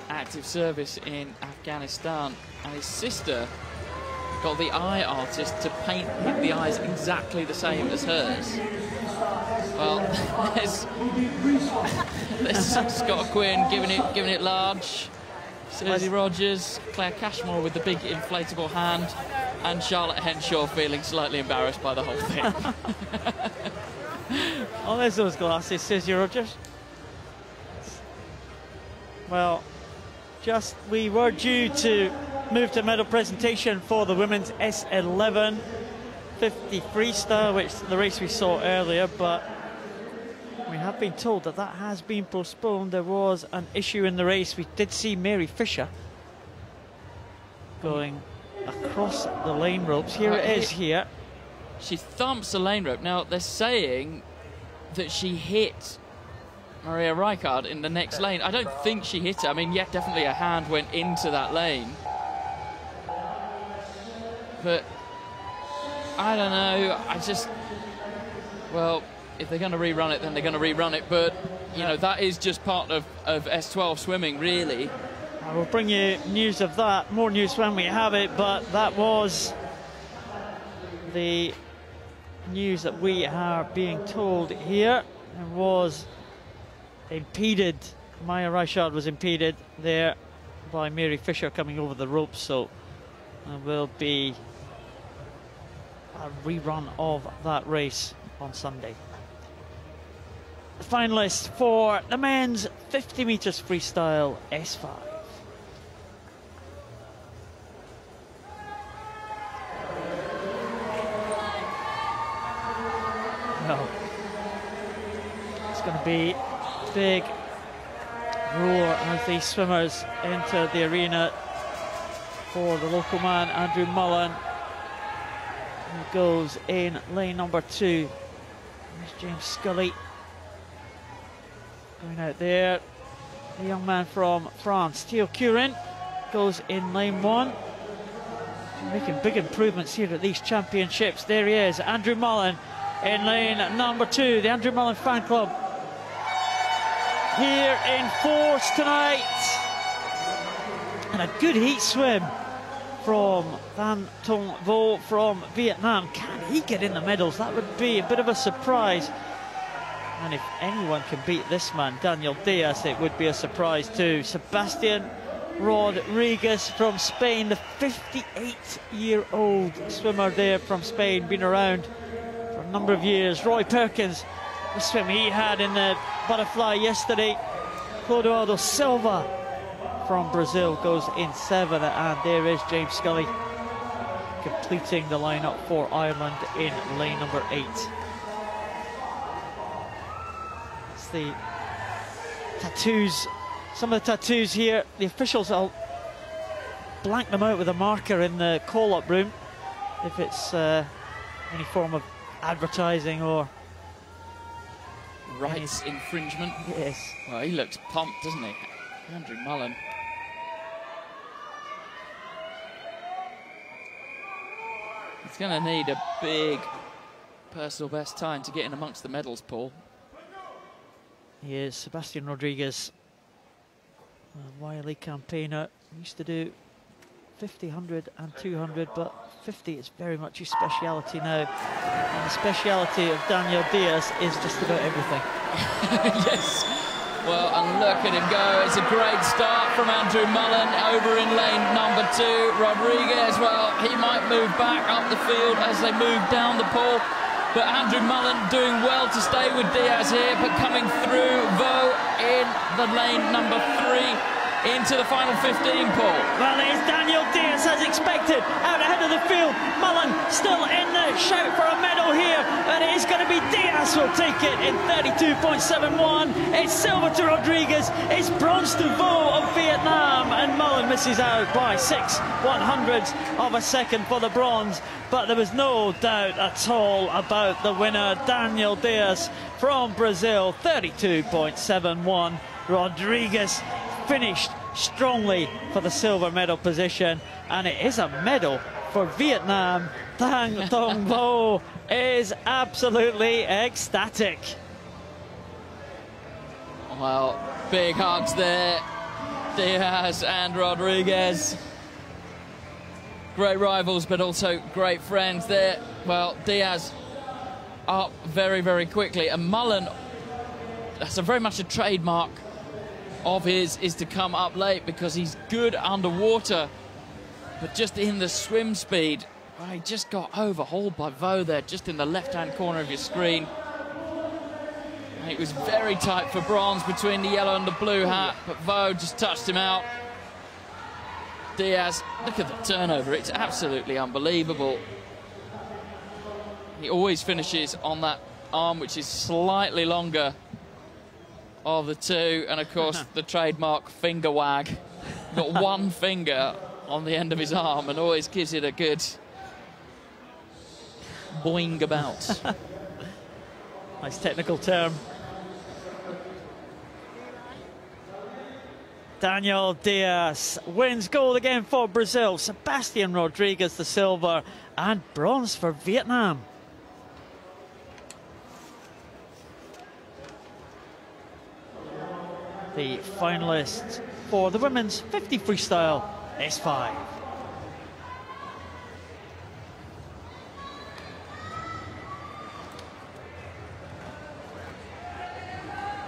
active service in Afghanistan, and his sister got the eye artist to paint the eyes exactly the same as hers. Well, there's Scott Quinn giving it large. Susie Rogers, Claire Cashmore with the big inflatable hand, and Charlotte Henshaw feeling slightly embarrassed by the whole thing. Oh, there's those glasses, Susie Rogers. Well, we were due to move to medal presentation for the women's S11 50 freestyle, which the race we saw earlier, but we have been told that has been postponed. There was an issue in the race. We did see Mary Fisher going across the lane ropes. Here it is here. She thumps the lane rope. Now, they're saying that she hit Maria Rijkaard in the next lane. I don't think she hit her. I mean, yeah, definitely her hand went into that lane. But I don't know. Well, if they're going to rerun it, then they're going to rerun it. But, you know, that is just part of S12 swimming, really. I will bring you news of that, more news when we have it, but that was the news that we are being told here. It was impeded, Maya Rijkaard was impeded there by Mary Fisher coming over the ropes, so there will be a rerun of that race on Sunday. The finalists for the men's 50 metres freestyle S5. No. It's going to be big roar as these swimmers enter the arena for the local man, Andrew Mullen, who goes in lane number 2. There's James Scully going out there. The young man from France, Theo Curin, goes in lane 1. Making big improvements here at these championships. There he is, Andrew Mullen in lane number 2. The Andrew Mullen fan club here in force tonight. And a good heat swim from Van Tong Vo from Vietnam. Can he get in the medals? That would be a bit of a surprise. And if anyone can beat this man, Daniel Diaz, it would be a surprise too. Sebastian Rodriguez from Spain, the 58-year-old swimmer there from Spain, been around for a number of years. Roy Perkins, the swim he had in the butterfly yesterday. Clodoaldo Silva from Brazil goes in 7, and there is James Scully completing the lineup for Ireland in lane number 8. It's the tattoos, some of the tattoos here. The officials, I'll blank them out with a marker in the call-up room if it's any form of advertising or rights infringement. Yes. Well, he looks pumped, doesn't he? Andrew Mullen. He's going to need a big personal best time to get in amongst the medals, Paul. He is. Sebastian Rodriguez, a wily campaigner. He used to do 50, 100 and 200, but 50 is very much his speciality now. And the speciality of Daniel Diaz is just about everything. Yes. Well, and look at him go. It's a great start from Andrew Mullen over in lane number 2. Rodriguez, well, he might move back up the field as they move down the pool. But Andrew Mullen doing well to stay with Diaz here, but coming through Vo in the lane number 3 into the final 15, Paul. Well, it is Daniel Diaz as expected, out ahead of the field. Mullen still in the shout for a medal here, and it is going to be Diaz Diaz will take it in 32.71. It's silver to Rodriguez. It's bronze to Vo of Vietnam. And Mullen misses out by 6/100ths of a second for the bronze. But there was no doubt at all about the winner, Daniel Diaz from Brazil, 32.71. Rodriguez finished strongly for the silver medal position, and it is a medal for Vietnam. Tang Thong Vo is absolutely ecstatic. Well, big hugs there, Diaz and Rodriguez. Great rivals, but also great friends there. Well, Diaz up very, very quickly, and Mullen, that's very much a trademark of his, is to come up late because he's good underwater, but just in the swim speed, well, he just got overhauled by Vo there, just in the left-hand corner of your screen. And it was very tight for bronze between the yellow and the blue hat, but Vo just touched him out. Diaz, look at the turnover, it's absolutely unbelievable. He always finishes on that arm, which is slightly longer of the two, and of course the trademark finger wag. Got one finger on the end of his arm and always gives it a good boing about. Nice technical term. Daniel Diaz wins gold again for Brazil. Sebastian Rodriguez the silver, and bronze for Vietnam. The finalists for the women's 50 freestyle S5.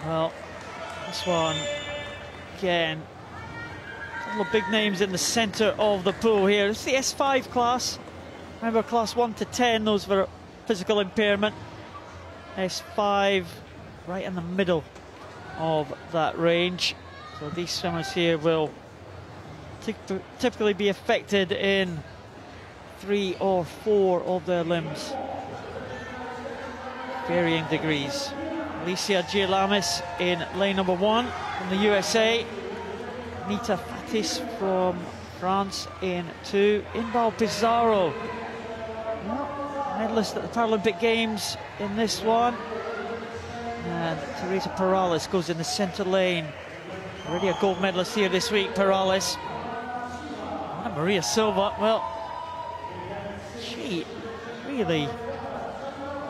Well, this one, again, a couple of big names in the centre of the pool here. It's the S5 class. Remember, class 1 to 10, those were physical impairment. S5 right in the middle of that range. So these swimmers here will typically be affected in 3 or 4 of their limbs, varying degrees. Alicia Gialamis in lane number 1 from the USA. Nita Fatis from France in 2. Inbal Pizarro, medalist at the Paralympic Games in this one. And Teresa Perales goes in the centre lane. Already a gold medalist here this week, Perales. And Maria Silva, well, she really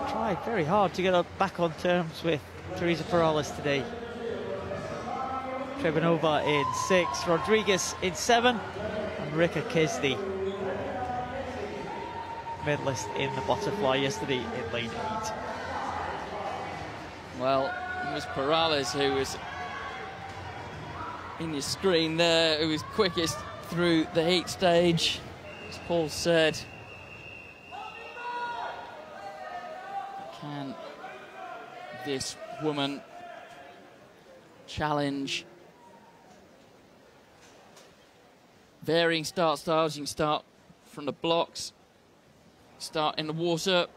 tried very hard to get her back on terms with Teresa Perales today. Trebunova in 6, Rodriguez in 7, and Rika Kesdi, medalist in the butterfly yesterday in lane 8. Well, it was Perales who was in your screen there, who was quickest through the heat stage, as Paul said. Can this woman challenge varying start styles? You can start from the blocks, start in the water.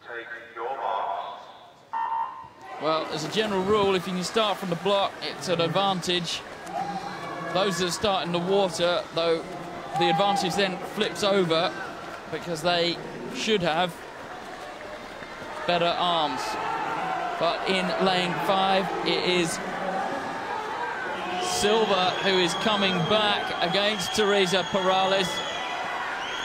Take your marks. Well, as a general rule, if you can start from the block, it's an advantage. Those that start in the water, though, the advantage then flips over because they should have better arms. But in lane 5, it is Silva who is coming back against Teresa Perales.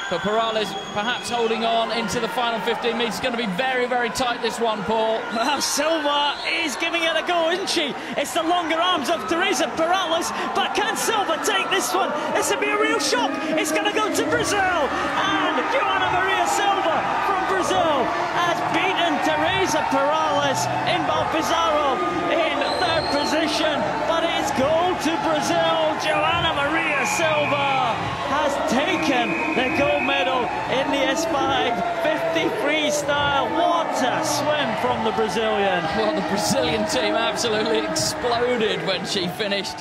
But Perales perhaps holding on into the final 15 metres. It's going to be very, very tight, this one, Paul. Well, Silva is giving it a go, isn't she? It's the longer arms of Teresa Perales, but can Silva take this one? This would be a real shock. It's going to go to Brazil, and Joana Maria Silva from Brazil has beaten Teresa Perales. Inbal Pizarro in 3rd position, but it's gold to Brazil. Joana Maria Silva has taken the gold medal in the S5 50 freestyle. What a swim from the Brazilian. Well, the Brazilian team absolutely exploded when she finished.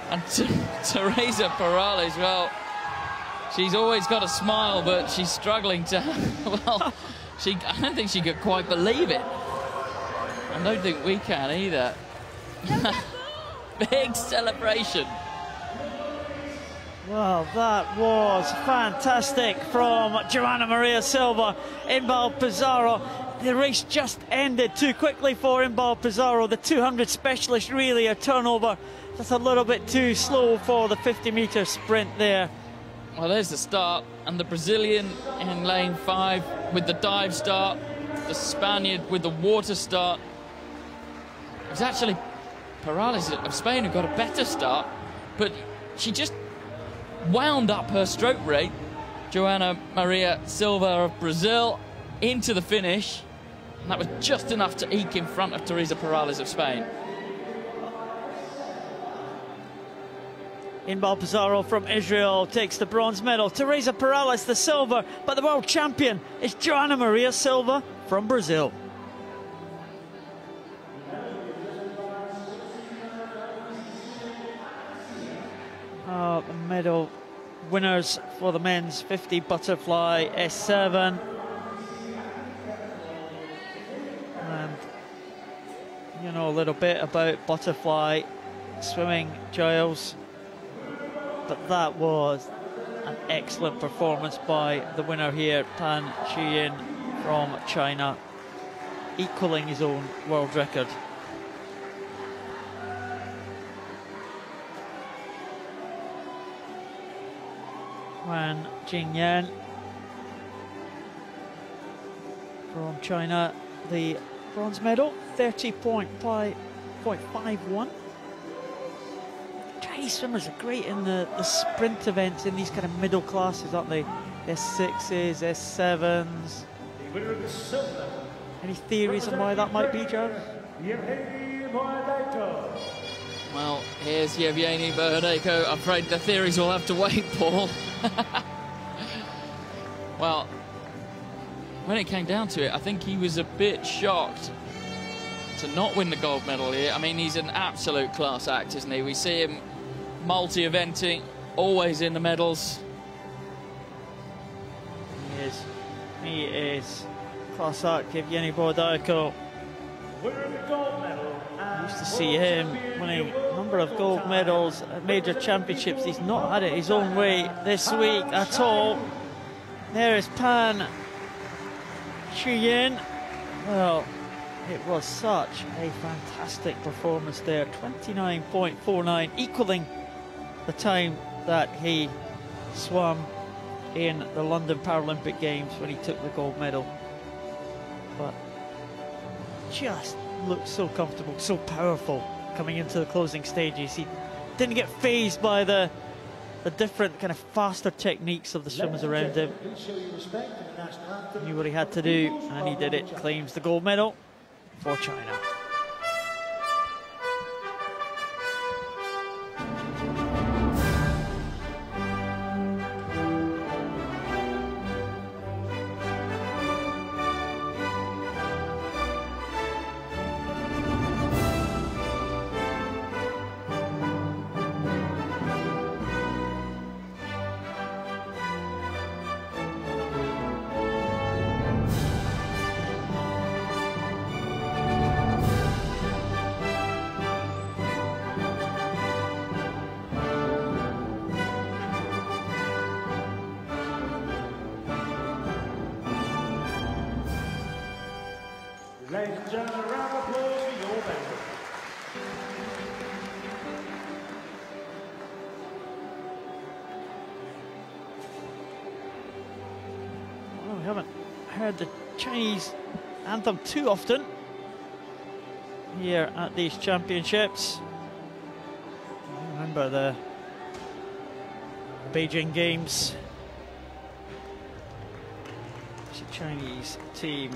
And Teresa Perales, well, She's always got a smile, but she's struggling to, well, I don't think she could quite believe it. I don't think we can either. Big celebration. Well, that was fantastic from Joanna Maria Silva. Inbal Pizarro. The race just ended too quickly for Inbal Pizarro. The 200 specialist really a turnover. Just a little bit too slow for the 50-metre sprint there. Well, there's the start, and the Brazilian in lane 5 with the dive start, the Spaniard with the water start. It was actually Paralympic of Spain who got a better start, but she just wound up her stroke rate. Joanna Maria Silva of Brazil into the finish, and that was just enough to eke in front of Teresa Perales of Spain. Inbal Pizarro from Israel takes the bronze medal. Teresa Perales the silver, but the world champion is Joanna Maria Silva from Brazil. The medal winners for the men's 50 butterfly S7. And you know a little bit about butterfly swimming, Giles, but that was an excellent performance by the winner here, Tan Qiyin from China, equaling his own world record. Wan Jingyan from China, the bronze medal, 30.51. Chinese swimmers are great in the sprint events in these kind of middle classes, aren't they? S6s, S7s. Any theories on why that might be, Joe? Well, here's Yevgeny Bohodeyko. I'm afraid the theories will have to wait, Paul. Well, when it came down to it, I think he was a bit shocked to not win the gold medal here. I mean, he's an absolute class act, isn't he? We see him multi-eventing, always in the medals. He is class act, Yevgeny Bohodeyko. Used to see him winning a number of gold medals at major championships. He's not had it his own way this week at all. There is Tan Qiyin. Well, it was such a fantastic performance there. 29.49, equaling the time that he swam in the London Paralympic Games when he took the gold medal. But just looked so comfortable, so powerful coming into the closing stages. He didn't get fazed by the different kind of faster techniques of the swimmers around him. He knew what he had to do, and he did it. Claims the gold medal for China. Ladies and gentlemen, a round of applause for your medal. Well, we haven't heard the Chinese anthem too often here at these championships. I remember the Beijing Games. It's a Chinese team.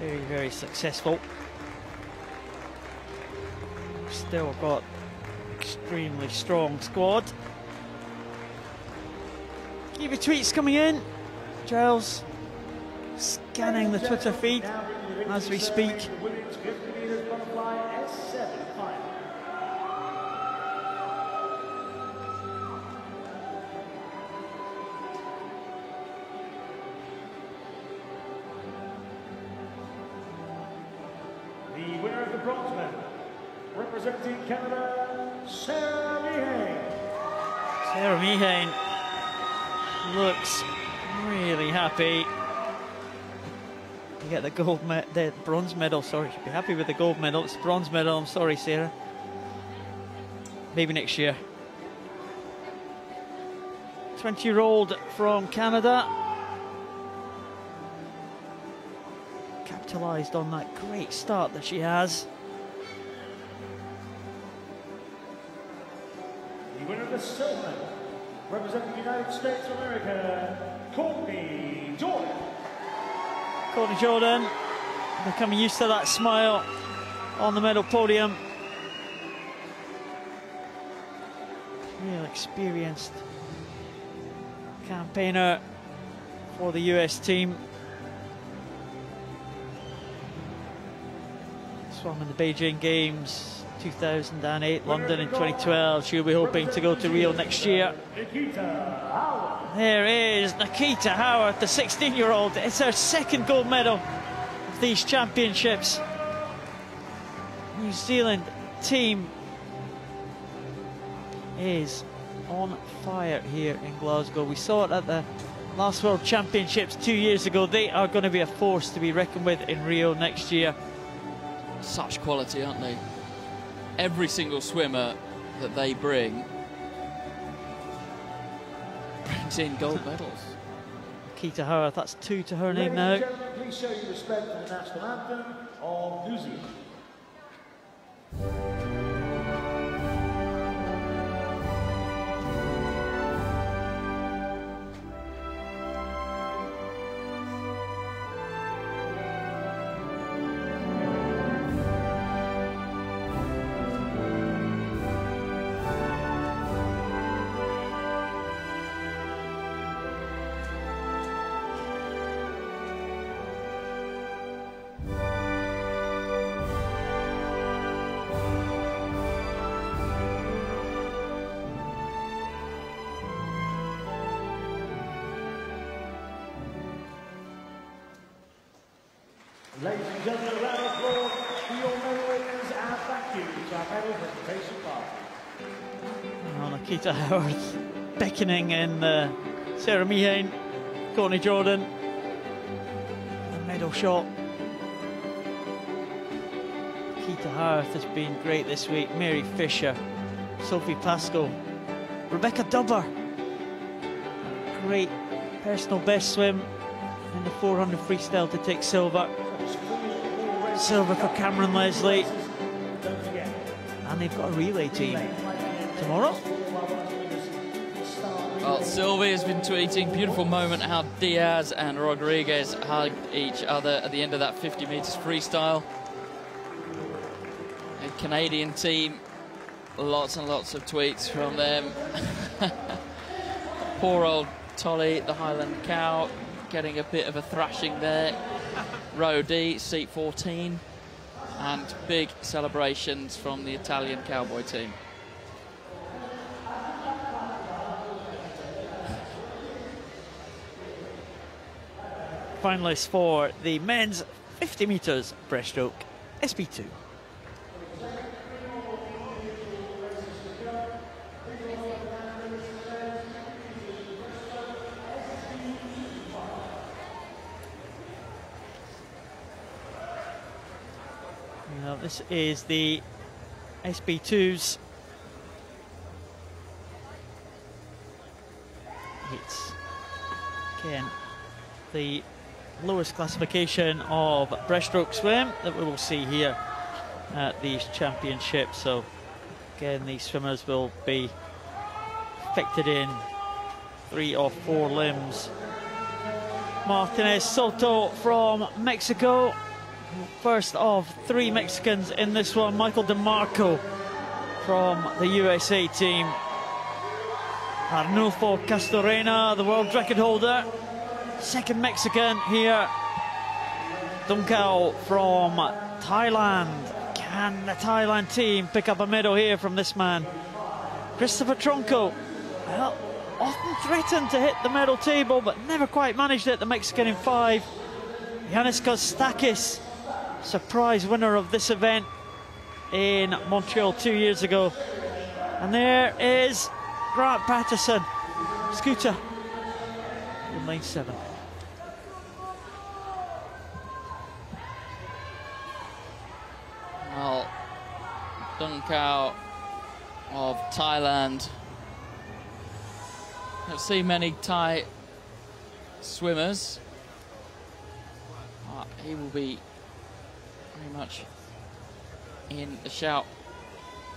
Very, very successful. Still got extremely strong squad. Keep your tweets coming in. Giles scanning the Twitter feed as we speak. bronze medal, representing Canada, Sarah Meehan. Sarah Meehan looks really happy to get the bronze medal. Sorry, she'll be happy with the gold medal. It's the bronze medal. I'm sorry, Sarah. Maybe next year. 20-year-old from Canada. Capitalised on that great start that she has. The winner of the silver medal, representing the United States of America, Courtney Jordan. Courtney Jordan becoming used to that smile on the medal podium. Real experienced campaigner for the US team. Swam in the Beijing Games 2008, London in 2012. She'll be hoping to go to Rio next year. There is Nikita Howard, the 16-year-old. It's her second gold medal of these championships. New Zealand team is on fire here in Glasgow. We saw it at the last World Championships 2 years ago. They are going to be a force to be reckoned with in Rio next year. Such quality, aren't they? Every single swimmer that they brings in gold medals. Nikita Howard, that's 2 to her name now. Please show your respect for the national anthem of New Zealand. Ladies and gentlemen, a round of applause for your medal winners and thank you to our medal presentation party. Oh, Nikita Howard beckoning in Sarah Meehan, Courtney Jordan, the medal shot. Nikita Howard has been great this week. Mary Fisher, Sophie Pascoe, Rebecca Dubber. Great personal best swim in the 400 freestyle to take silver. Silver for Cameron Leslie. And they've got a relay team tomorrow. Well, Sylvie has been tweeting, beautiful moment how Diaz and Rodriguez hugged each other at the end of that 50 metres freestyle. A Canadian team, lots and lots of tweets from them. Poor old Tolly, the Highland cow, getting a bit of a thrashing there. Row D, seat 14, and big celebrations from the Italian cowboy team. Finalists for the men's 50 metres breaststroke, SP2. Now this is the SP2s. It's again the lowest classification of breaststroke swim that we will see here at these championships. So again, these swimmers will be affected in 3 or 4 limbs. Martinez Soto from Mexico, first of 3 Mexicans in this one. Michael DeMarco from the USA team. Arnulfo Castorena, the world record holder, second Mexican here. Dunkao from Thailand. Can the Thailand team pick up a medal here from this man? Christopher Tronco, well, often threatened to hit the medal table, but never quite managed it. The Mexican in 5. Yannis Kostakis, surprise winner of this event in Montreal 2 years ago. And there is Grant Patterson, scooter, in lane 7. Well, Dong Cao of Thailand. Don't see many Thai swimmers. He will be very much in the shout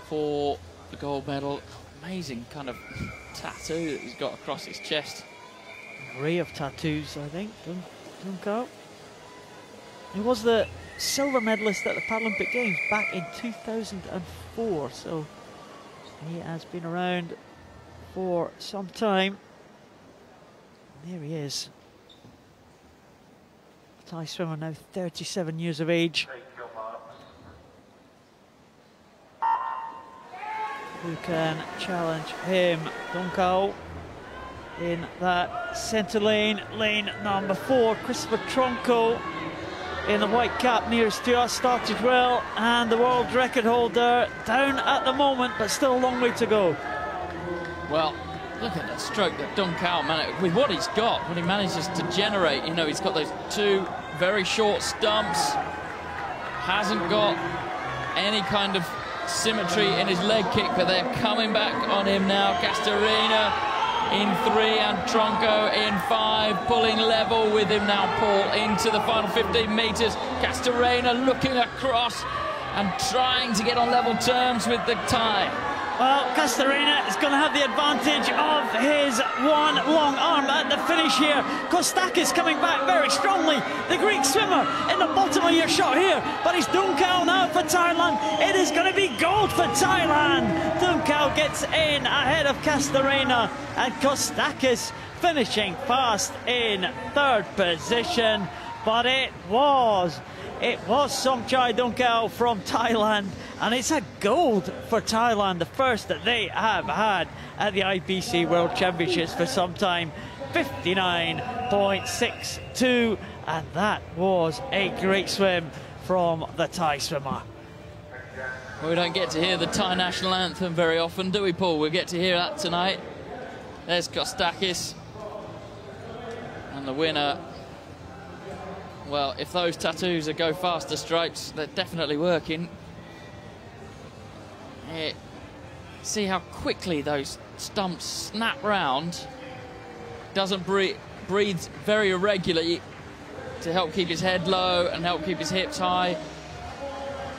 for the gold medal. Amazing kind of tattoo that he's got across his chest. Array of tattoos, I think, Dong Cao. He was the silver medalist at the Paralympic Games back in 2004, so he has been around for some time. And there he is. Thai swimmer, now 37 years of age. Who can challenge him? Dong Cao in that centre lane, lane number 4. Christopher Tronco in the white cap nearest to us, started well, and the world record holder down at the moment, but still a long way to go. Well, look at that stroke that Dong Cao managed, with what he's got, when he manages to generate. You know, he's got those 2 very short stumps, hasn't got any kind of symmetry in his leg kick, but they're coming back on him now. Castorena in 3 and Tronco in 5, pulling level with him now, Paul, into the final 15 metres. Castorena looking across and trying to get on level terms with the Thai. Well, Castorena is going to have the advantage of his one long arm at the finish here. Kostakis coming back very strongly. The Greek swimmer in the bottom of your shot here. But it's Dong Cao now for Thailand. It is going to be gold for Thailand. Dong Cao gets in ahead of Castorena, and Kostakis finishing fast in 3rd position. But it was Somchai Dong Cao from Thailand, and it's a gold for Thailand, the first that they have had at the IPC World Championships for some time. 59.62, and that was a great swim from the Thai swimmer. Well, we don't get to hear the Thai national anthem very often, do we, Paul? We'll get to hear that tonight. There's Kostakis, and the winner. Well, if those tattoos are go faster stripes, they're definitely working. See how quickly those stumps snap round. Doesn't breathes very irregularly to help keep his head low and help keep his hips high.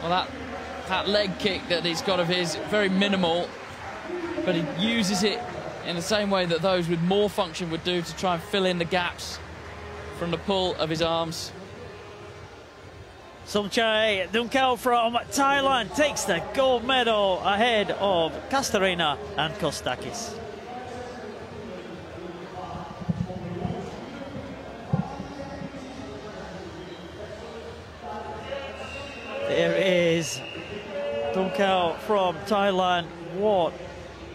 Well, that leg kick that he's got of his, very minimal, but he uses it in the same way that those with more function would do, to try and fill in the gaps from the pull of his arms. Somchai Dong Cao from Thailand takes the gold medal ahead of Castorena and Kostakis. There is Dong Cao from Thailand. What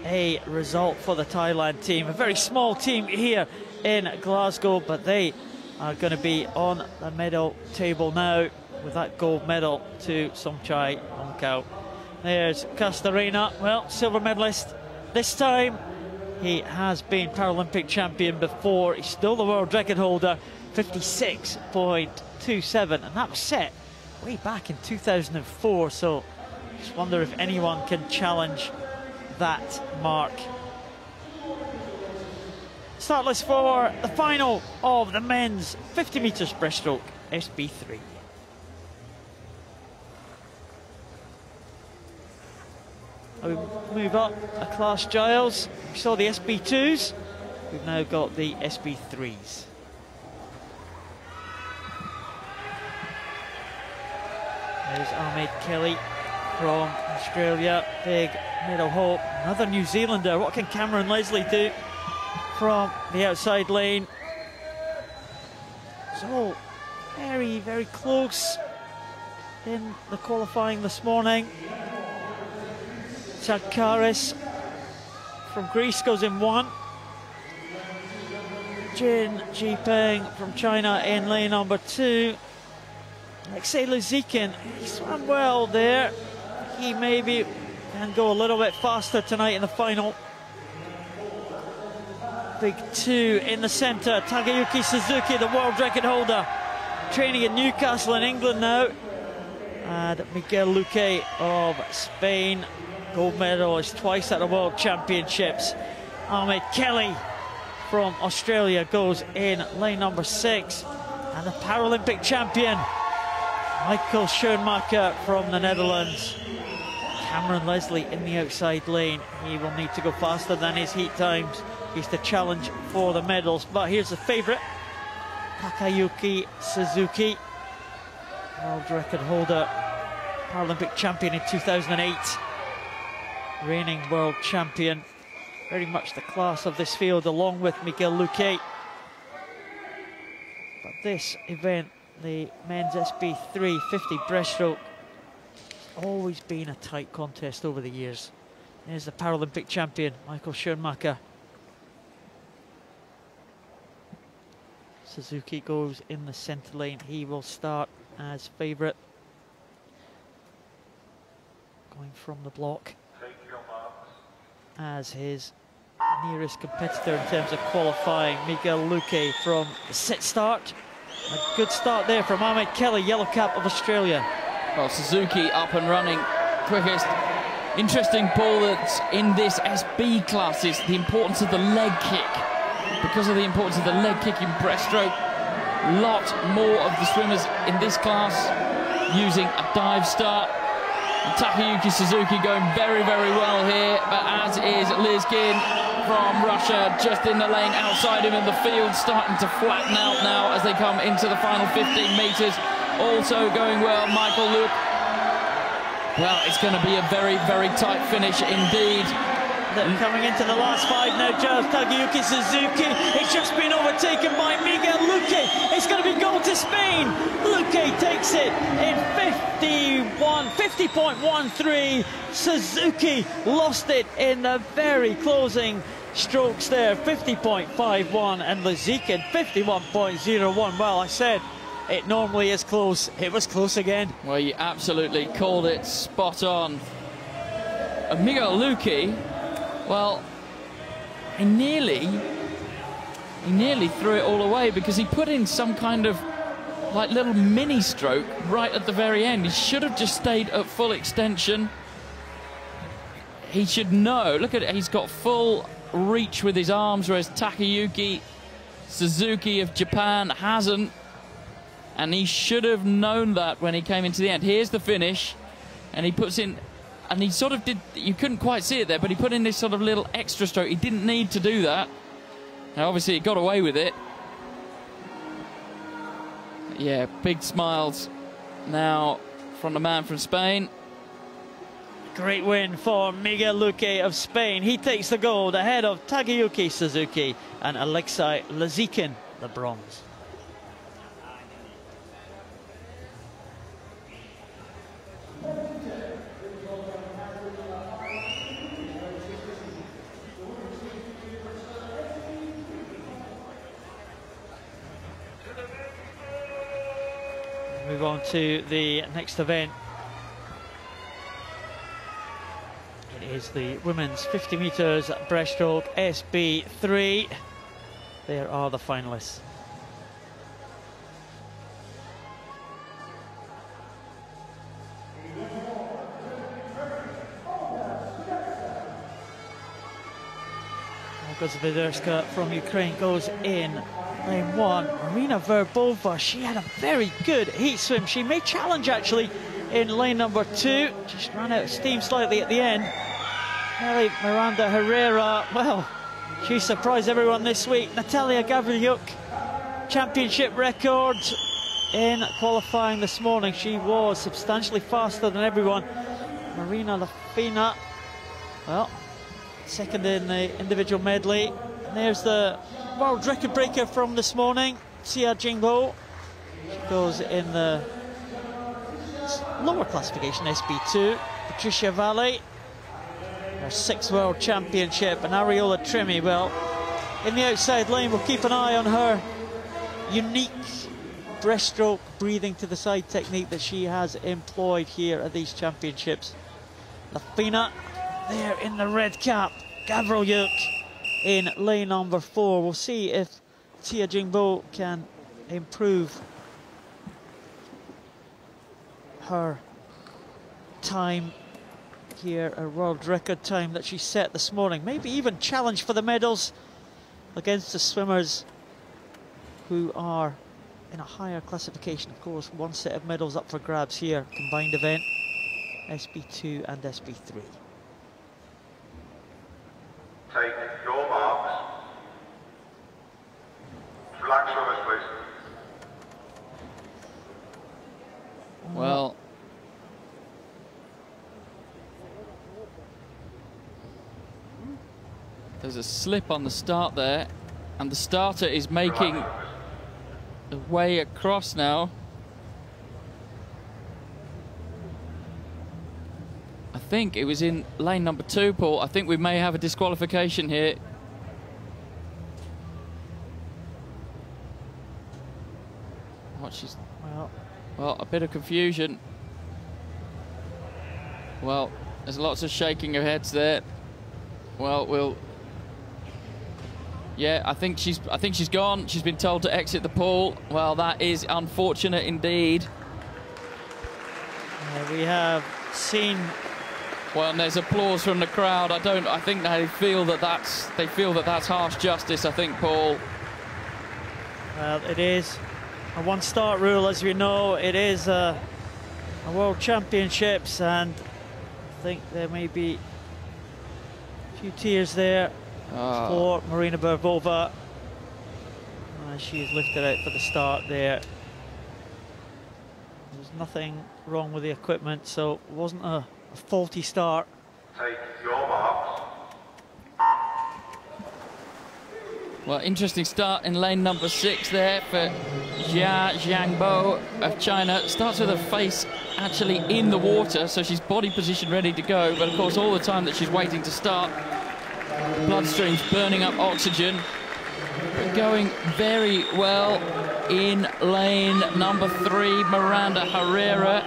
a result for the Thailand team. A very small team here in Glasgow, but they are going to be on the medal table now with that gold medal to Somchai Dong Cao. There's Castorena, well, silver medalist this time. He has been Paralympic champion before. He's still the world record holder, 56.27, and that was set way back in 2004, so just wonder if anyone can challenge that mark. Start list for the final of the men's 50 metres breaststroke, SB3. We move up a class, Giles. We saw the SB2s. We've now got the SB3s. There's Ahmed Kelly from Australia. Big medal hope. Another New Zealander. What can Cameron Leslie do from the outside lane? So very, very close in the qualifying this morning. Chadkaris from Greece goes in 1. Jin Jipeng from China in lane number 2. Alexei Luzikin, he swam well there. he maybe can go a little bit faster tonight in the final. Big 2 in the centre, Takayuki Suzuki, the world record holder, training in Newcastle in England now. And Miguel Luque of Spain, gold medalist twice at the World Championships. Ahmed Kelly from Australia goes in lane number 6. And the Paralympic champion, Michael Schoenmaker from the Netherlands. Cameron Leslie in the outside lane. He will need to go faster than his heat times. He's the challenge for the medals. But here's the favourite, Takayuki Suzuki, world record holder, Paralympic champion in 2008, reigning world champion. Very much the class of this field, along with Miguel Luque. But this event, the men's SB3 50 breaststroke, has always been a tight contest over the years. Here's the Paralympic champion, Michael Schoenmaker. Suzuki goes in the centre lane. He will start as favourite. Going from the block as his nearest competitor in terms of qualifying, Miguel Luque from the sit start. A good start there from Ahmed Kelly, yellow cap of Australia. Well, Suzuki up and running quickest. Interesting, Paul, that in this SB class is the importance of the leg kick. Because of the importance of the leg kick in breaststroke, a lot more of the swimmers in this class using a dive start. And Takayuki Suzuki going very, very well here, but as is Lizkin from Russia, just in the lane outside him, and the field starting to flatten out now as they come into the final 15 metres. Also going well, Michael Luque. Well, it's going to be a very, very tight finish indeed. They're coming into the last 5 now, Giles. Takayuki Suzuki, it's just been overtaken by Miguel Luque. It's going to be goal to Spain. Luque takes it in 50.13. Suzuki lost it in the very closing strokes there, 50.51, and Lizikin 51.01. Well, I said it normally is close. It was close again. Well, you absolutely called it spot on. And Miguel Luque, well, he nearly threw it all away, because he put in some kind of like little mini stroke right at the very end. He should have just stayed at full extension. He should know. Look at it, he's got full reach with his arms, whereas Takayuki Suzuki of Japan hasn't. And he should have known that when he came into the end. Here's the finish, and he puts in, and he sort of did, you couldn't quite see it there, but he put in this sort of little extra stroke. He didn't need to do that. Now, obviously, he got away with it. Yeah, big smiles now from the man from Spain. Great win for Miguel Luque of Spain. He takes the gold ahead of Takayuki Suzuki and Alexei Lizikin, the bronze. Move on to the next event. It is the women's 50 metres breaststroke SB3. There are the finalists. Olga Zviderska from Ukraine goes in lane 1. Marina Verbova, she had a very good heat swim. She may challenge actually in lane number 2. Just ran out of steam slightly at the end. Nelly Miranda Herrera, well, she surprised everyone this week. Natalia Gavrilyuk, championship record in qualifying this morning. She was substantially faster than everyone. Marina Lafina, well, second in the individual medley. And there's the world record breaker from this morning, Xia Jingbo. She goes in the lower classification, SB2. Patricia Valle, her 6th world championship. And Ariola Trimi, well, in the outside lane, we'll keep an eye on her unique breaststroke breathing to the side technique that she has employed here at these championships. Lafina there in the red cap. Gabriel Yuk in lane number 4. We'll see if Tia Jingbo can improve her time here, a world record time that she set this morning. Maybe even challenge for the medals against the swimmers who are in a higher classification. Of course, one set of medals up for grabs here, combined event, SB2 and SB3. Take your marks. Flag swimmers, please. Well, there's a slip on the start there, and the starter is making the way across now. I think it was in lane number 2, Paul. I think we may have a disqualification here. Well, a bit of confusion. Well, there's lots of shaking of heads there. Well, yeah, I think she's gone. She's been told to exit the pool. Well, that is unfortunate indeed. We have seen. Well, and there's applause from the crowd. I think they feel that that's harsh justice. I think, Paul. Well, it is a one-start rule, as we know. It is a World Championships, and I think there may be a few tears there for Marina Berbova. She is lifted out for the start there. There's nothing wrong with the equipment, so it wasn't a faulty start. Take your marks. Well, interesting start in lane number 6 there for Jia Jiangbo of China. Starts with her face actually in the water, so she's body position ready to go. But of course, all the time that she's waiting to start, bloodstream's burning up oxygen. But going very well in lane number 3, Miranda Herrera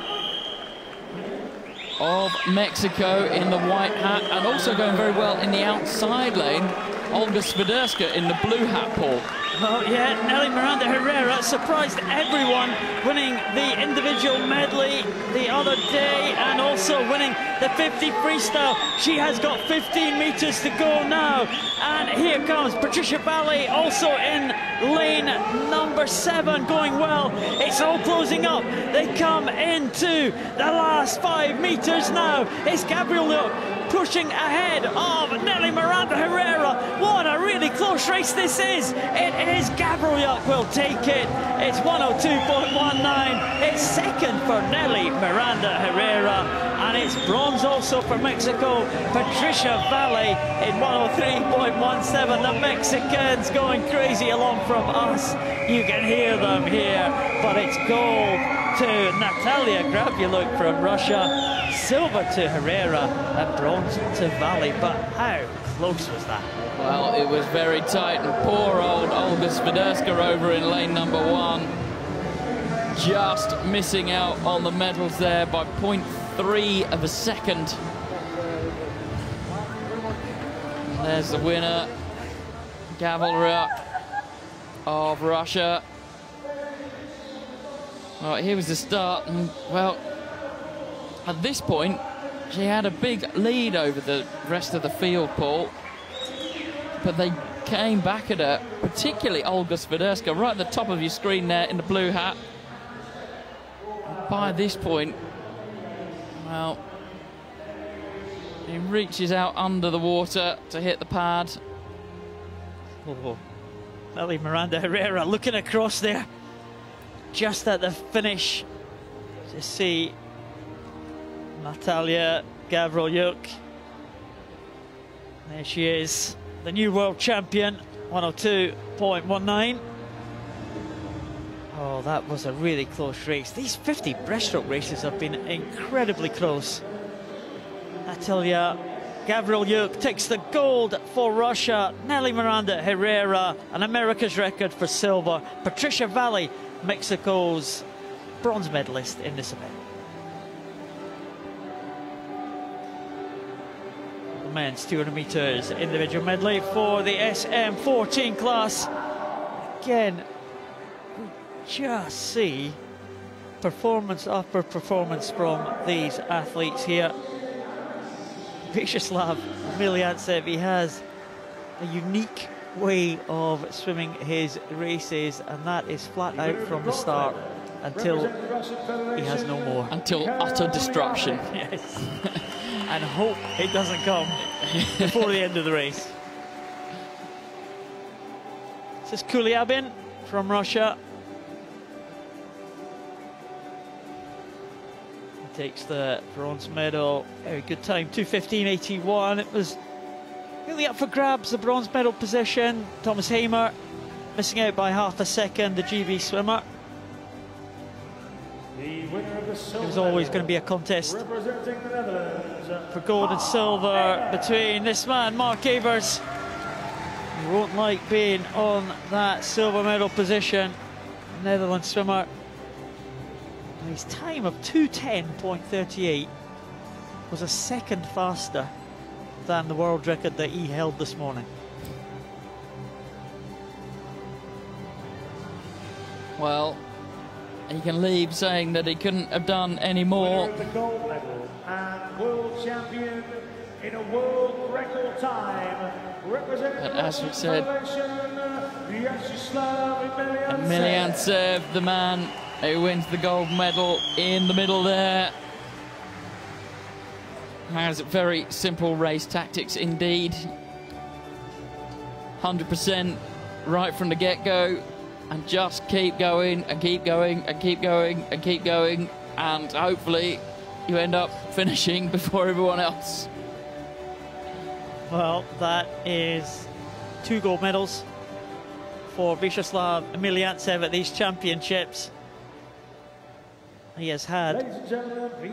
of Mexico in the white hat, and also going very well in the outside lane, Olga Swiderska in the blue hat, Paul. Oh yeah, Nelly Miranda Herrera surprised everyone, winning the individual medley the other day and also winning the 50 freestyle. She has got 15 meters to go now, and here comes Patricia Valley also in lane number 7, going well. It's all closing up. They come into the last 5 meters now. It's Gabriel Yuk pushing ahead of Nelly Miranda Herrera. What a really close race this is. It is Gabriel Yuk will take it. It's 102.19. It's second for Nelly Miranda Herrera, and it's bronze also for Mexico. Patricia Valley in 103.17. The Mexicans going crazy along from us. You can hear them here, but it's gold to Natalia Gravieluk from Russia, silver to Herrera, and bronze to Valley. But how close was that? Well, it was very tight, and poor old Olga Swiderska over in lane number 1, just missing out on the medals there by 0.3 of a second. And there's the winner, Gabriel Yuk of Russia. Well, here was the start, and well, at this point, she had a big lead over the rest of the field, Paul. But they came back at her, particularly Olga Swiderska, right at the top of your screen there in the blue hat. By this point, well, he reaches out under the water to hit the pad. Oh, Nelly Miranda Herrera looking across there, just at the finish, to see Natalia Gabriel-Yuk. There she is, the new world champion, 102.19. Oh, that was a really close race. These 50 breaststroke races have been incredibly close. Natalia Gabriel-Yuk takes the gold for Russia. Nelly Miranda Herrera, an America's record for silver. Patricia Valley, Mexico's bronze medalist in this event. men's 200 metres individual medley for the SM14 class. Again, we just see performance after performance from these athletes here. Vyacheslav Emeliantsev, he has a unique way of swimming his races, and that is flat out from the start until he has no more. Until utter destruction. Yes. And hope it doesn't come before the end of the race. This is Kuliabin from Russia. He takes the bronze medal. Very good time, 2:15.81. It was really up for grabs, the bronze medal position. Thomas Hamer missing out by half a second, the GB swimmer. The winner of the It was always going to be a contest representing the Netherlands for gold and silver between this man, Mark Evers. He won't like being on that silver medal position. Netherlands swimmer. His time of 2:10.38 was a second faster than the world record that he held this morning. Well, he can leave saying that he couldn't have done any more. the gold medal and world champion in a world record time, representing But as we said, Vyacheslav Emeliantsev, the man who wins the gold medal in the middle there, has very simple race tactics indeed. 100% right from the get-go, and just keep going and keep going and keep going and keep going, and hopefully you end up finishing before everyone else. Well, that is 2 gold medals for Vyacheslav Emeliantsev at these championships. He has had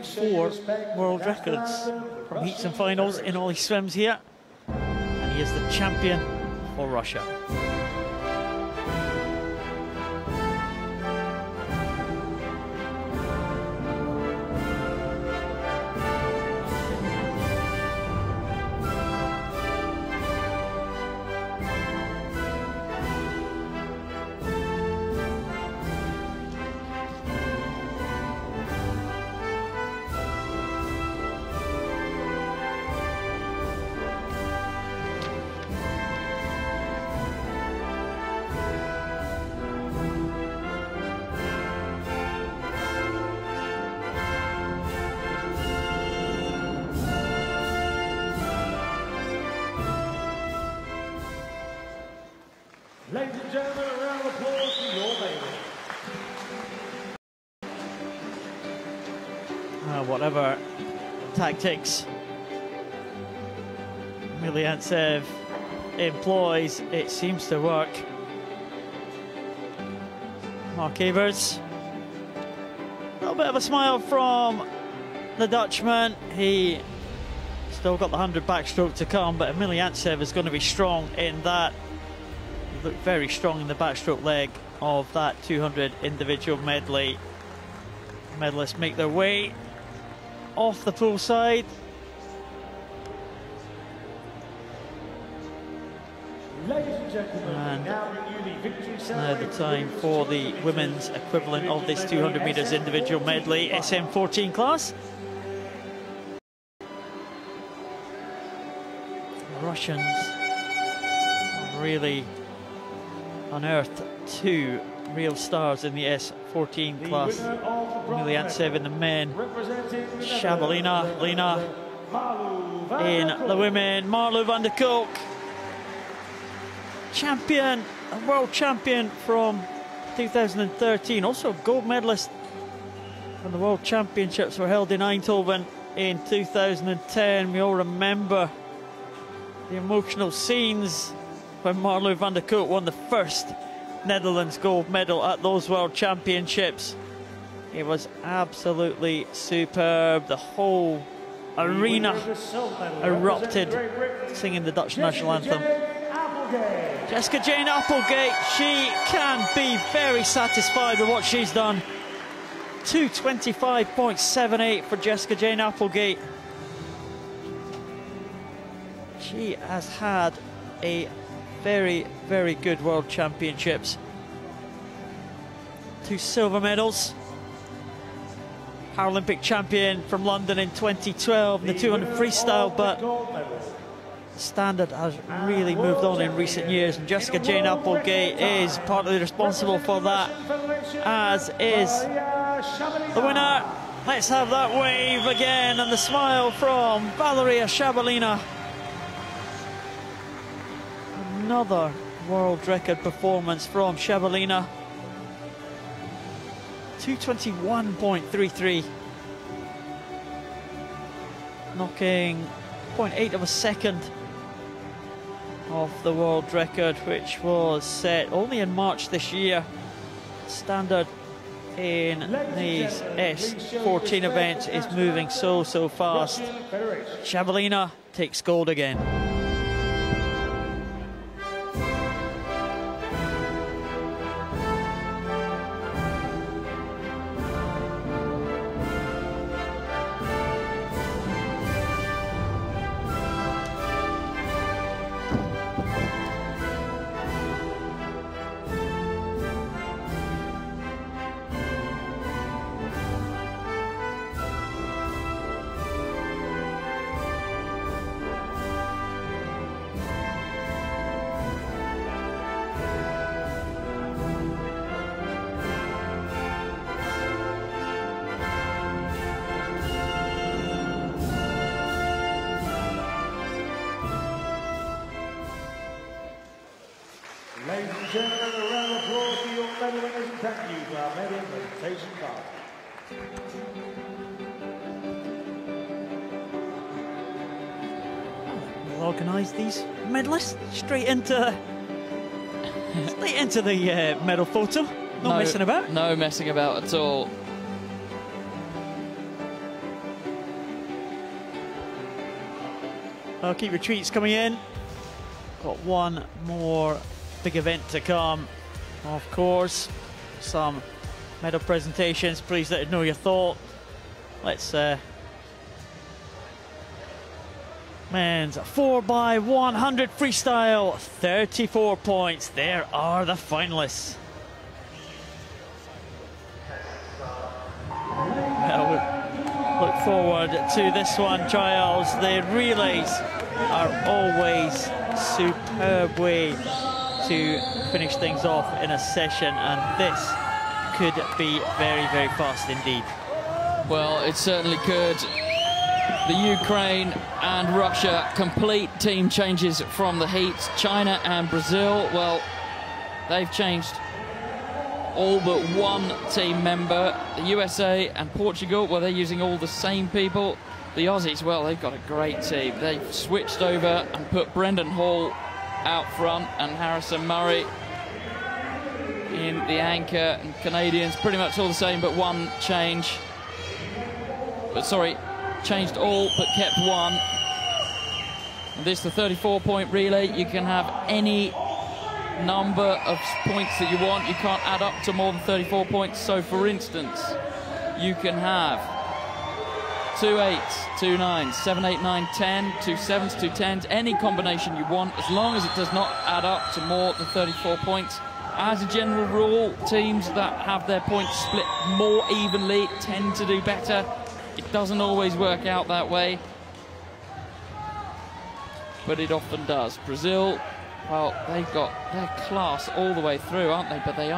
4 world records from heats and finals in all his swims here, and he is the champion for Russia. Ladies and gentlemen, a round of applause for your baby. Whatever tactics Emeliantsev employs, it seems to work. Mark Evers. A little bit of a smile from the Dutchman. He still got the 100 backstroke to come, but Emeliantsev is going to be strong in that. He looked very strong in the backstroke leg of that 200 individual medley. Medalists make their way off the pool side. Ladies and gentlemen, And now the victory now the time for the women's equivalent of this 200 metres individual medley, SM14 class. The Russians really unearthed 2 real stars in the S14 class. Emeliantsev in the men, Shabalina Lina in the women, Marlo van der Kolk, champion, a world champion from 2013, also a gold medalist when the World Championships were held in Eindhoven in 2010. We all remember the emotional scenes when Marlo van der Kolk won the first Netherlands gold medal at those World Championships. It was absolutely superb. The whole arena erupted singing the Dutch national anthem. Jessica Jane Applegate, she can be very satisfied with what she's done. 2:25.78 for Jessica Jane Applegate. She has had a very, very good World Championships. 2 silver medals. Paralympic champion from London in 2012 in the 200 freestyle, but the standard has really moved on in recent years, and Jessica Jane Applegate is partly responsible for that, as is the winner. Let's have that wave again and the smile from Valeria Shabalina. Another world record performance from Shabalina. 221.33, knocking 0.8 of a second off the world record, which was set only in March this year. Standard in these S14 events is moving so fast. Shabalina takes gold again. Ladies and gentlemen, a round of applause for your medal winners, and thank you for our medal presentation party. We'll organise these medalists straight into the medal photo. No messing about. No messing about at all. I'll keep your tweets coming in. Got one more big event to come, of course. Some medal presentations. Please let us know your thought. Let's men's 4x100 freestyle, 34 points. There are the finalists. Well, we look forward to this one, Giles. The relays are always superb way to finish things off in a session, and this could be very, very fast indeed. Well, it certainly could. The Ukraine and Russia complete team changes from the heats. China and Brazil, well, they've changed all but one team member. The USA and Portugal, well, they're using all the same people. The Aussies, well, they've got a great team. They've switched over and put Brendan Hall out front and Harrison Murray in the anchor, and Canadians pretty much all the same but one change. But sorry, changed all but kept one. And this, the 34-point relay. You can have any number of points that you want. You can't add up to more than 34 points. So for instance, you can have 2 8s, 2 9s, 7 8 9 10, 2 7s, 2 10s, any combination you want, as long as it does not add up to more than 34 points. As a general rule, teams that have their points split more evenly tend to do better. It doesn't always work out that way, but it often does. Brazil, well, they've got their class all the way through, aren't they? But they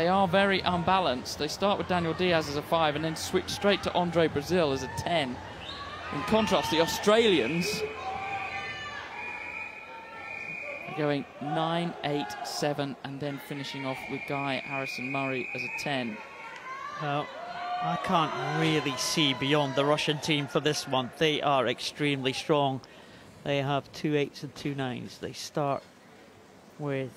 are very unbalanced. They start with Daniel Diaz as a 5 and then switch straight to Andre Brazil as a 10. In contrast, the Australians are going 9, 8, 7 and then finishing off with Guy Harrison Murray as a 10. Well, I can't really see beyond the Russian team for this one. They are extremely strong. They have 2 8s and 2 9s. They start with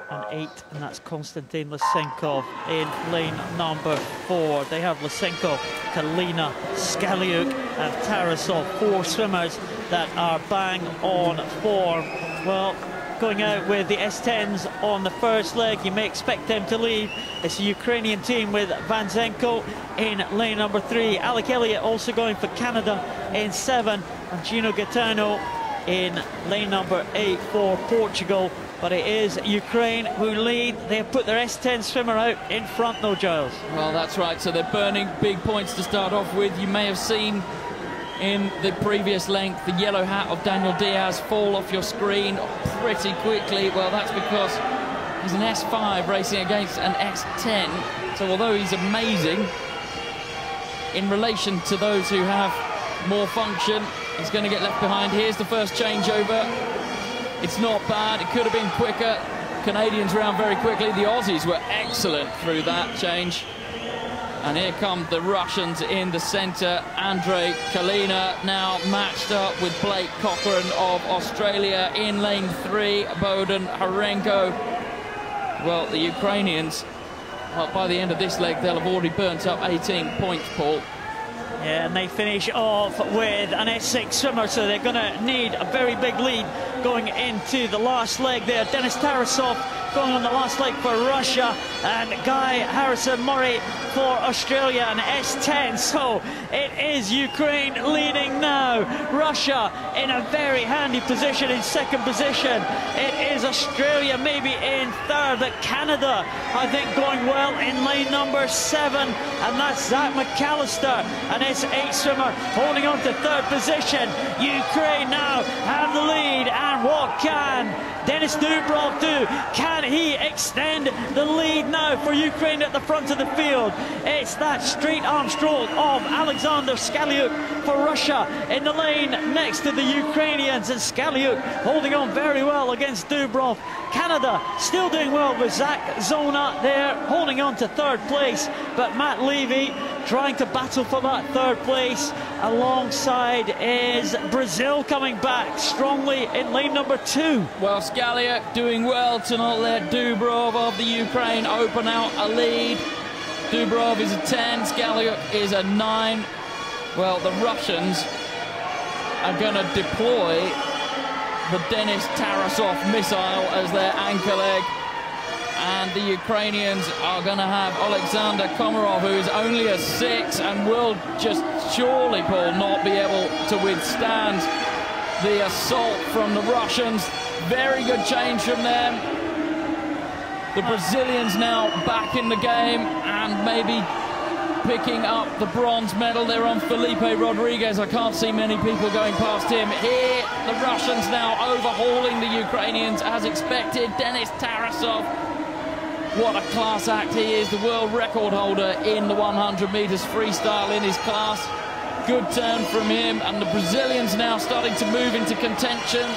an 8, and that's Konstantin Lysenkov in lane number 4. They have Lysenkov, Kalina, Skaliuk and Tarasov, 4 swimmers that are bang on form. Well, going out with the S10s on the first leg, you may expect them to lead. It's a Ukrainian team with Vanzenko in lane number 3. Alec Elliott also going for Canada in 7. And Gino Gaetano in lane number 8 for Portugal. But it is Ukraine who lead. They have put their S10 swimmer out in front though, Giles. Well, that's right. So they're burning big points to start off with. You may have seen in the previous length the yellow hat of Daniel Diaz fall off your screen pretty quickly. Well, that's because he's an S5 racing against an S10. So although he's amazing in relation to those who have more function, he's going to get left behind. Here's the first changeover. It's not bad. It could have been quicker. Canadians round very quickly. The Aussies were excellent through that change. And here come the Russians in the centre. Andrei Kalina now matched up with Blake Cochran of Australia in lane 3. Bohdan Harenko. Well, the Ukrainians, well, by the end of this leg, they'll have already burnt up 18 points, Paul. Yeah, and they finish off with an S6 swimmer, so they're going to need a very big lead going into the last leg there. Denis Tarasov going on the last leg for Russia, and Guy Harrison-Murray for Australia, an S10. So it is Ukraine leading now. Russia in a very handy position in second position. It is Australia maybe in third, but Canada, I think, going well in lane number 7, and that's Zach McAllister, an S8 swimmer, holding on to third position. Ukraine now have the lead, and what can Denis Dubrov do? Can he extend the lead now for Ukraine at the front of the field? It's that straight arm stroke of Alexander Skalyuk for Russia in the lane next to the Ukrainians, and Skalyuk holding on very well against Dubrov. Canada still doing well with Zach Zona there, holding on to third place, but Matt Levy trying to battle for that third place. Alongside is Brazil coming back strongly in lane number 2. Well, Skalyuk doing well to not let Dubrov of the Ukraine open out a lead. Dubrov is a 10, Skalyuk is a 9. Well, the Russians are going to deploy the Denis Tarasov missile as their anchor leg. And the Ukrainians are going to have Alexander Komarov, who is only a 6 and will just surely, Paul, not be able to withstand the assault from the Russians. Very good change from them. The Brazilians now back in the game and maybe picking up the bronze medal. They're on Felipe Rodriguez. I can't see many people going past him. Here, the Russians now overhauling the Ukrainians as expected. Denis Tarasov, what a class act he is, the world record holder in the 100 metres freestyle in his class. Good turn from him, and the Brazilians now starting to move into contention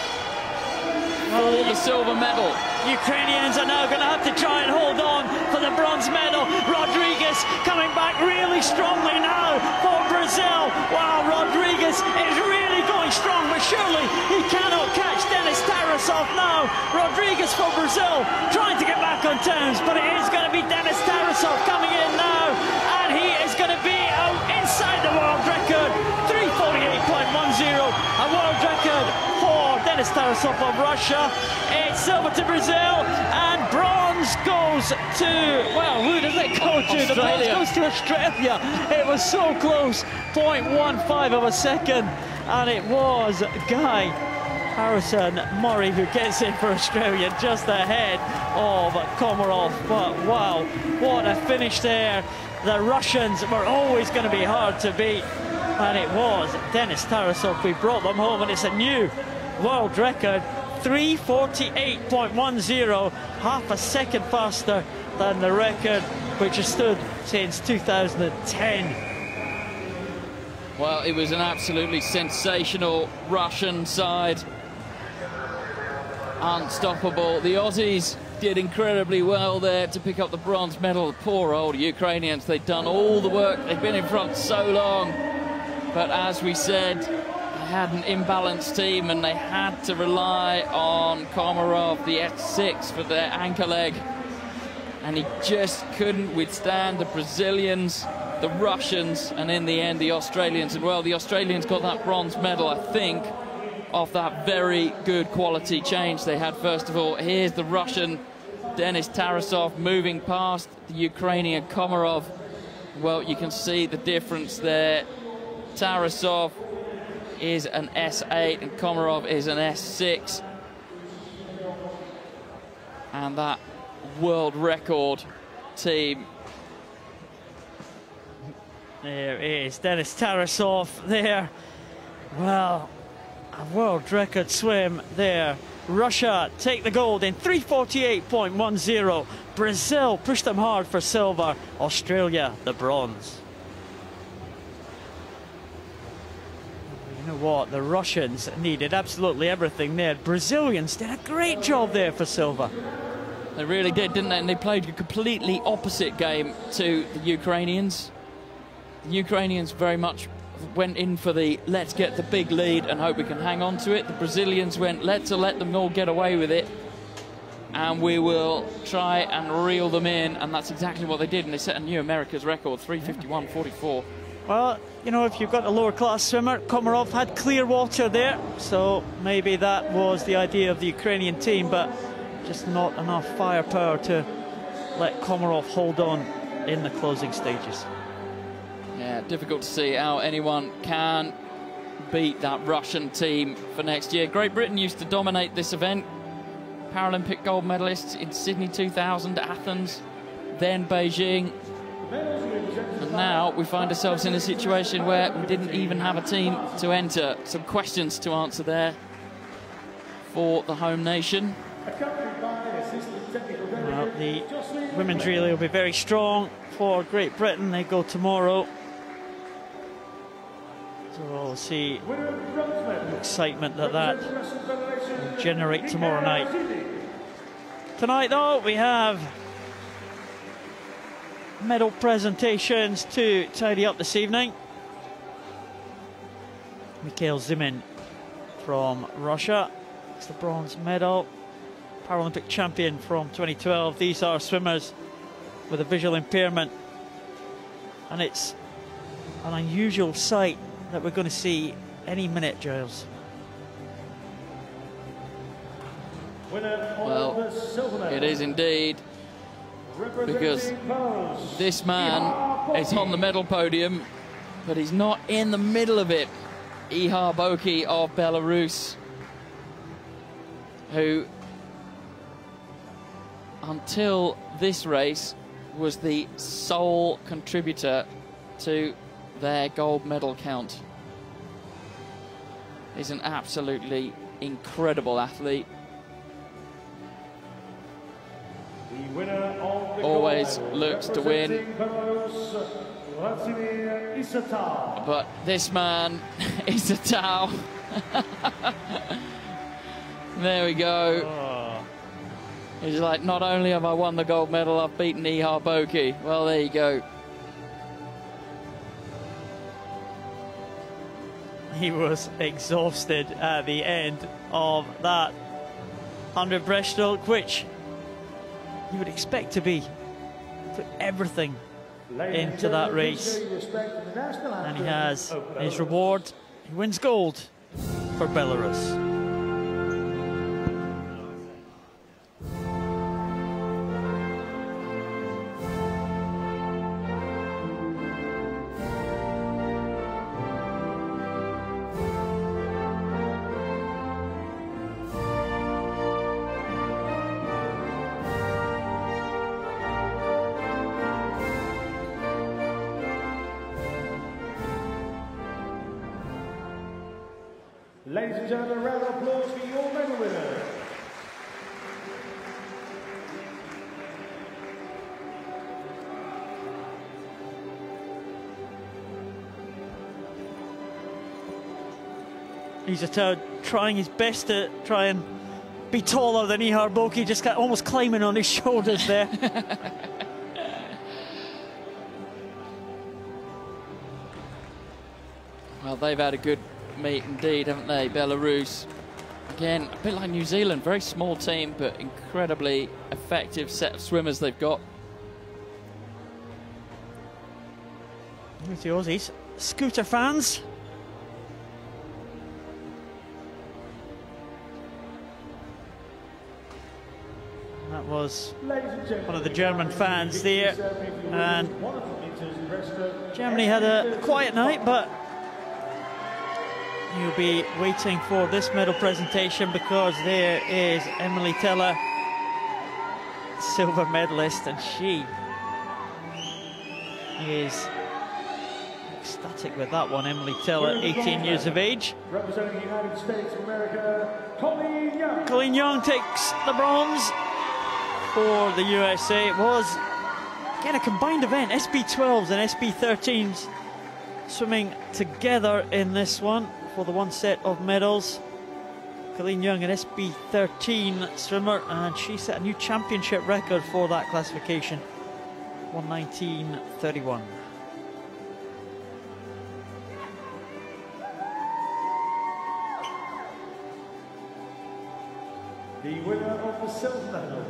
for the silver medal. Ukrainians are now going to have to try and hold on for the bronze medal. Rodriguez coming back really strongly now for Brazil. Wow, Rodriguez is really going strong, but surely he cannot catch Denis Tarasov now. Rodriguez for Brazil trying to get back on terms, but it is going to be Denis Tarasov coming in now, and he is going to be out inside the world record. 3:48.10, a world record for Denis Tarasov of Russia. It's silver to Brazil, and bronze goes to, well, who does it go to? Australia. The bronze goes to Australia. It was so close, 0.15 of a second, and it was Guy Harrison-Murray who gets in for Australia, just ahead of Komarov. But wow, what a finish there. The Russians were always going to be hard to beat, and it was Denis Tarasov who brought them home, and it's a new world record. 3:48.10, half a second faster than the record which has stood since 2010. Well, it was an absolutely sensational Russian side. Unstoppable. The Aussies did incredibly well there to pick up the bronze medal. The poor old Ukrainians, they've done all the work. They've been in front so long. But as we said, they had an imbalanced team and they had to rely on Komarov, the S6, for their anchor leg. And he just couldn't withstand the Brazilians, the Russians, and in the end, the Australians. And well, the Australians got that bronze medal, I think, off that very good quality change they had. First of all, here's the Russian Denis Tarasov moving past the Ukrainian Komarov. Well, you can see the difference there. Tarasov is an S8 and Komarov is an S6. And that world record team. There is Denis Tarasov there. Well, a world record swim there. Russia take the gold in 3:48.10. Brazil pushed them hard for silver. Australia the bronze. You know what? The Russians needed absolutely everything there. Brazilians did a great job there for silver. They really did, didn't they? And they played a completely opposite game to the Ukrainians. The Ukrainians very much went in for the let's get the big lead and hope we can hang on to it. The Brazilians went, let's let them all get away with it and we will try and reel them in, and that's exactly what they did, and they set a new America's record, 3:51.44. Well, you know, if you've got a lower class swimmer, Komarov had clear water there, so maybe that was the idea of the Ukrainian team, but just not enough firepower to let Komarov hold on in the closing stages. Yeah, difficult to see how anyone can beat that Russian team for next year. Great Britain used to dominate this event. Paralympic gold medalists in Sydney 2000, Athens, then Beijing. And now we find ourselves in a situation where we didn't even have a team to enter. Some questions to answer there for the home nation. Well, the women's relay will be very strong for Great Britain. They go tomorrow. So we'll see the excitement that will generate tomorrow night. Tonight, though, we have medal presentations to tidy up this evening. Mikhail Zimin from Russia. It's the bronze medal. Paralympic champion from 2012. These are swimmers with a visual impairment. And it's an unusual sight that we're going to see any minute, Giles. Well, it is indeed, because this man is on the medal podium, but he's not in the middle of it. Ihar Boki of Belarus, who until this race was the sole contributor to their gold medal count. He's an absolutely incredible athlete. Always looks to win. But this man is a Tao. There we go. Oh. He's like, not only have I won the gold medal, I've beaten Ihar Boki. Well, there you go. He was exhausted at the end of that 100 breaststroke, which you would expect to be put everything into that race. And he has his reward. He wins gold for Belarus. Ladies and gentlemen, a round of applause for your medal winner. He's trying his best to try and be taller than Ihar Boki, just almost climbing on his shoulders there. Well, they've had a good meet indeed, haven't they? Belarus, again, a bit like New Zealand, very small team, but incredibly effective set of swimmers they've got. Here's the Aussies, scooter fans. That was one of the German fans there, and Germany had a quiet night, but You'll be waiting for this medal presentation because there is Emily Teller, silver medalist, and she is ecstatic with that one. Emily Teller, 18 years of age. Representing the United States of America, Colleen Young. Colleen Young takes the bronze for the USA. It was, again, a combined event, SB12s and SB13s swimming together in this one for the one set of medals. Colleen Young, an SB13 swimmer, and she set a new championship record for that classification, 1:19.31. The winner of the silver medal,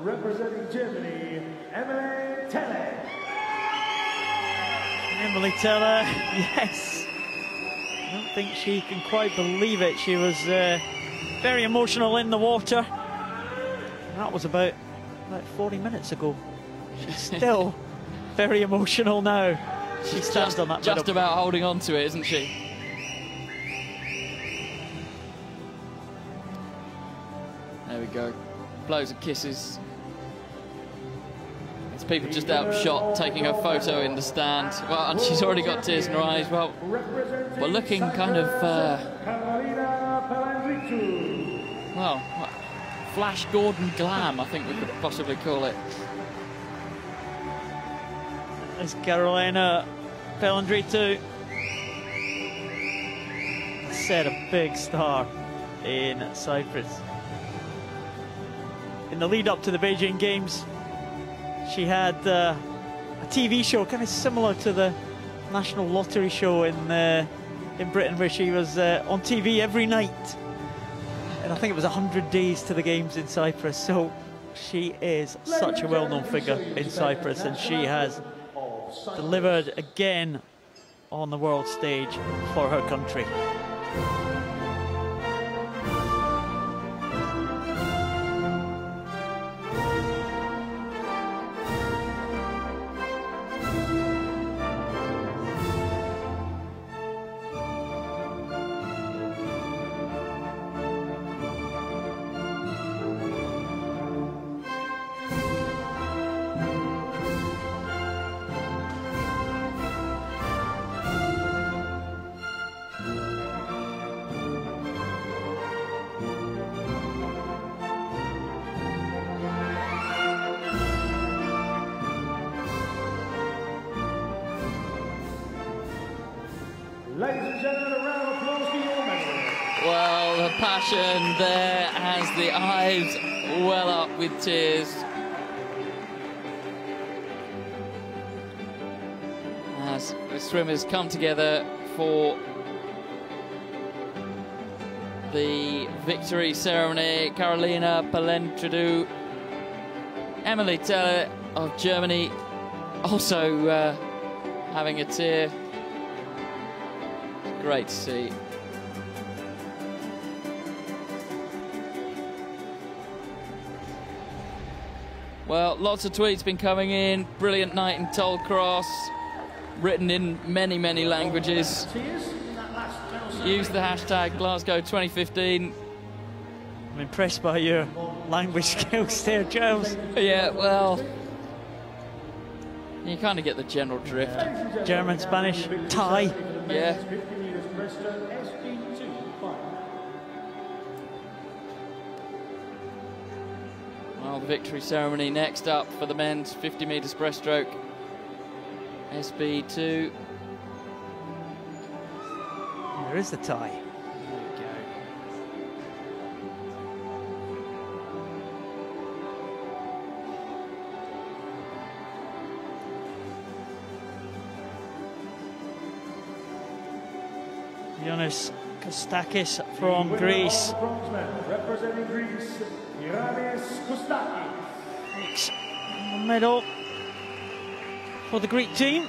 representing Germany, Emily Teller. Emily Teller, yes. I don't think she can quite believe it. She was very emotional in the water. That was about 40 minutes ago. She's still very emotional now. She stands on that just medal. about holding on to it, isn't she? There we go. Blows and kisses. There's people just out of shot taking her photo in the stand. Well, and she's already got tears in her eyes. Well, we're looking kind of, well, Flash Gordon glam, I think we could possibly call it. There's Carolina Pellandritu. Set a big star in Cyprus. In the lead up to the Beijing Games, she had a TV show kind of similar to the National Lottery show in Britain, where she was on TV every night. And I think it was 100 days to the Games in Cyprus. So she is such a well-known figure in Cyprus, and she has delivered again on the world stage for her country. Ladies and gentlemen, a round of applause for your medal. Well, the passion there has the eyes well up with tears. As the swimmers come together for the victory ceremony, Carolina Pellandritu, Emily Teller of Germany, also having a tear. Great to see. Well, lots of tweets been coming in. Brilliant night in Tollcross, written in many, many languages. Use the hashtag Glasgow 2015. I'm impressed by your language skills there, Giles. Yeah, well, you kind of get the general drift. German, Spanish, Thai. Yeah. Well, the victory ceremony next up for the men's 50 metres breaststroke. SB2. There is the tie. There we go. Ioannis Kostakis from Greece. Representing Greece, Ioannis Kostakis. Takes the medal for the Greek team.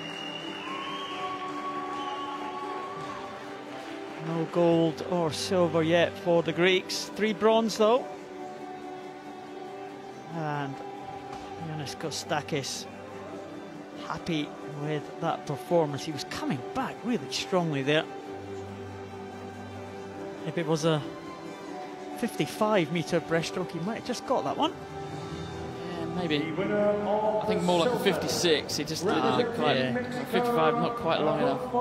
No gold or silver yet for the Greeks. 3 bronze though. And Ioannis Kostakis happy with that performance. He was coming back really strongly there. If it was a 55-metre breaststroke, he might have just got that one. Yeah, maybe. I think more like a 56. He just didn't look quite. Yeah. 55, not quite long enough.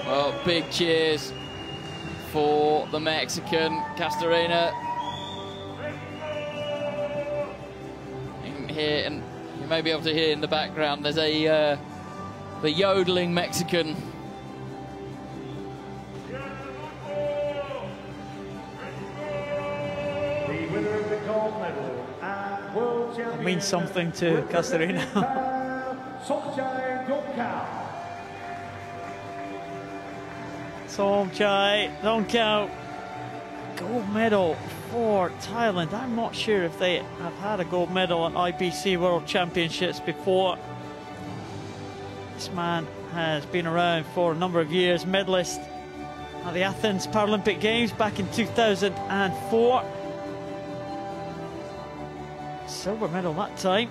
Well, big cheers for the Mexican, Castorena. You can hear, and you may be able to hear in the background, there's a the yodeling Mexican. The winner of the gold medal and world champion. It means something to Castorena. Somchai Dongkao, gold medal for Thailand. I'm not sure if they have had a gold medal at IPC World Championships before. This man has been around for a number of years, medalist at the Athens Paralympic Games back in 2004. Silver medal that time.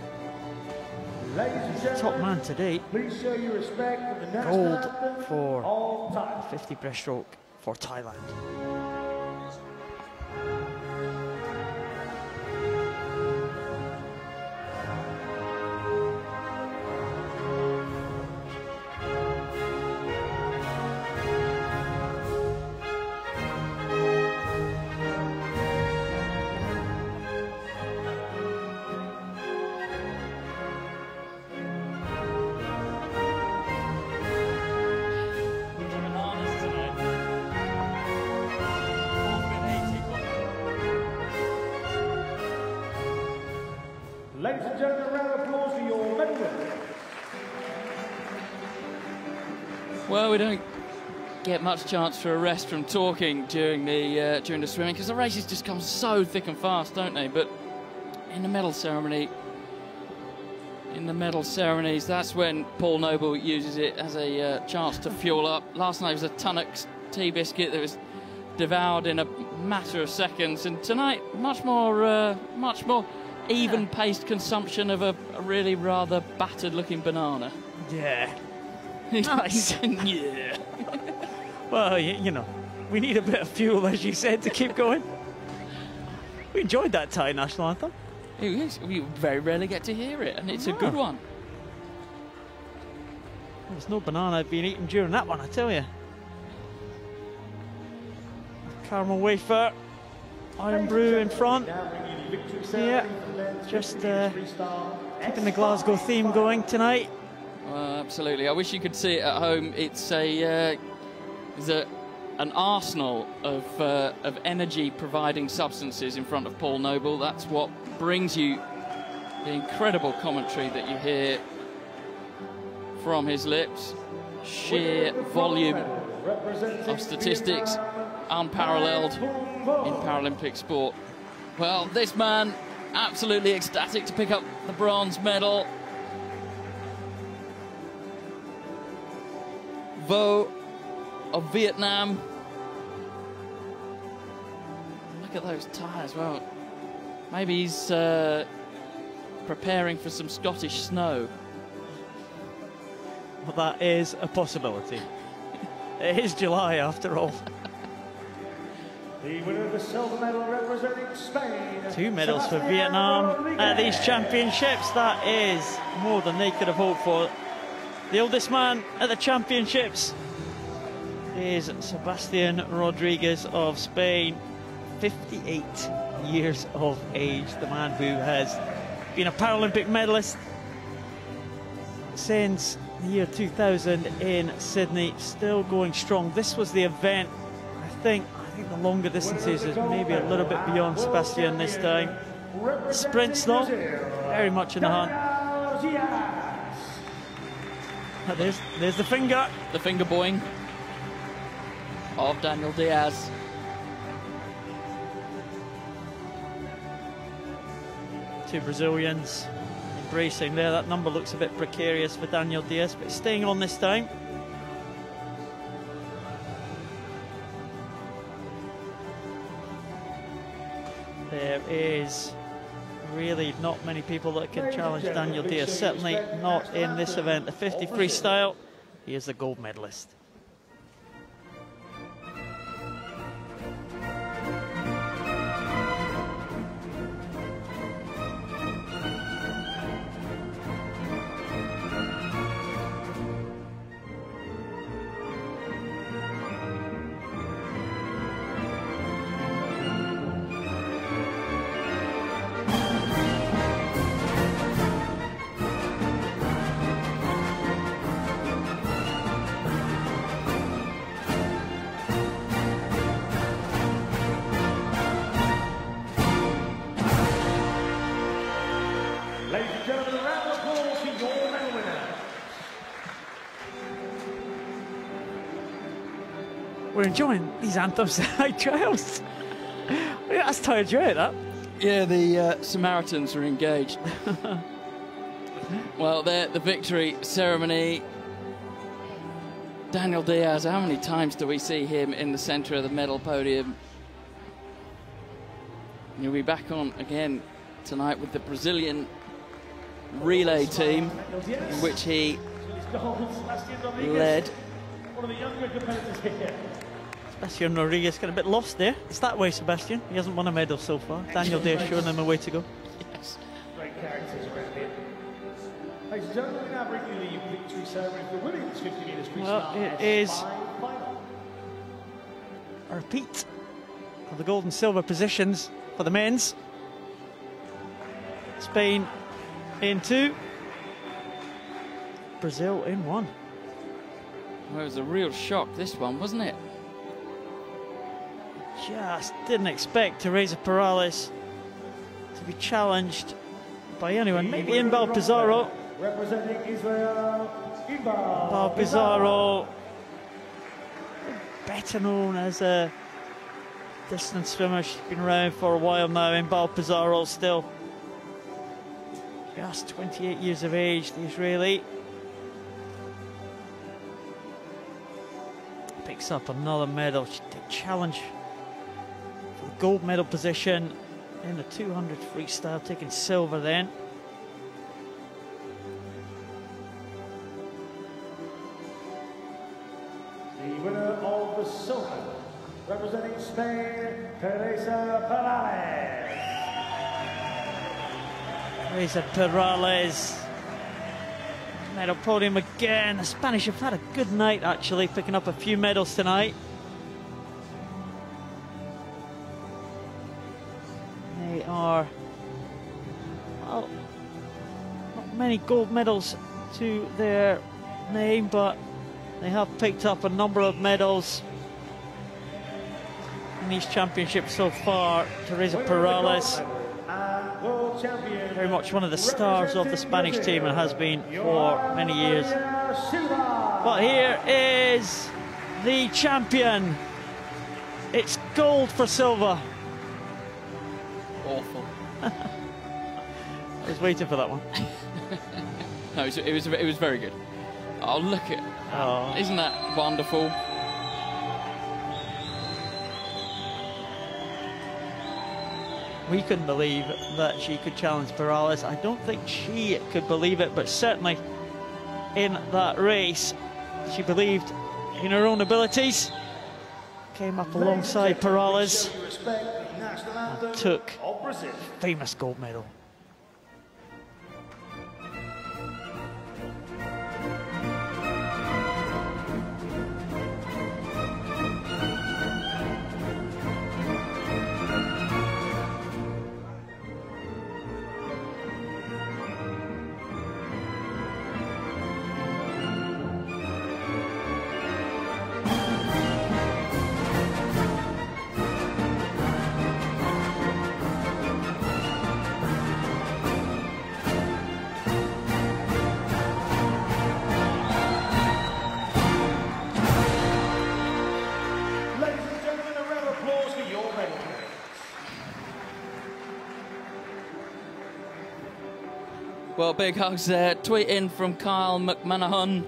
Top man to date. Please show your respect for the national Gold anthem for all time. 50 breaststroke for Thailand. Ladies and gentlemen, a round of applause for your medal winners. Well, we don't get much chance for a rest from talking during the swimming because the races just come so thick and fast, don't they? But in the medal ceremonies, that's when Paul Noble uses it as a chance to fuel up. Last night was a Tunnock's tea biscuit that was devoured in a matter of seconds, and tonight much more even-paced consumption of a really rather battered-looking banana. Yeah. Nice. Yeah. Well, you know, we need a bit of fuel, as you said, to keep going. We enjoyed that Thai national anthem. We very rarely get to hear it, and it's a good one. There's no banana being eaten during that one, I tell you. Caramel wafer, iron brew in front. Yeah, just keeping the Glasgow theme going tonight. Absolutely. I wish you could see it at home. It's an arsenal of energy-providing substances in front of Paul Noble. That's what brings you the incredible commentary that you hear from his lips. Sheer volume of statistics, unparalleled in Paralympic sport. Well, this man, absolutely ecstatic to pick up the bronze medal. Vo of Vietnam. Look at those tyres. Well, maybe he's preparing for some Scottish snow. Well, that is a possibility. It is July after all. The winner of the silver medal representing Spain. 2 medals for Vietnam at these championships. That is more than they could have hoped for. The oldest man at the championships is Sebastián Rodríguez of Spain, 58 years of age. The man who has been a Paralympic medalist since the year 2000 in Sydney, still going strong. This was the event, I think the longer distances is maybe a little bit beyond Sebastian this time. Sprints though, very much in the hunt. There's the finger. The finger boing of Daniel Diaz. Two Brazilians embracing there. That number looks a bit precarious for Daniel Diaz, but staying on this time. There is really not many people that can challenge Daniel Diaz, certainly not in this event. The 50 freestyle, he is the gold medalist. Ladies and gentlemen, a round of applause for your medal winner. We're enjoying these anthems tonight, Giles. That's tired you out, that. Yeah, the Samaritans are engaged. Well, the victory ceremony. Daniel Diaz, how many times do we see him in the centre of the medal podium? He'll be back on again tonight with the Brazilian relay team, in which he led. One of the younger competitors here. Sebastian Rodriguez got a bit lost there. It's that way, Sebastian. He hasn't won a medal so far. Daniel Diaz showing him a way to go. Yes. Great characters around here. Ladies and gentlemen, we now bring you the victory ceremony for the women's 50 metres freestyle. Well, it is final. a repeat of the gold and silver positions for the men's. Spain in 2, Brazil in 1. Well, it was a real shock, this one, wasn't it? Just didn't expect Teresa Perales to be challenged by anyone. Maybe Inbal Pizarro. Representing Israel, Inbal Pizarro, better known as a distance swimmer. She's been around for a while now. Inbal Pizarro still just 28 years of age, the Israeli. Picks up another medal. She did challenge for the gold medal position in the 200 freestyle, taking silver then. The winner of the silver, representing Spain, Teresa Perales. Teresa Perales, medal podium again. The Spanish have had a good night, actually, picking up a few medals tonight. They are, well, not many gold medals to their name, but they have picked up a number of medals in these championships so far. Teresa Perales, very much one of the stars of the Spanish team and has been for many years. But here is the champion. It's gold for silver. Awful. I was waiting for that one. No, it was very good. Oh, look at, Oh. Isn't that wonderful? We couldn't believe that she could challenge Perales. I don't think she could believe it, but certainly in that race, she believed in her own abilities. Came up alongside Perales and took the famous gold medal. Well, big hugs there. Tweet in from Kyle McManahan.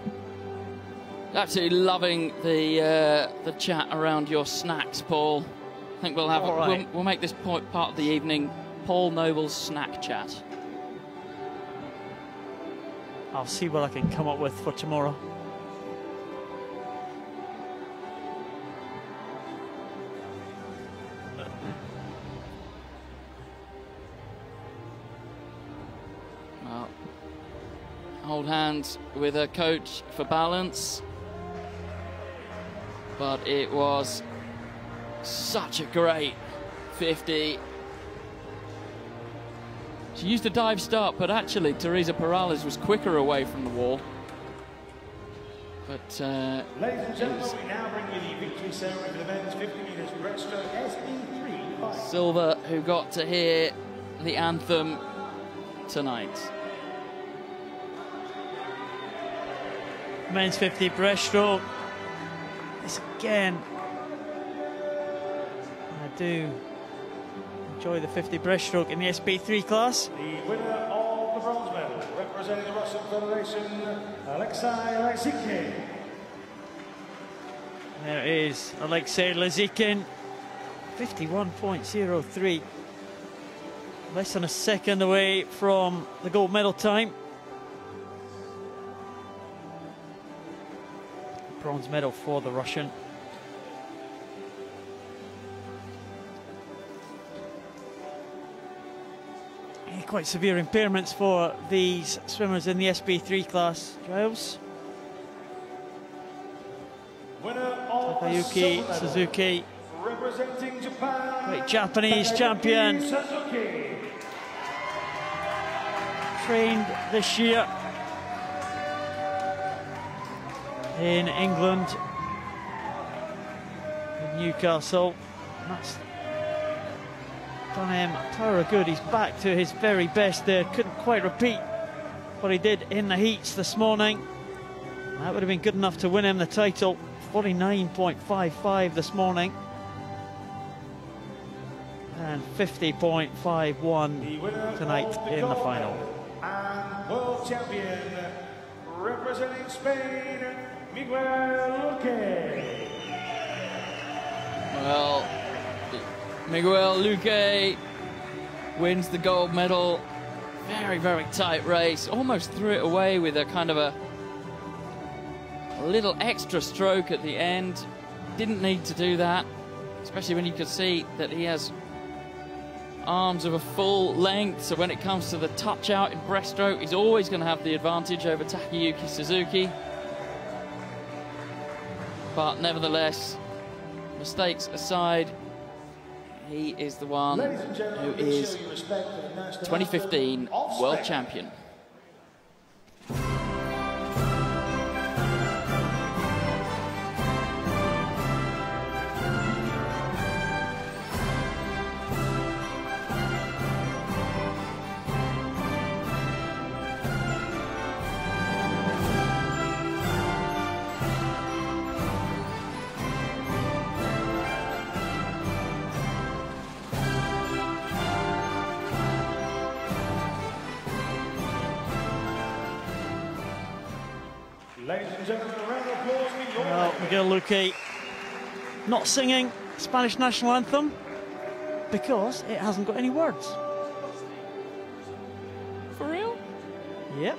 Absolutely loving the chat around your snacks, Paul. I think we'll have we'll make this part of the evening Paul Noble's snack chat. I'll see what I can come up with for tomorrow. hold hands with her coach for balance. But it was such a great 50. She used a dive start, but actually Teresa Perales was quicker away from the wall. But Ladies and gentlemen, we now bring you the victory ceremony for the men's 50 metres breaststroke SB3 final. Silva, who got to hear the anthem tonight. Men's 50 breaststroke. This again, I do enjoy the 50 breaststroke in the SB3 class. The winner of the bronze medal, representing the Russian Federation, Alexei Lysikin. There is Alexei Lysikin, 51.03. Less than a second away from the gold medal time. Bronze medal for the Russian. Yeah, quite severe impairments for these swimmers in the SB3 class. Giles. Winner of Takayuki the Suzuki, representing Japan, great Japanese champion. Suzuki. Trained this year in England, in Newcastle. That's done him a tower of good. He's back to his very best there. Couldn't quite repeat what he did in the heats this morning. That would have been good enough to win him the title. 49.55 this morning. And 50.51 tonight in the final. And world champion, representing Spain, Miguel Luque. Well, Miguel Luque wins the gold medal. Very, very tight race. Almost threw it away with a kind of a little extra stroke at the end. Didn't need to do that, especially when you could see that he has arms of a full length. So when it comes to the touch out in breaststroke, he's always going to have the advantage over Takayuki Suzuki. But nevertheless, mistakes aside, he is the one who is 2015 world champion. Ladies and gentlemen, a round of applause for your Well, Miguel Luque not singing Spanish national anthem because it hasn't got any words. For real? Yep.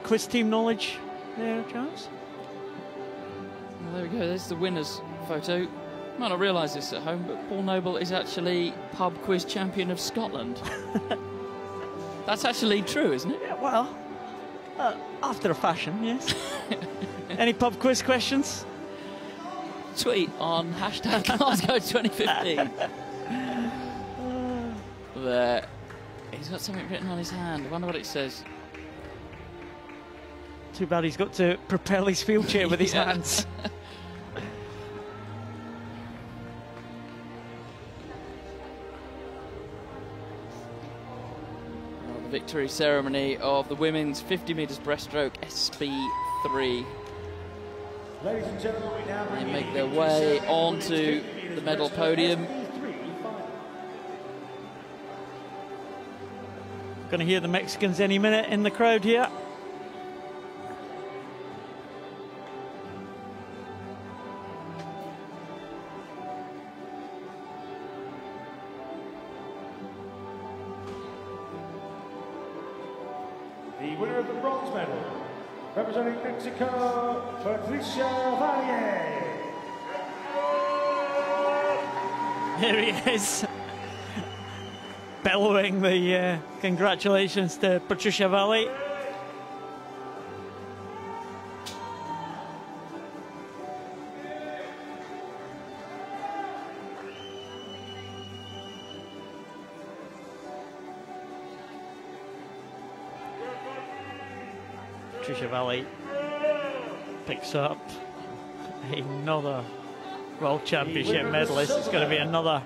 Quiz team knowledge there, Charles. Well, there we go. There's the winner's photo. Might not realise this at home, but Paul Noble is actually pub quiz champion of Scotland. That's actually true, isn't it? Yeah, well, after a fashion, yes. Any pub quiz questions? Tweet on hashtag Glasgow 2015. There. He's got something written on his hand. I wonder what it says. Too bad he's got to propel his wheelchair with his Yeah. hands. Well, the victory ceremony of the women's 50 metres breaststroke SB3. Ladies and gentlemen, we now They bring make you their the way victory ceremony onto for the 50 metres the medal breaststroke podium. SB3 final. Going to hear the Mexicans any minute in the crowd here. The winner of the bronze medal, representing Mexico, Patricia Valle. Here he is. Bellowing the congratulations to Patricia Valle. Patricia Valley picks up another World Championship medalist. It's going to be another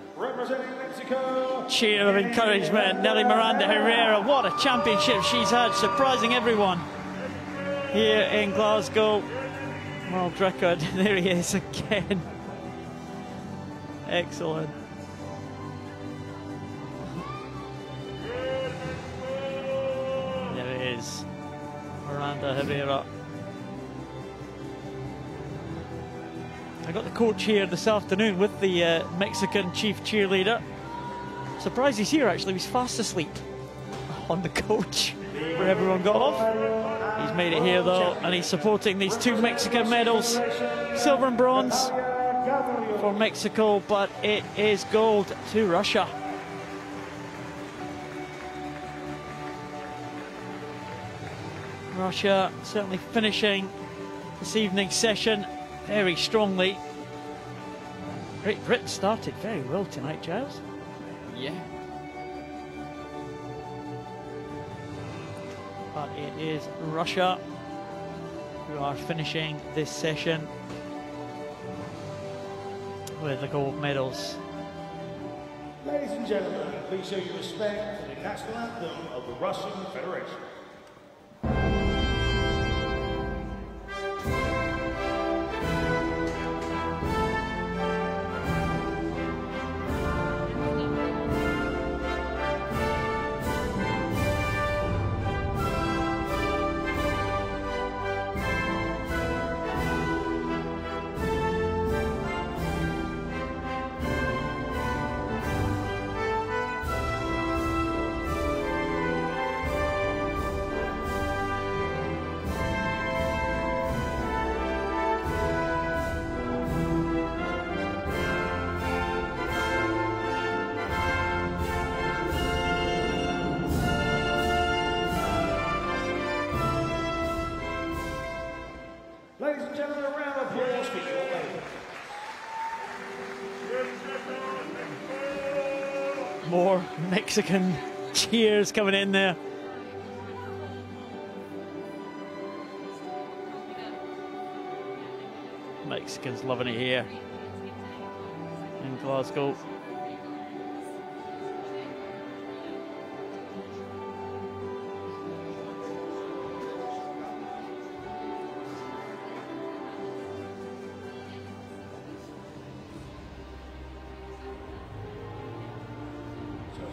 cheer of encouragement. Nelly Miranda Herrera, what a championship she's had, surprising everyone here in Glasgow. World record, there he is again. Excellent. There it is, Miranda Herrera. I got the coach here this afternoon with the Mexican chief cheerleader. Surprised he's here actually, he was fast asleep on the coach where everyone got off. He's made it here though, and he's supporting these two Mexican medals, silver and bronze for Mexico, but it is gold to Russia. Russia certainly finishing this evening's session very strongly. Great Britain started very well tonight, Giles. Yeah. But it is Russia who are finishing this session with the gold medals. Ladies and gentlemen, please show your respect for the national anthem of the Russian Federation. Ladies and gentlemen, a round of applause for your ladies. More Mexican cheers coming in there. Mexicans loving it here in Glasgow.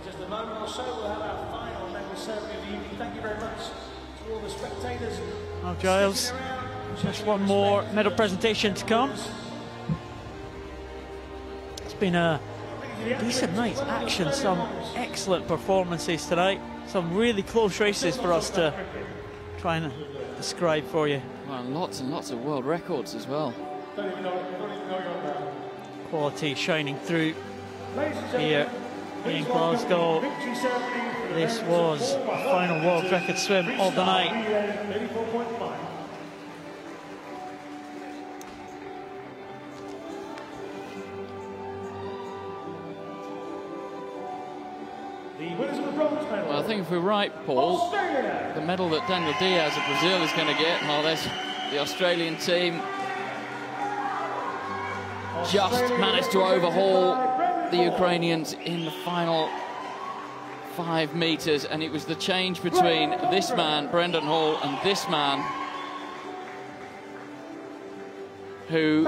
Just a moment or so, we'll have our final medal ceremony of the evening. Thank you very much to all the spectators. Now, Giles, just one more medal presentation to come. It's been a decent night's action, some excellent performances tonight, some really close races for us to try and describe for you. Well, lots and lots of world records as well. Quality shining through here in Glasgow. This was the final world record swim of the night. Well, I think if we're right, Paul, the medal that Daniel Diaz of Brazil is going to get, well, there's the Australian team just managed to overhaul the Ukrainians in the final 5 meters, and it was the change between this man, Brendan Hall, and this man who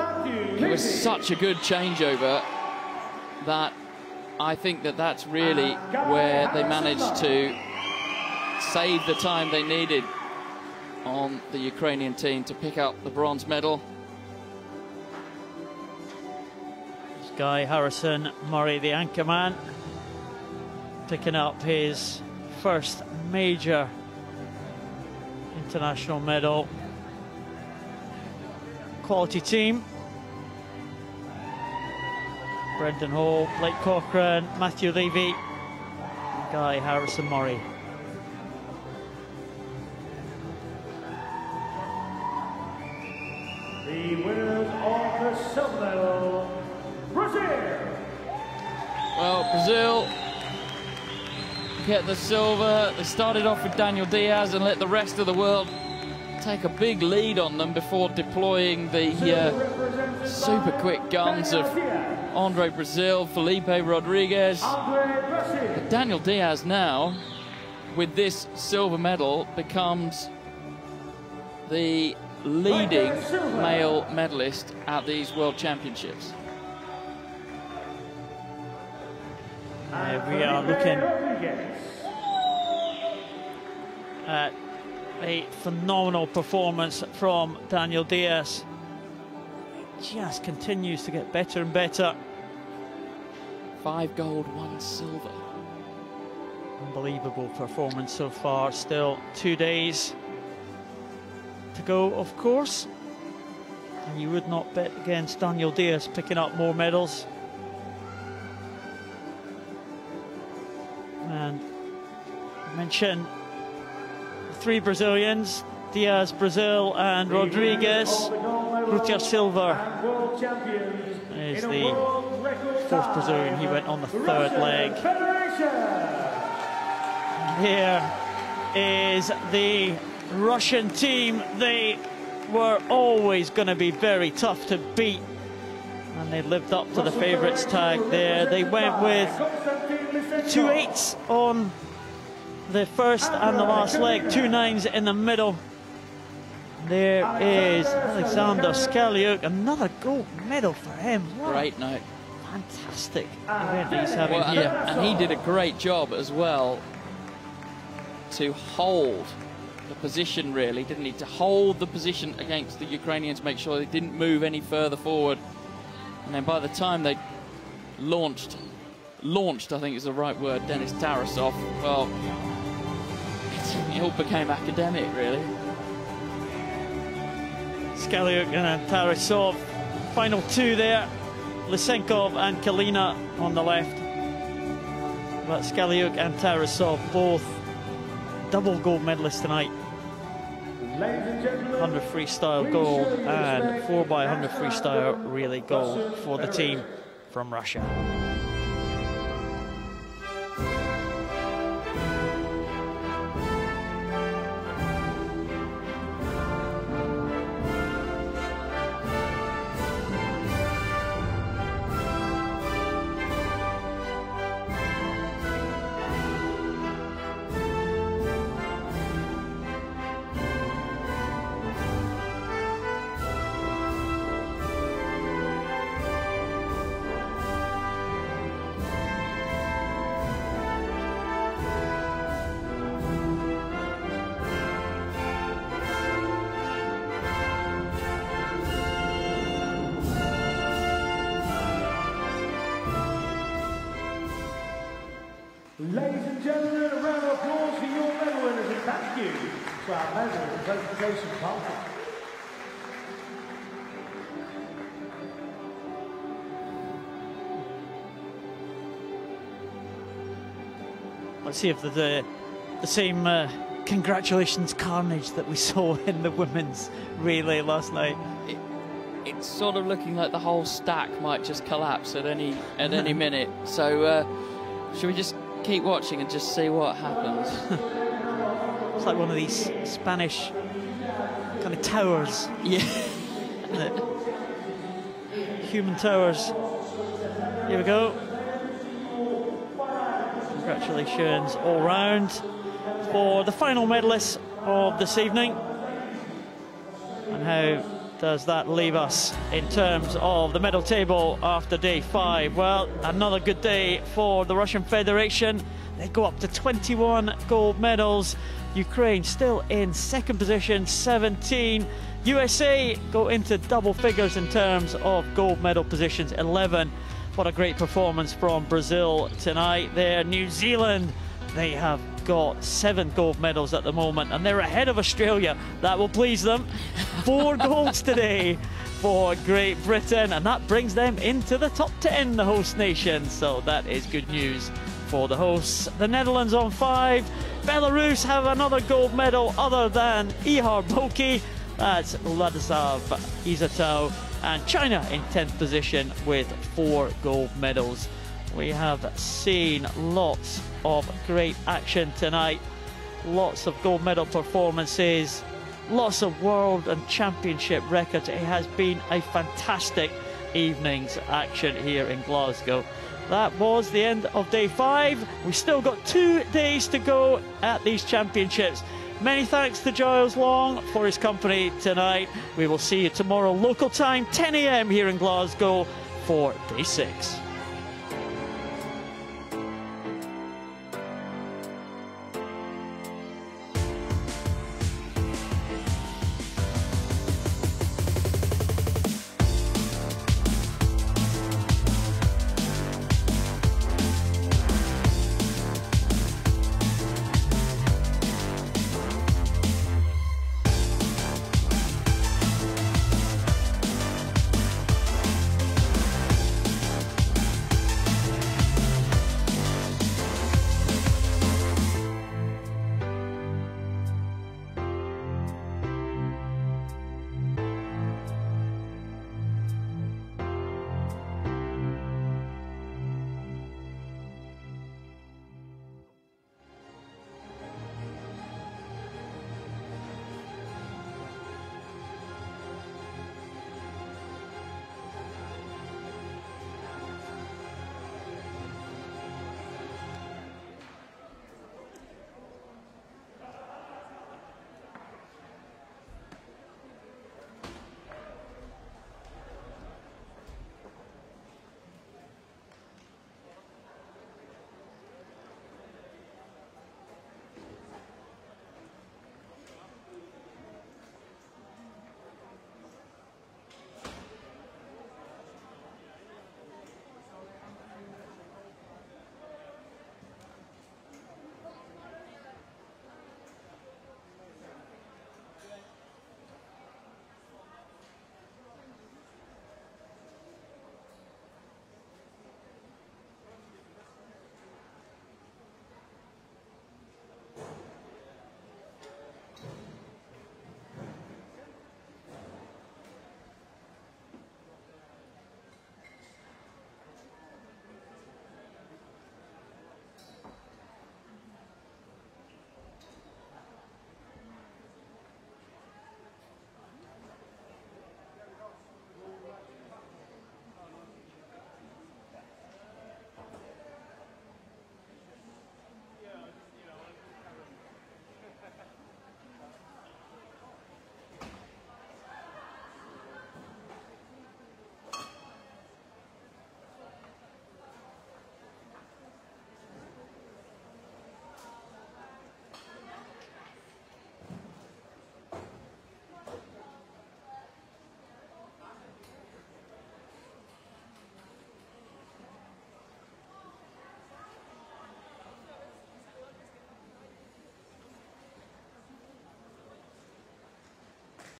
it was such a good changeover that I think that that's really where they managed to save the time they needed on the Ukrainian team to pick up the bronze medal. Guy Harrison Murray, the anchorman, picking up his first major international medal. Quality team. Brendan Hall, Blake Cochrane, Matthew Levy, Guy Harrison Murray. The winners of the silver medal, Brazil. Well, Brazil get the silver. They started off with Daniel Diaz and let the rest of the world take a big lead on them before deploying the super quick guns of Andre Brazil, Felipe Rodriguez. But Daniel Diaz now, with this silver medal, becomes the leading male medalist at these World Championships. We are looking at a phenomenal performance from Daniel Diaz. Just continues to get better and better. 5 gold, 1 silver. Unbelievable performance so far. Still 2 days to go, of course. And you would not bet against Daniel Diaz picking up more medals. And I mentioned the 3 Brazilians, Diaz, Brazil, and Rodriguez. Rutia Silva is the 4th Brazilian. He went on the 3rd leg. Here is the Russian team. They were always going to be very tough to beat, and they lived up to the favourites tag there. They went with 2 8s on the first and the last leg, 2 9s in the middle. There is Alexander Skaliuk, another gold medal for him. What great night. Fantastic event he's having here. And he did a great job as well to hold the position, really, didn't he? To hold the position against the Ukrainians, make sure they didn't move any further forward. And then by the time they launched, I think is the right word, Denis Tarasov, well, it all became academic, really. Skaliuk and Tarasov, final 2 there. Lysenkov and Kalina on the left. But Skaliuk and Tarasov both double gold medalists tonight. 100 freestyle gold and 4x100 freestyle relay gold for the team from Russia. Ladies and gentlemen, a round of applause for your medal winners and thank you to our medal presentation party. Let's see if the same congratulations carnage that we saw in the women's relay last night. It's sort of looking like the whole stack might just collapse at any minute. So should we just keep watching and just see what happens? It's like one of these Spanish kind of towers. Yeah. Human towers. Here we go. Congratulations all round for the final medalists of this evening. And how does that leave us in terms of the medal table after day 5? Well, another good day for the Russian Federation. They go up to 21 gold medals. Ukraine still in 2nd position, 17. USA go into double figures in terms of gold medal positions, 11. What a great performance from Brazil tonight there. New Zealand, they have got 7 gold medals at the moment, and they're ahead of Australia. That will please them. 4 golds today for Great Britain, and that brings them into the top 10, the host nation. So that is good news for the hosts. The Netherlands on 5. Belarus have another gold medal other than Ihar Boki. That's Ladislav Izatov. And China in 10th position with 4 gold medals. We have seen lots of great action tonight. Lots of gold medal performances. lots of world and championship records. It has been a fantastic evening's action here in Glasgow. That was the end of day 5. We still got 2 days to go at these championships. Many thanks to Giles Long for his company tonight. We will see you tomorrow local time, 10 AM here in Glasgow for day 6.